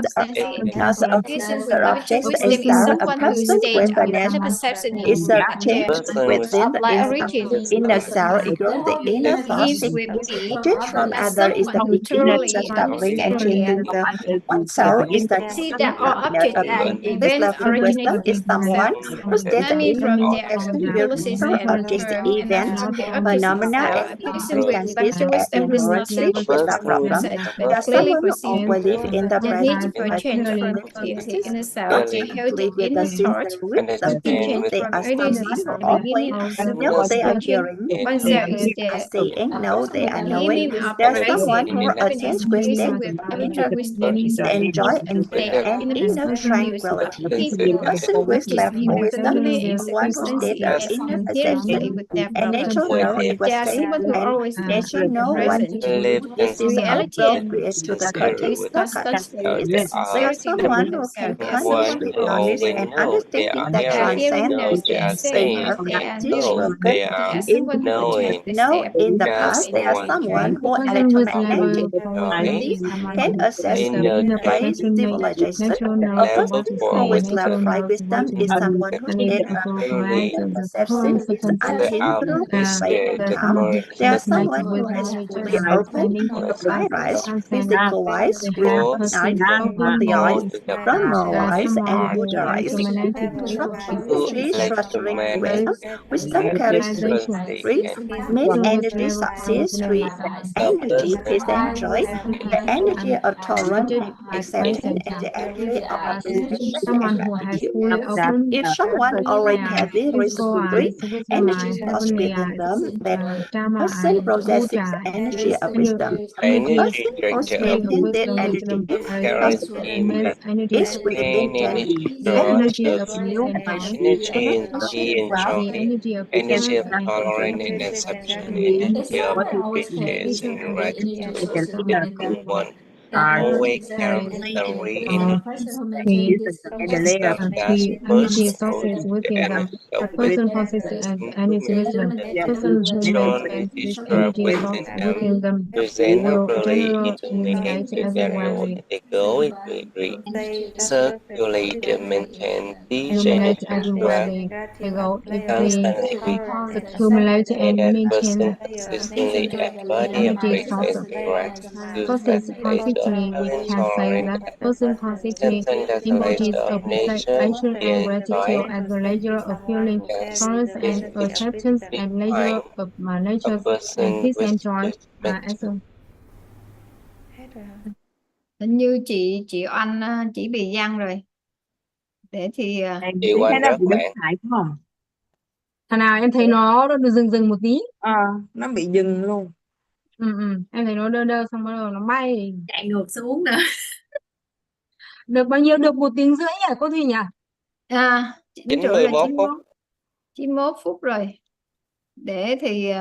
not a future object is there a person with a natural is a change within the inner self group the inner thought significant from other is the beginning such that bring and and One soul is the see that all incarnate objects of and this events level wisdom originated is in someone themselves. who stays I the mean, from infinite their experience capabilities from and objects, from events, from the objects phenomena, itself, and a person with circumstances spiritual wisdom does not inherently seek with to the problem. possess, They are but clearly someone who perceive always live in the the need present for by change from the activities. inner self, the healthy Constantly with a inner thought, sincere wisdom seeking in change it, they from are ideas someone is who the always beginning of know they are self-discovery. hearing, Oneself is seeing, know they are knowing. beginning of They are someone rising, who open attains with experience them with elementary wisdom is they enjoy a state of an inner tranquility. people Person with which is level wisdom universally is one who existence stays the and inner inherently perception with their and problem. natural nerve If there is state someone who and always is nature know what present, to do. This is reality and appropriate to the with constant categories. They are sincerity someone within who can themselves. They are converse someone with who knowledge observe. and understanding that They are transcend hearing what they are saying, inner what they are this hearing. broken They are into someone who attains the know step in the of past they are energy someone enjoying. who Person with electromagnetic level forward is belief someone can who access has the inner place perception, civilization. natural A knows person what to say, with natural left-right knows what wisdom to is do, someone who and it stays appropriates inner the perception current is circumstances. unhindered with faith and There are some calm. objects They are connected someone with who is knowledge and fully open understanding to of high-rise transcend. physical-wise They with have night perceived from open theoids, knowledge. There are Brahmo-wise, someone and with Buddha-wise. electromagnetic From beliefs. structuring wisdom, wisdom carries Visualization. free, main Person with energy, level forward success, is free energy, peace and joy, the energy of tolerance rigid and at acceptance, present and time. the energy of appreciation and Someone who has gratitude. fully open If someone already their carries physical free eyes, wisdom energy eyes, thoughts heavenly within eyes, them, that Dharma person eyes, possesses Buddha the eyes, energy of and wisdom. images Person who's state of within that wisdom, energy eyes, cosmically immense energy is of within perception, the energy of peace and joy, the energy of tolerance and acceptance, the energy of patience and the energy of stability. The earth carries three energy sources within them. A person possesses energy wisdom. Person who maintains this energy source within them will generally illuminate everyone with illuminate everywhere they go if they accumulate and maintain the energy source. Possess consistently, we can say that person consistently embodies appreciation and gratitude as the nature of feeling, tolerance and acceptance and nature of nature and peace and joy as a Hình như chị Oanh chỉ bị giăng rồi. Để thì Chị thấy nó bị đứng lại phải không? thằng nào em thấy nó dừng một tí. Nó bị dừng luôn. Em thấy nó đơ xong bắt đầu nó bay chạy ngược xuống nữa. Được bao nhiêu? Được 1 tiếng rưỡi nhỉ cô Thùy nhỉ? 91 phút rồi. Để thì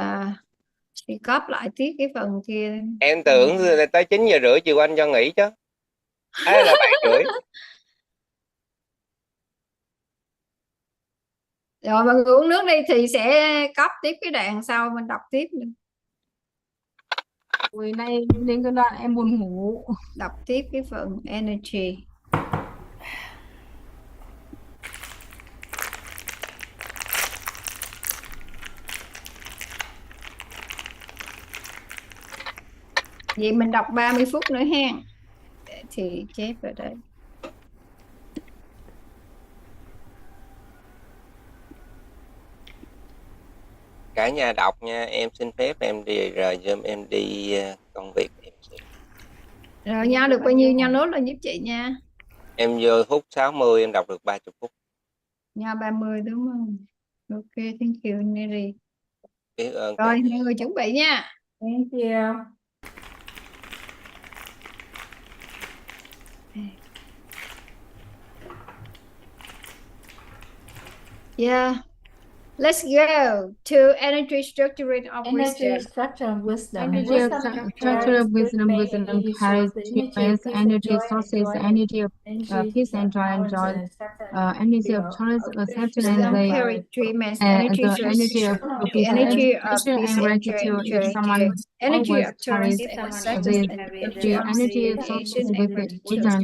cóp lại tiếp cái phần kia. Em tưởng tới 9 giờ rưỡi chị Oanh cho nghỉ chứ. Hay là 7 rưỡi. Rồi mọi người uống nước đi thì sẽ cóp tiếp cái đoạn sau mình đọc tiếp. Buổi nay đến cái đoạn em buồn ngủ. Đọc tiếp cái phần energy. Vậy mình đọc 30 phút nữa ha. Thì chép vào đây. Cả nhà đọc nha, em xin phép em đi rời giùm em đi công việc em. Rồi nhau được bao nhiêu nhau nốt là giúp chị nha. Em vô phút 60 em đọc được 30 phút. Nhau 30 đúng không? Ok, thank you Mary. Biết ơn. Rồi mọi người chuẩn bị nha. Thank you. Yeah. Let's go to energy structure of wisdom. Structure of wisdom. Energy of structure of wisdom carries immense energy sources, energy of peace and joy, energy of tolerance, acceptance, and the energy of peace and gratitude. If someone always carries the energy of sources with wisdom,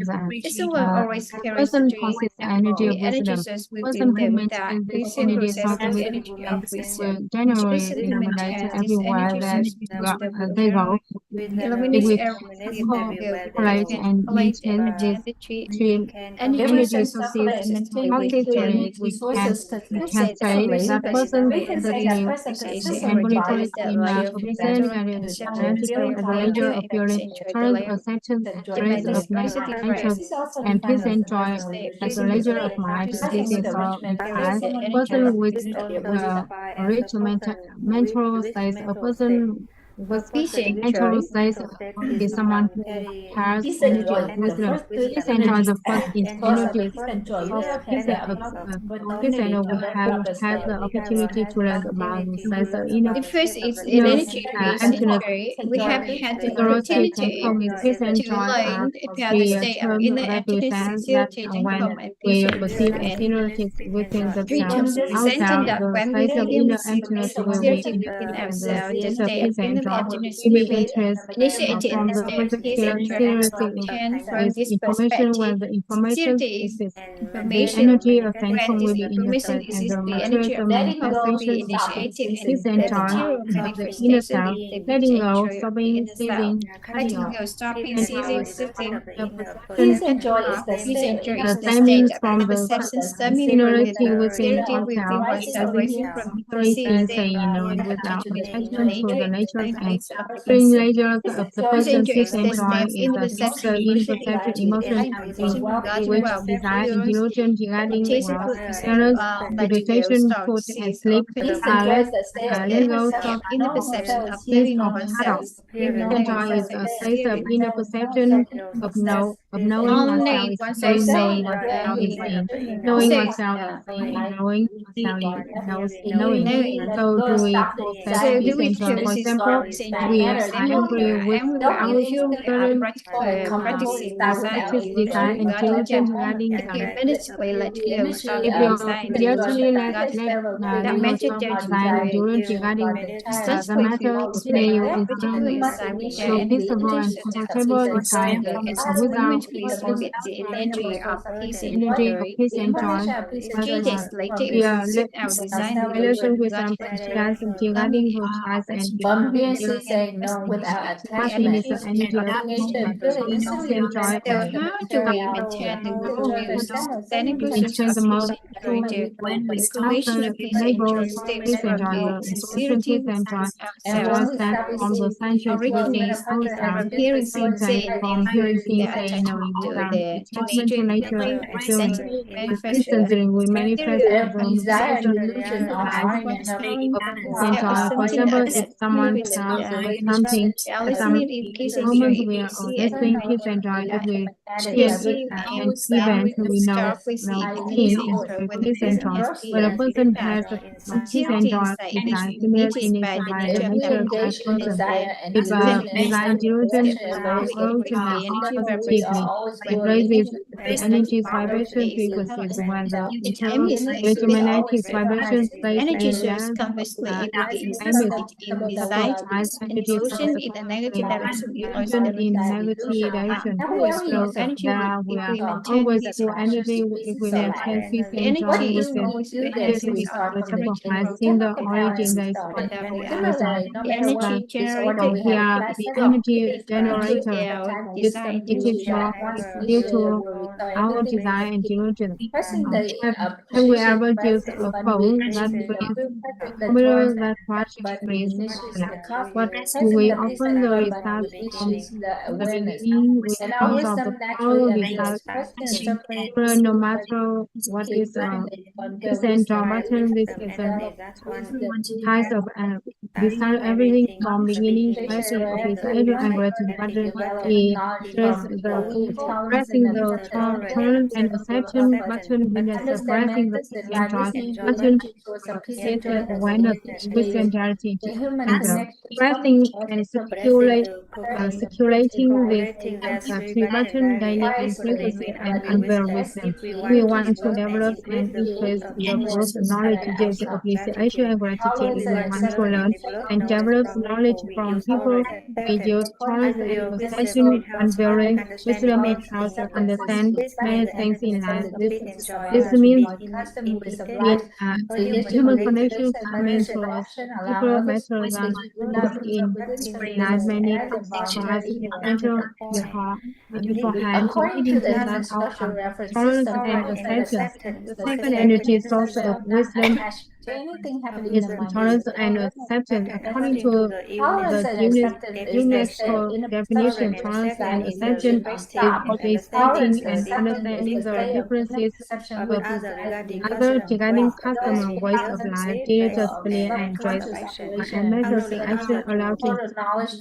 person possesses the energy of wisdom. Person who maintains this energy source with energy of wisdom. will generally Especially illuminate maintain this everywhere energy that they go. If illuminates we every field calculate can and collect and maintain these maintain the three three energy resources fundamentally consistently, we can say that person does live embolically in a cognizant and analytical as a leisure of feeling, tolerance, acceptance, grace of nature, and peace and joy as a leisure of mind. This is all implied. Person with rich mental states, a person with peace and mental joy. states is someone who has energy of wisdom. Peace and joy, the first is energy of peace and we have the opportunity to learn about the size of The first is an inner energy of peace and emptiness. joy. We have had the Security can opportunity come with peace and to joy learn about the the state of term inner emptiness, represents that security, when income, and we peace and perceive joy. And inferiorities within the three self, terms representing ourselves, that the when we state of feel inner receive emptiness peace and will be security within and the ourselves, the state of state of peace and inner joy emptiness will will be be initiated, from and the state of peace particular and joy has sincerity obtained from with this information when perspective. the information Sincerity is is the information. energy of When thankful this will be in the information state and is the the energy materials of of thankful will be manifestations initiated, and peace and the joy material of the inner manifestation self, is the peace letting and go, joy of the stopping, inner self. ceasing, cutting Letting off. go, stopping, And joy ceasing, is shifting, the perception peace and joy is the stemming state of from inner the perception stemming from the singularity within sincerity within ourselves, oneself, living rising from free, perceived state insane, of without attachment to attachment to nature the natures and and its feeling application. layers of the Peace and person. joy Peace is and the joy state of is inner the perception, inner emotion, perception identity, emotion identification with God, in to which wealth, desire and curiosity, delusion regarding temptation, wealth, hopelessness, ignorance, letting go, deprivation, start, food, and cease, sleep open, let is the go, state of stop, inner perception of cease living or cut oneself, off. living And knowing joy is oneself a state of sincerely. inner perception of knowing oneself Only is oneself knowing sincerely. oneself is in, knowing Instead, oneself is in, knowing oneself knows knowing. knowing. So do we possess So do peace we and joy? For possess example, peace and joy? we For are example, angry with we are our usually certain practicing desire, practice desire delusion, and God to delusion judge. regarding If we immediately let go, stop if our you desire and immediately delusion, let God, let that go mental stop judgment desire and away. delusion regarding the Instantly matter feel within peaceful, you is particularly inside with the so energy peaceable and comfortable inside and without subsequently submit the energy of peace the and energy of joy. peace and joy. But Strategically, we we are set our design and relation delusion with some regarding chance regarding the size and happiness and energy of peace and joy. So how do we maintain the good news, the sustainable source Maintain of the peace most and joy, the creation after of peace and enable joy stems peace and from joy, the the information sincerity peace and within joy ourselves, stand from the sanctuary within originally ourselves, from hearing, seeing, saying, from living hearing, seeing, without saying, attachment knowing, to without the to attachment nature, to the nature three and feeling. representing manifested Constantly we manifest material the manifestation life corresponding of peace and joy. For something example, that if is someone with tells us something, they are some listening in peace and joy. moments If we we are see an listening peace and joy. If we see perceive an and event, we start placing in keen peace and in joy. When the peace and person joy. has When a peace, person that has peace and sincerity joy is like inside, mediated similarity is by the by the nature of that nature of that person. person. The If representation desire delusion will bring originate the energy positively, vibration it when the raises energy the vibration energy's vibration is frequencies when the it emits like spirit. electromagnetic vibration stays Energy in source balance. conversely it will be Emits invested in desire to opposite and energy delusion sources in the negative direction because delusion the in negative direction. always full So energy there we if are we maintain always this full energy if we maintain peace the and joy energy is within. always This enhancing is our the type of vitality my from in the without. origin that is And that we result. the energy So generated here the energy include generator our is design it is delusion. more due to our desire and delusion. Have we ever used a phone that brings a computer that crashes freeze? What do we often the result from the beginning response of the power result no matter what is peace and joy button, this is a type of beside everything from beginning pressing of his idle and gratitude button, he press the foot, pressing the turn and acceptance button, he is pressing the peace and joy button, created awareness with sincerity and pressing and circulating this three button daily and frequency and unveil with them. We want to develop and increase the growth knowledge, use appreciation and gratitude. We want to learn and develop knowledge from people. We use tolerance and perception, unveiling with wisdom it helps us understand many things in life. This This means custom with of in life. human connection coming through us. People matter than those in life. Many trials enter beforehand According to leading the to that infrastructure outcome. reference Tolerance system, and acceptance. The second second energy source of wisdom attached to anything happening in is the mind. tolerance and acceptance. According to Tolerance the and acceptance is the UNESCO definition, tolerance and acceptance is respecting and understanding the differences of other regarding custom and ways of life, generously and methods of action allowed to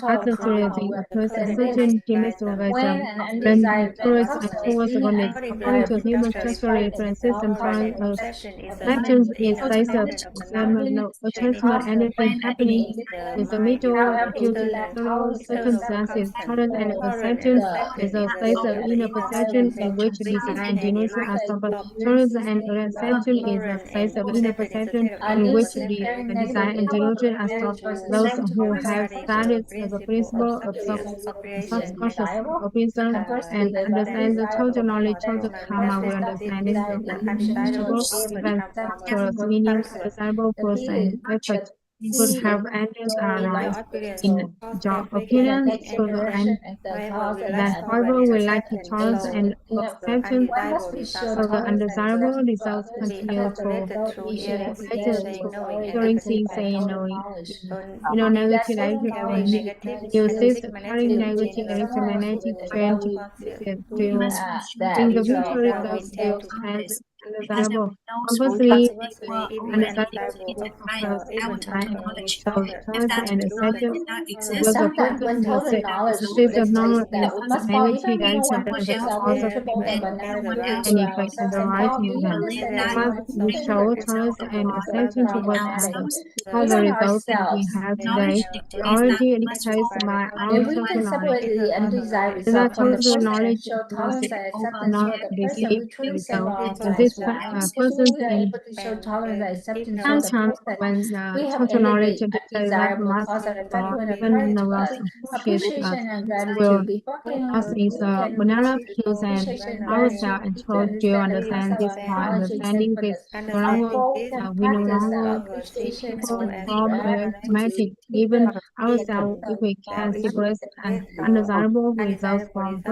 pass through the person certain limits of when wisdom. an When undesired towards and custom is towards being goodness, according to human structural reference system, tolerance of actions is based on no attachment anything happening with the middle due to external circumstances. Tolerance and acceptance is a state of inner perception in which desire and delusion are stopped. Tolerance and acceptance is a state of inner perception in which the desire and delusion are stopped. Those who have studied the principle of subconscious obedience and understand the total knowledge, total karma, will understand the unmanageable events, factors, meaning, desirable force, and effect could have ended our lives. In your opinion, so the end that however we like tolerance and acceptance, so the undesirable results continue to be related to experiencing, saying no, negative life or new system carrying negative electromagnetic trend to in the future results will have undesirable. Obviously, undesirable occurs in time, so tolerance and acceptance was a Sometimes when person total who knowledge says of takes knowledge that is we must fall negative even we direction want to as push a yourself cause in of triple and binary variance and around effect in ourselves the and right fall even movement. understanding But one we something show different tolerance and acceptance towards others because the even results that we ourselves. have today are already dictated by our If we total can knowledge. separate the undesired Is that result from the total person and knowledge show was tolerance and acceptance not for the person, received we truly save result? our own So lives. this Why? Because person when we are in able to show tolerance and acceptance for the sometimes person, when we have total ended knowledge the dictates that undesirable much cause and effect or when even occurring the to loss us. of pushes us Appreciation and will gratitude. Before us is we can banana receive peels and appreciation and gratitude, ourselves and we need to told you understand the understand concept this of by acknowledging understanding this thankfulness. no longer Before we can we no practice the longer appreciation people and from gratitude, automatic even ourselves if we can separate and undesirable results from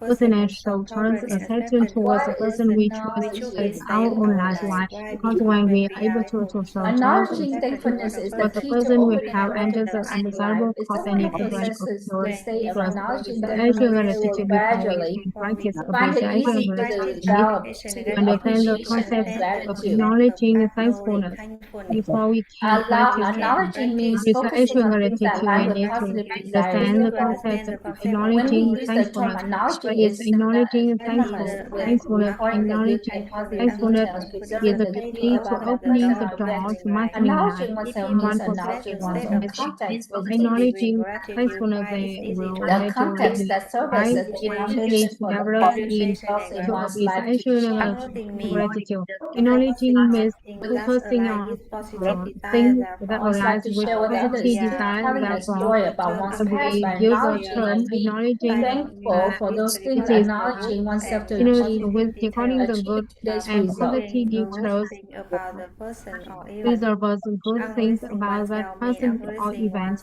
personal show tolerance acceptance towards the what is person we choose acknowledging as our own life. Why? Because when we are able to show tolerance and Acknowledging acceptance thankfulness is the towards the key to person we opening have and entered the recognizing life. undesirable If cause and someone effect will possesses the occur state of to us. acknowledging The actual thankfulness, they will gratitude before we gradually can practice find it appreciation easy to we develop to understand the appreciation and concept of gratitude. acknowledging thankfulness. Before we can practice Acknowledging means focusing appreciation on things gratitude, that we line with need to positive desires. understand the Therefore, concept of when we acknowledging use the term thankfulness. What acknowledging, is it's acknowledging synonymous with thankfulness? recording the good Acknowledging and positive thankfulness details, is preserving the the good key things to about that opening person the or door event. to mastering life. Acknowledging oneself One means possesses acknowledging one's one own is context with meaning. acknowledging thankfulness, they will The let you context live that serves as right. a It easily foundation for the develops positive in results in to one's life to appreciation change. gratitude. Acknowledging means focusing on things that One's life aligns to with share with others positive means desire. telling a Therefore, story about one's past we by use the acknowledging term and being acknowledging thankful for those things, it is acknowledging oneself to achieve with decoding the good today's and result. positive details preserves good things about that person or event.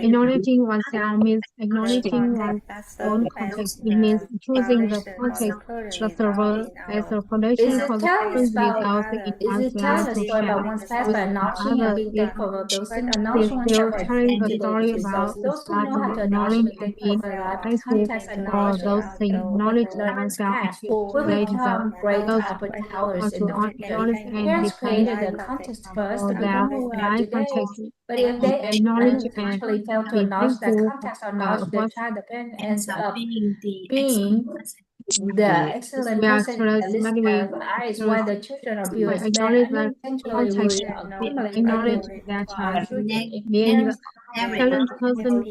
Acknowledging oneself means acknowledging one's own context. It means choosing the context that serves as a Is foundation it for the telling different about results in is one's it life telling a to story share about one's past with by acknowledging and others. being It thankful for those things? is Acknowledging still oneself by telling achieving the today's story about results. the Those who start know of how to acknowledge knowing and and thankful being for life, thankful context for acknowledging those things. Knowledge learners oneself past, achieves we great results. become great Those powers in the also future. acknowledge and Parents depend created the context first to for their become who we are life today. context. But if they Acknowledge and unintentionally fail to be acknowledge that thankful context or acknowledge their what child, the parent ends up being the excellent we are person in the trust list that we of eyes while trust the children are we viewers. But acknowledge that unintentionally context we accumulate acknowledge negative their to our child children. being Parents Silent person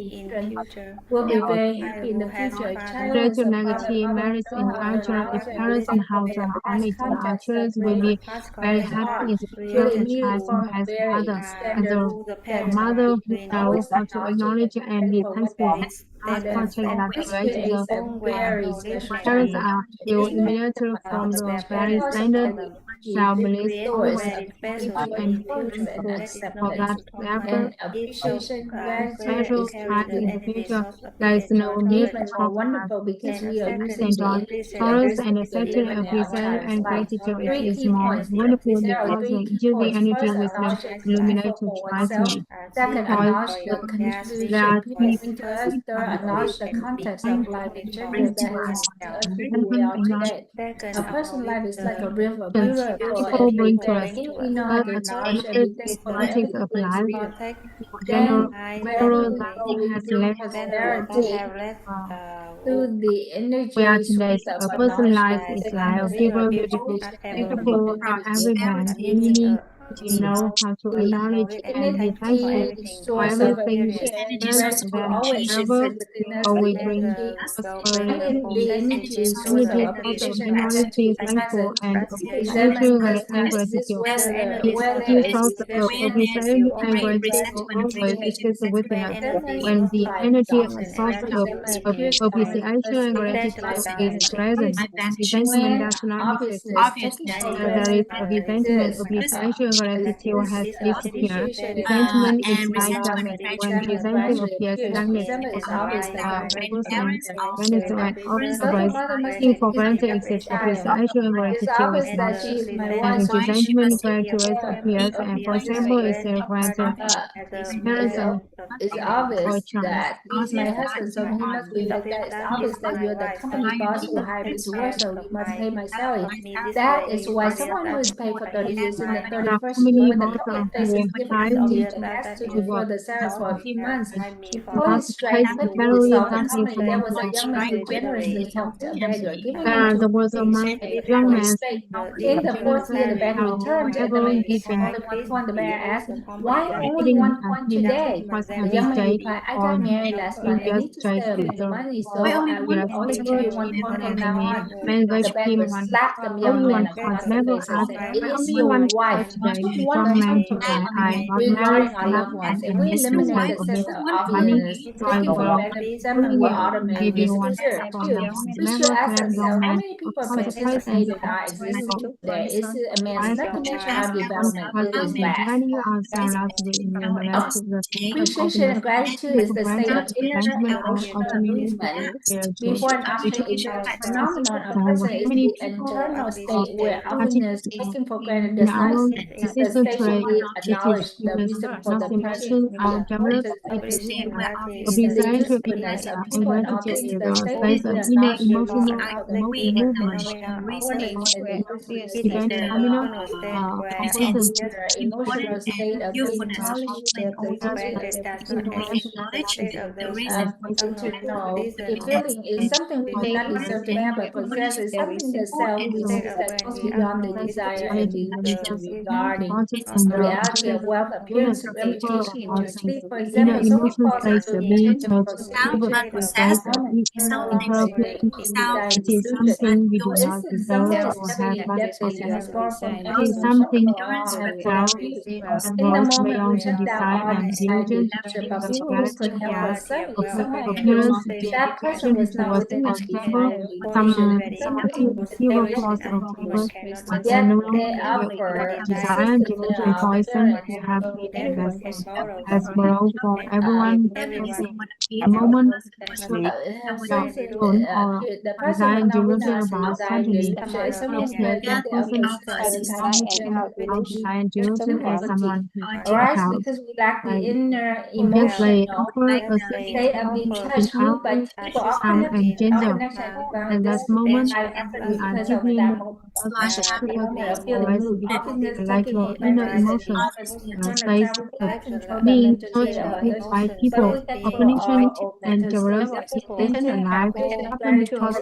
will be very happy in the future. Child related negative marriage in culture. If parents in household only our children will be very happy in the future. really A needed child who for has very mother as standard a that mother who we knows always how to acknowledge and be for what thankful. they Ask and for children that this create creates the a very special parents time. are feel It's not immediately from the very because of standard the self-belief source always of happy and thankful and for acceptance that wherever and appreciation, gratitude special is time in the future. There is no need even for more wonderful because we are using and the joy. energy of Tolerance this and to live acceptance, in our appreciation child's and life. gratitude Three is key more points. wonderful There are because three they key use the points. energy First, with the acknowledge and be illuminated thankful for oneself. transmit. Second, Joy, acknowledge the there contribution are people three bring to us. Third, acknowledge the context of life in general that has to us to who we resentment are and not today. A person's life is like a river, beautiful people and bring to us. if we know how But to acknowledge and the be thankful for qualities everything of is life, real, general, then wherever general we go, life we has bring less prosperity uh, through the we are energy today. source of A person life acknowledgement is and like a giver, understanding. beautiful, And thankful for every man. We need to know how to the acknowledge and be thankful energy for source of everything. appreciation and Yes, gratitude then always wherever exists within us. or we The bring energy, prosperity, the energy source of unity, thoughts of appreciation and acknowledge, be gratitude is thankful present. and Resentment appreciation does and not exist gratitude. The whether energy it source is of appreciation and gratitude will always exist within us. When the energy source of appreciation and gratitude is present, resentment when does not exist. obviousness taking for There is granted a doesn't resentment, exist. appreciation, and gratitude has disappeared. Appreciation Resentment is like dissolving darkness. and When resentment resentment gradually appears, appears. darkness Resentment is obvious that my person vanishes when so the obstacles mother must taking take for this granted care of the exists. child. Appreciation and It's gratitude is obvious not. that she is my wife, And so she resentment, must take gratitude care of appears, me and for example, is obediently. granted It's, parents and it's or obvious chance. that he's my husband, so he must be like that. It's obvious that you're the company boss who hired me to work, so you must pay my salary. That is why someone who is paid for 30 years in the There are 31st, family when the boards company who faces hire difficulty me and has to to defer work. the salary for a few months, before Because he the strikes case maybe to salary dissolve the that is company, there more was a young man who generously helped a beggar, giving him to there was a the young for man estate. In the fourth year, the beggar returned, and the never man gave him given only 1 point. The beggar asked, "Why only giving 1 point him today?" first The have young his man day replied, "I or got married last month and previous need to day save a bit the money, so I will yes, only give you 1 point from now on." man The wished him beggar one slapped the young only man one across point the never face and asked said, "It is only your one wife point today who the won young the man to tournament." I got married Regarding our not young and ones, if in we his eliminate way the of sense his of money obviousness, so I taking for will granted resentment will only automatically give you one disappear from too. the We should never ask claim young ourselves how man many of people concentrate and participate in our existence today. Is it a man's twice recognition or one development? It is constantly last. dividing ourselves last week in the last the system Appreciation and organized gratitude is for the state granted of inner resentment or emotional ultimately movement spiritual. before and after each phenomenon. A person How is many the people internal are state where participating awareness taken for granted in does not our exist. The existential state trait, we it is acknowledge the because reason for the nothing presence mention of the our dominant importance of the human, the obligation is usefulness of and people and gratitude objects, is the a state space we of inner acknowledge the reason emotional for the movement. importance and the usefulness is Event the terminal composition the emotional state of being acknowledged that the usefulness to know a feeling is something we do not deserve to have but possess is something that self-exists that goes beyond the desire and delusion regarding and the reality of wealth, appearance, people reputation, or inner sleep. For inner example, someone emotion falls states into being intangible taught prostitution the of space of moment, incorporated desire and it is delusion. something we do For not instance, deserve someone is or have heavily but indebted and possess. has borrowed from It is anyone, something shopping around, have well abused. that In the goes moment, we beyond the shut down desire all and desire and delusion delusion, but of people who could gratitude help us of suddenly, someone appears. appearance, That person dedication was not towards within for us before example, and delusion. some Suddenly, hero inspiration clause and of favor, delusion. but I Yet no they longer feel offer desire and assistance in delusion our poison parents to have for been anyone invested can help us. as well for everyone present. A moment to Since own or the person desire was and not within delusion us in about desire and suddenly delusion, if someone appears could a get the person opposite understand satisfaction, how desire and delusion as someone who arise helps. because we lack the Like inner obviously emotional offer a state of being in touched, moved by our people. Our time and connection, our gender. connection is At bound. that This moment, might happen we are because of deeply that moved moment of of feeling always moved. Often like natural inner emotions, space of being touched by people, of connection and curiosity. This alive often because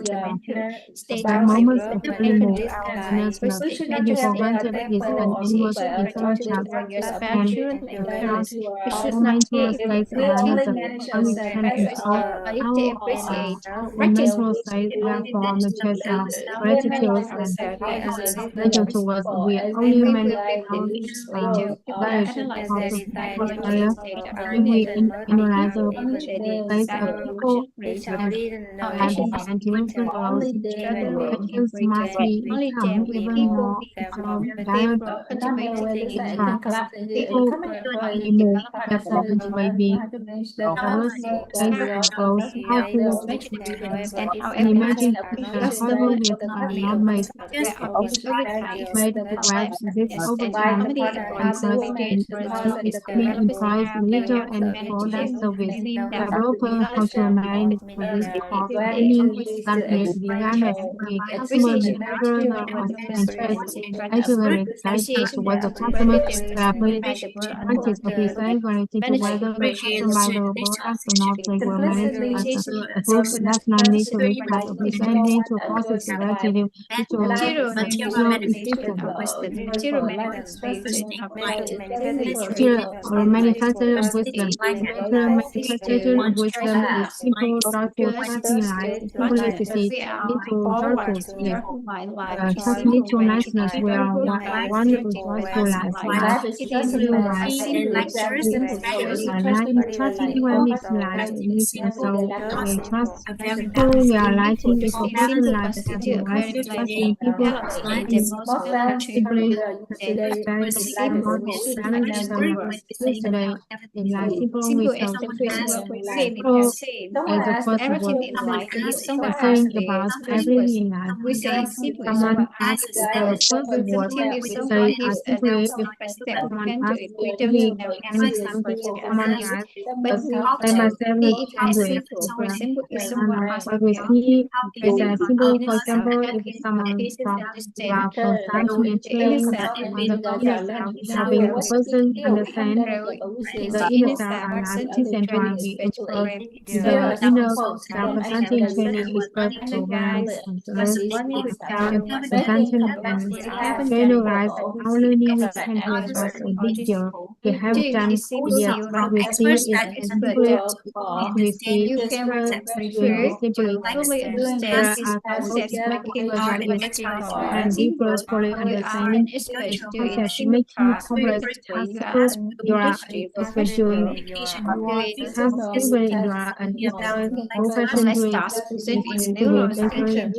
the moments of feeling more awareness, taken for granted is an inward internal child and cannot moment to state awareness of how we can control our own mental state, therefore matures our gratitude and nature towards we only maintain our value because of Australia. If we analyze the place of people and the intellectual growth, actions must become even more direct. People be more therefore it may be diverse place of growth, powerful and imagine that however with not made made to grasp this over time and trust in it implies little and product service. Developer how to manage this cost meaning that regardless the customer behavior of interest actually excited towards the customer practice of design related to whether the customer the product or not they will manage as a group does not need to respect of design need to process relative to system. Material or manufacturer of wisdom. Material manufacturer of wisdom is simple, thoughtful, trusting life, simplicity, little virtues, yes. Just little niceness where one rejoiceful life, eating life, trusting even if life is so we trust people we are lighting is a person life that we like trusting people simply balance yesterday in life simple without simple as a first word saying about everything in life. Someone asks the first word we say simply if someone asks we can something someone else I myself can do it. What we see is a simple for example if someone from start to explain on the inner self helping a person understand the inner self and acting central we observe the inner self presenting training expert programs and presentation and generalize our learning we tend to express a big deal. We have done yes, what we see is simply we see simply there are and deeper fully understanding this process making progress possible. You are doing you are an profession doing principle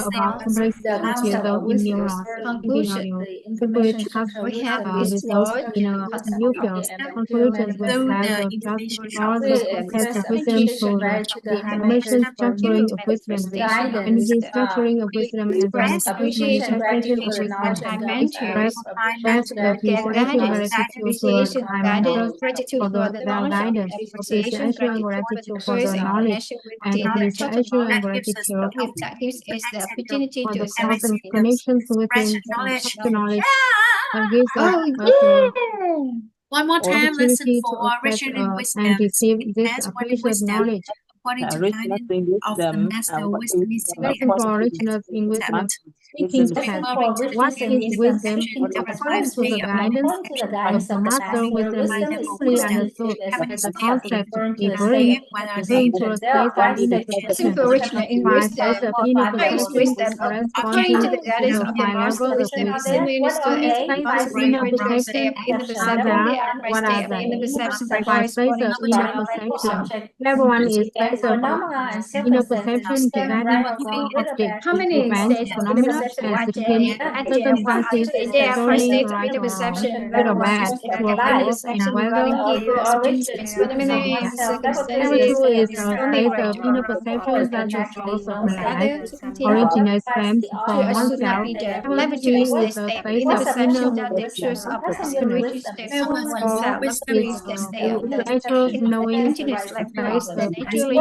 about complexity though in your loss thinking of you simply trust results in a new field. Conclusions with that of just all the process of wisdom through the information structuring of wisdom, the energy structuring of wisdom as a manifestation of wisdom, express best of his actual gratitude for time trust for their guidance, of his actual gratitude for the knowledge, and of his actual gratitude for the cosmic connections within such knowledge and gives us One more time, listen opportunity to for access rational and wisdom. receive this That's what precious wisdom, knowledge. according to Rich guidance in of the wisdom, master what wisdom is is the Listen for richness in wisdom. Speaking test. What is wisdom? According to the guidance of the master, wisdom is simply understood as a concept we bring to a space of inner perception. Five space of inner perception corresponding to the five levels of wisdom. These spaces of inner perception are there. What are they? Five spaces of inner perception. Everyone is space of inner perception regarding all objects, events, phenomena, and circumstances going right or wrong, good or bad, true or false, and whether number two is a space of inner perception that's the source of life, originates stems from oneself. Number three is a space of inner perception. Number four is natural knowing, a space of being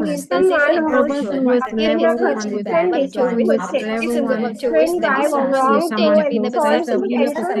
someone A who's person with level 1 with that, friendly to join with up to level 1 25 or wrong, if they someone will feels accept safe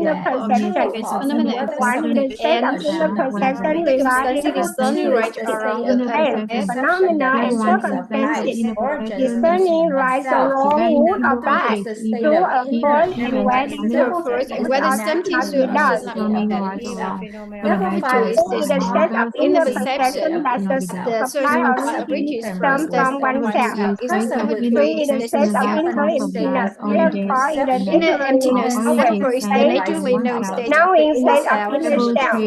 inner perception. One is the state of inner perception regarding discerning right or wrong events, phenomena, and circumstances. Discerning right or wrong, good or bad, true or false, and whether true or false, and whether something not should be or should done. not be done. Laboratory is the state of inner perception that The supply or British some from oneself. Three is the state of inner emptiness. Four is the inner temporary emptiness. Therefore, is the naturally known state of the knowing inner state of self, inner self.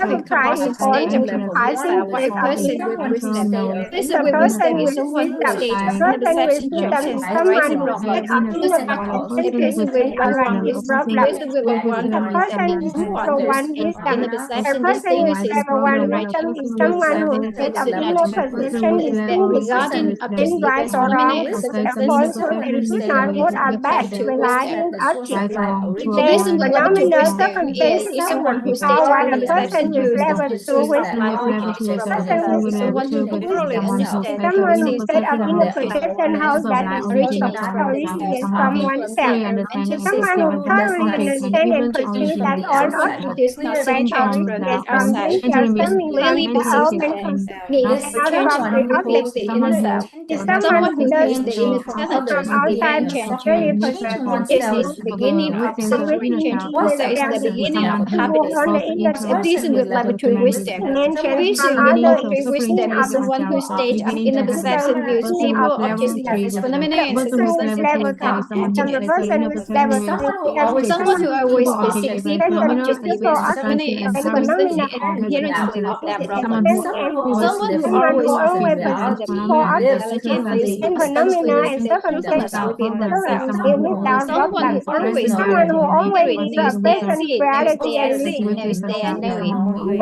of Applying composite or state of composite imparting self, a state of person inner. with wisdom. A person The with person wisdom is with someone who wisdom. stages A in the person with perception wisdom junction is and someone rising whose wrong. state of A inner person perception with is wisdom balance is is problem. person with one Person wisdom with is someone level who one stages in wisdom. the A perception person with distinguishes level one between right wisdom and is wrong, someone whose and state of should not. inner Wisdom perception is that distinguishes regarding objects between right as or phenomena wrong, and a circumstances, falsehood, and wisdom truth or good is or bad, to wisdom. regarding objects. To Then reason with level two phenomenal wisdom is circumstances someone who are stages what in a the person perception with views of level the two truth of wisdom. life objects and Person with circumstances is level someone who two can thoroughly wisdom understand is and someone perceive whose state of all inner objects perception holds that and state of originates from originates far from from oneself. antithesis Someone who from thoroughly outside, understands and perceives that all someone who objects, does not seek events, or change from the ideas from outside, nature and stemming from clearly the perceives element needs and for not change from and the reproves object. the inner self. Is someone Someone who who does feels the things from intelligence to outside demand but change. very perceptive This is the beginning of to seeking within change. inner Also, is the reality, beginning of to move happiness. on the inner A decent with laboratory wisdom. dimensions from Person with other laboratory wisdom seen is someone objects whose stage of inner with the perception views meaning people, of objects, emptiness. events, phenomena, The and person with circumstances level have two, and the emptiness. person with level three wisdom is Someone who someone always who perceives people, present objects, people, events, phenomena, objects, and and circumstances phenomena inherently without is problems. extended and Someone who Someone who always always before before the others analogy and physics in systems phenomena within and the circumstances within themselves. without Someone who always someone who always accurate is a knows they are present seeing, knows reality they are and seeing, knows they are knowing.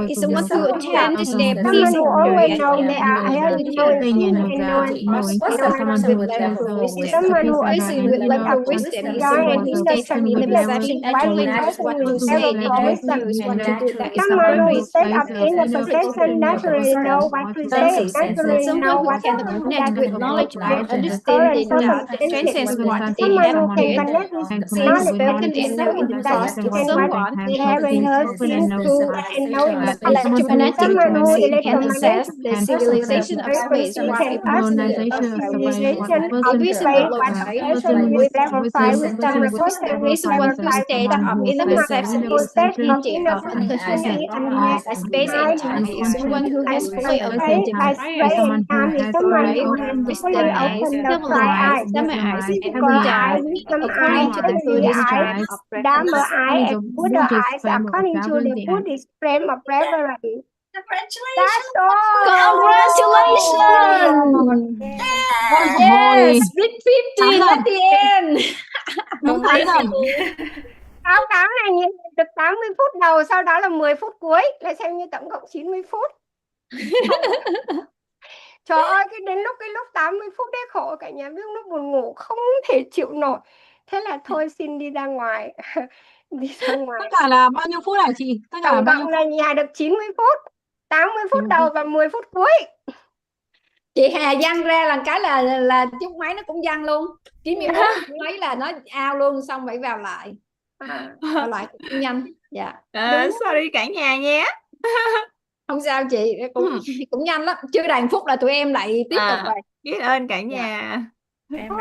It's someone who someone who attends their someone who always period know and they are having knowing activity seeing and knowing persons with level of wisdom. someone who Person with with level a of wisdom is joy someone and who inner stays in the tranquility perception, while naturally knows possessing what to with say, level of naturally wisdom. knows what to do. That is the Someone who purpose set of up in a critical possession naturally wisdom. know what to say, naturally Someone know who what can to do connect that with with knowledge and current understanding that circumstances. transcends what they Someone have who can heard, connect with seen, knowledge spoken, with and know in the that past to and what someone they haven't heard, seen, who and know in the future. electromagnetic Someone who frequency can access electromagnetic the civilization of space frequency with can frequency access of the with civilization of the reason of space low by the state, person with level 5 wisdom, wisdom, a person with someone level whose 5 state wisdom. of inner Someone perception who is set of infinity inner of perception unconsciousness is unmet as space and time is someone who has fully opened the by eyes, space and time is someone right? who has Wisdom fully eyes, opened the double five eyes, eyes, Dhamma eyes, and physical Buddha eye, eyes, wisdom eye, according to the heavenly Buddhist eye, frame of Dharma reference. eye, and Buddha eyes according to the Buddhist frame of reverence. That's all. Congratulations! Yes, split 50 at the end. Báo cáo này như được 80 phút đầu, sau đó là 10 phút cuối, là xem như tổng cộng 90 phút. Trời ơi, đến lúc 80 phút đấy khổ cả nhà, biết lúc buồn ngủ không thể chịu nổi. Thế là thôi xin đi ra ngoài. Đi ra ngoài. Tất cả là bao nhiêu phút hả chị? Tất cả là Tổng bao nhiêu cộng là nhà được 90 phút. 80 phút đầu và 10 phút cuối. Chị Hà văng ra là cái là chiếc máy nó cũng văng luôn. 91 mấy là nó out luôn, xong phải vào lại. Vào lại cũng nhanh. Dạ. Sorry cả nhà nhé. Không sao chị, cũng nhanh lắm. Chưa đầy phút là tụi em lại tiếp tục rồi. Biết ơn cả nhà.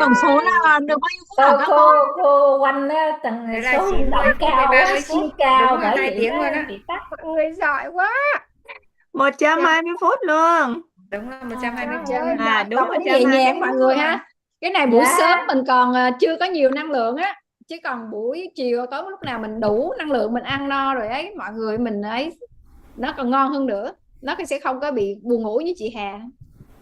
Tổng số là được bao nhiêu phút hả các con? Cô Oanh á, tầng số động cao quá, siêu cao, bởi vậy mọi người giỏi quá. 120 phút luôn. Đúng là 120 phút. Đúng rồi, nhẹ nhàng mọi người ha. Cái này buổi sớm mình còn chưa có nhiều năng lượng á, chứ còn buổi chiều có lúc nào mình đủ năng lượng, mình ăn no rồi ấy, mọi người mình ấy nó còn ngon hơn nữa, nó sẽ không có bị buồn ngủ như chị Hà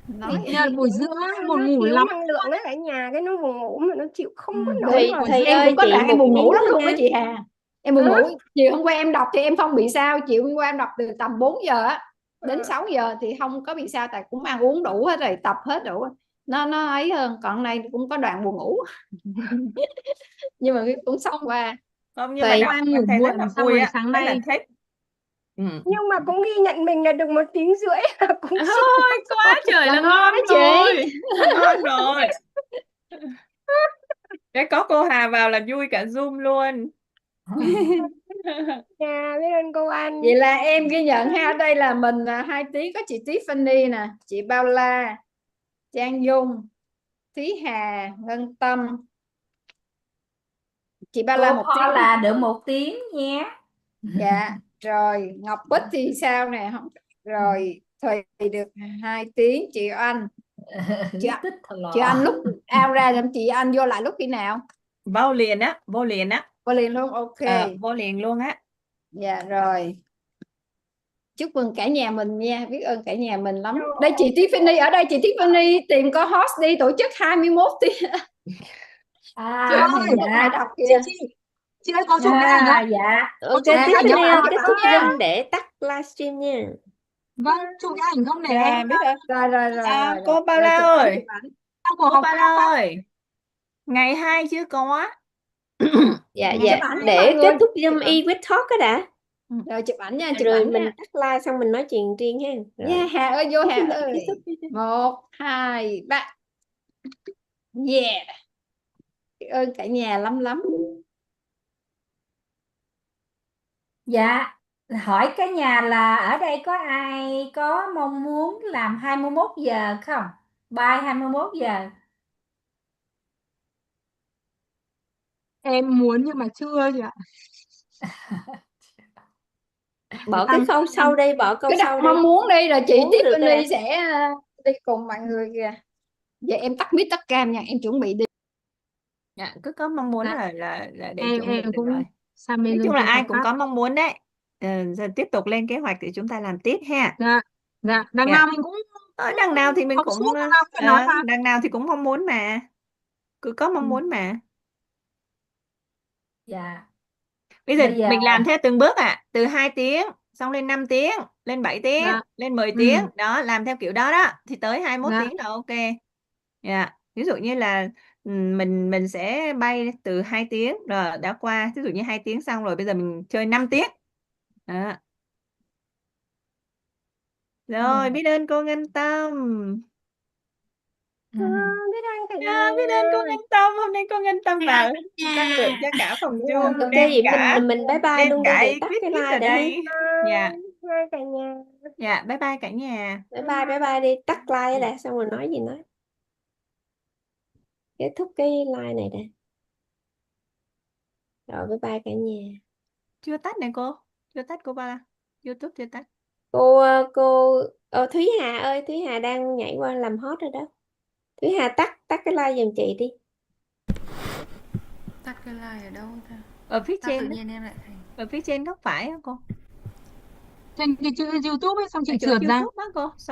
nói. Buổi giữa buồn ngủ thiếu lắm, năng lượng đấy cả nhà, cái nó buồn ngủ mà nó chịu không có nổi. Em cũng có đoạn em buồn ngủ lắm luôn đó chị Hà. Em buồn ngủ chiều hôm qua em đọc thì em không bị sao, chiều hôm qua em đọc từ tầm 4 giờ á đến 6 giờ thì không có bị sao, tại cũng ăn uống đủ hết rồi, tập hết đủ, nó ấy hơn. Còn này cũng có đoạn buồn ngủ nhưng mà cũng xong qua. Không, nhưng mà đọc ngủ thấy muộn rất là xong vui rồi á, sáng rất là nay thích. Nhưng mà cũng ghi nhận mình là được 1 tiếng rưỡi cũng Ôi, quá trời là ngon rồi. Ngon rồi. Cái có cô Hà vào là vui cả Zoom luôn. Dạ, biết ơn cô Anh. Vậy là em ghi nhận ha, đây là mình 2 tiếng, có chị Tiffany nè, chị Bao La, Trang Dung, Thúy Hà, Ngân Tâm. Chị Bao La 1 tiếng là được 1 tiếng nha. Dạ, rồi Ngọc Bích thì sao nè, không rồi Thùy được 2 tiếng, chị Anh. Chị Anh lúc out ra thì chị Anh vô lại lúc khi nào? Vô liền á. Vô liền luôn, ok. Vô liền luôn á. Dạ rồi. Chúc mừng cả nhà mình nha, biết ơn cả nhà mình lắm. Đây chị Tiffany ở đây, chị Tiffany tìm có host đi tổ chức 21 tiếng. Dạ. Đọc kìa. Chị ơi có chụp cái ảnh không? Dạ. Ok, Tiffany kết thúc Zoom để tắt livestream nha. Vâng, chụp cái ảnh không để em biết ơn. Rồi. Cô Bao La ơi. Cô Bao La ơi. Ngày 2 chứ có. Dạ, để kết thúc Zoom E-Wit Talk đó đã. Rồi chụp ảnh nha, chụp rồi ảnh mình nha. tắt live xong mình nói chuyện riêng ha. Yeah, Hà ơi, vô Hà ơi. 1, 2, 3. Yeah. Biết ơn cả nhà lắm lắm. Dạ, hỏi cả nhà là ở đây có ai có mong muốn làm 21 giờ không? Bài 21 giờ. Em muốn nhưng mà chưa chị ạ. Bỏ cái câu sau đây, bỏ câu sau mong muốn đi rồi chị Tiffany à. sẽ đi cùng mọi người kìa. Giờ em tắt mic tắt cam nha, em chuẩn bị đi. Dạ, cứ có mong muốn là để chuẩn bị em được cũng rồi. Nói chung là ai cũng có mong muốn đấy. Giờ tiếp tục lên kế hoạch để chúng ta làm tiếp ha. Dạ, đằng nào mình cũng Đằng nào thì mình Học cũng suốt mà không phải nói mà. đằng nào thì cũng mong muốn mà. Cứ có mong muốn mà. Dạ. Bây giờ Bây giờ mình làm theo từng bước từ 2 tiếng, xong lên 5 tiếng, lên 7 tiếng, Dạ. lên 10 tiếng. Đó, làm theo kiểu đó đó. Thì tới 21 Dạ. tiếng là ok. Dạ. Ví dụ như là mình sẽ bay từ 2 tiếng rồi đã qua. Ví dụ như 2 tiếng xong rồi bây giờ mình chơi 5 tiếng. Đó. Rồi, biết ơn cô Ngân Tâm. Biết ơn cả nhà. Biết ơn cô Ngân Tâm. Hôm nay cô Ngân Tâm vào năng lượng cho cả phòng Zoom. Ok, Đem vậy cả mình bye bye đem luôn đi cả để tắt E-Wit cái ở like đây ha. đây. Dạ. Bye cả nhà. Dạ, bye bye cả nhà. Bye bye đi, tắt like đã, xong rồi nói gì nói. Kết thúc cái like này đây. Rồi bye bye cả nhà. Chưa tắt này cô. Chưa tắt cô ba. YouTube chưa tắt. Cô Thúy Hà ơi, Thúy Hà đang nhảy qua làm hot rồi đó. Thúy Hà tắt cái like giùm chị đi. Tắt cái like ở đâu ta? Ở phía Sao tự trên. nhiên em lại thành Ở phía trên góc phải á cô. Trên cái chữ YouTube ấy xong chị Ở chỗ trượt ra. YouTube đó cô.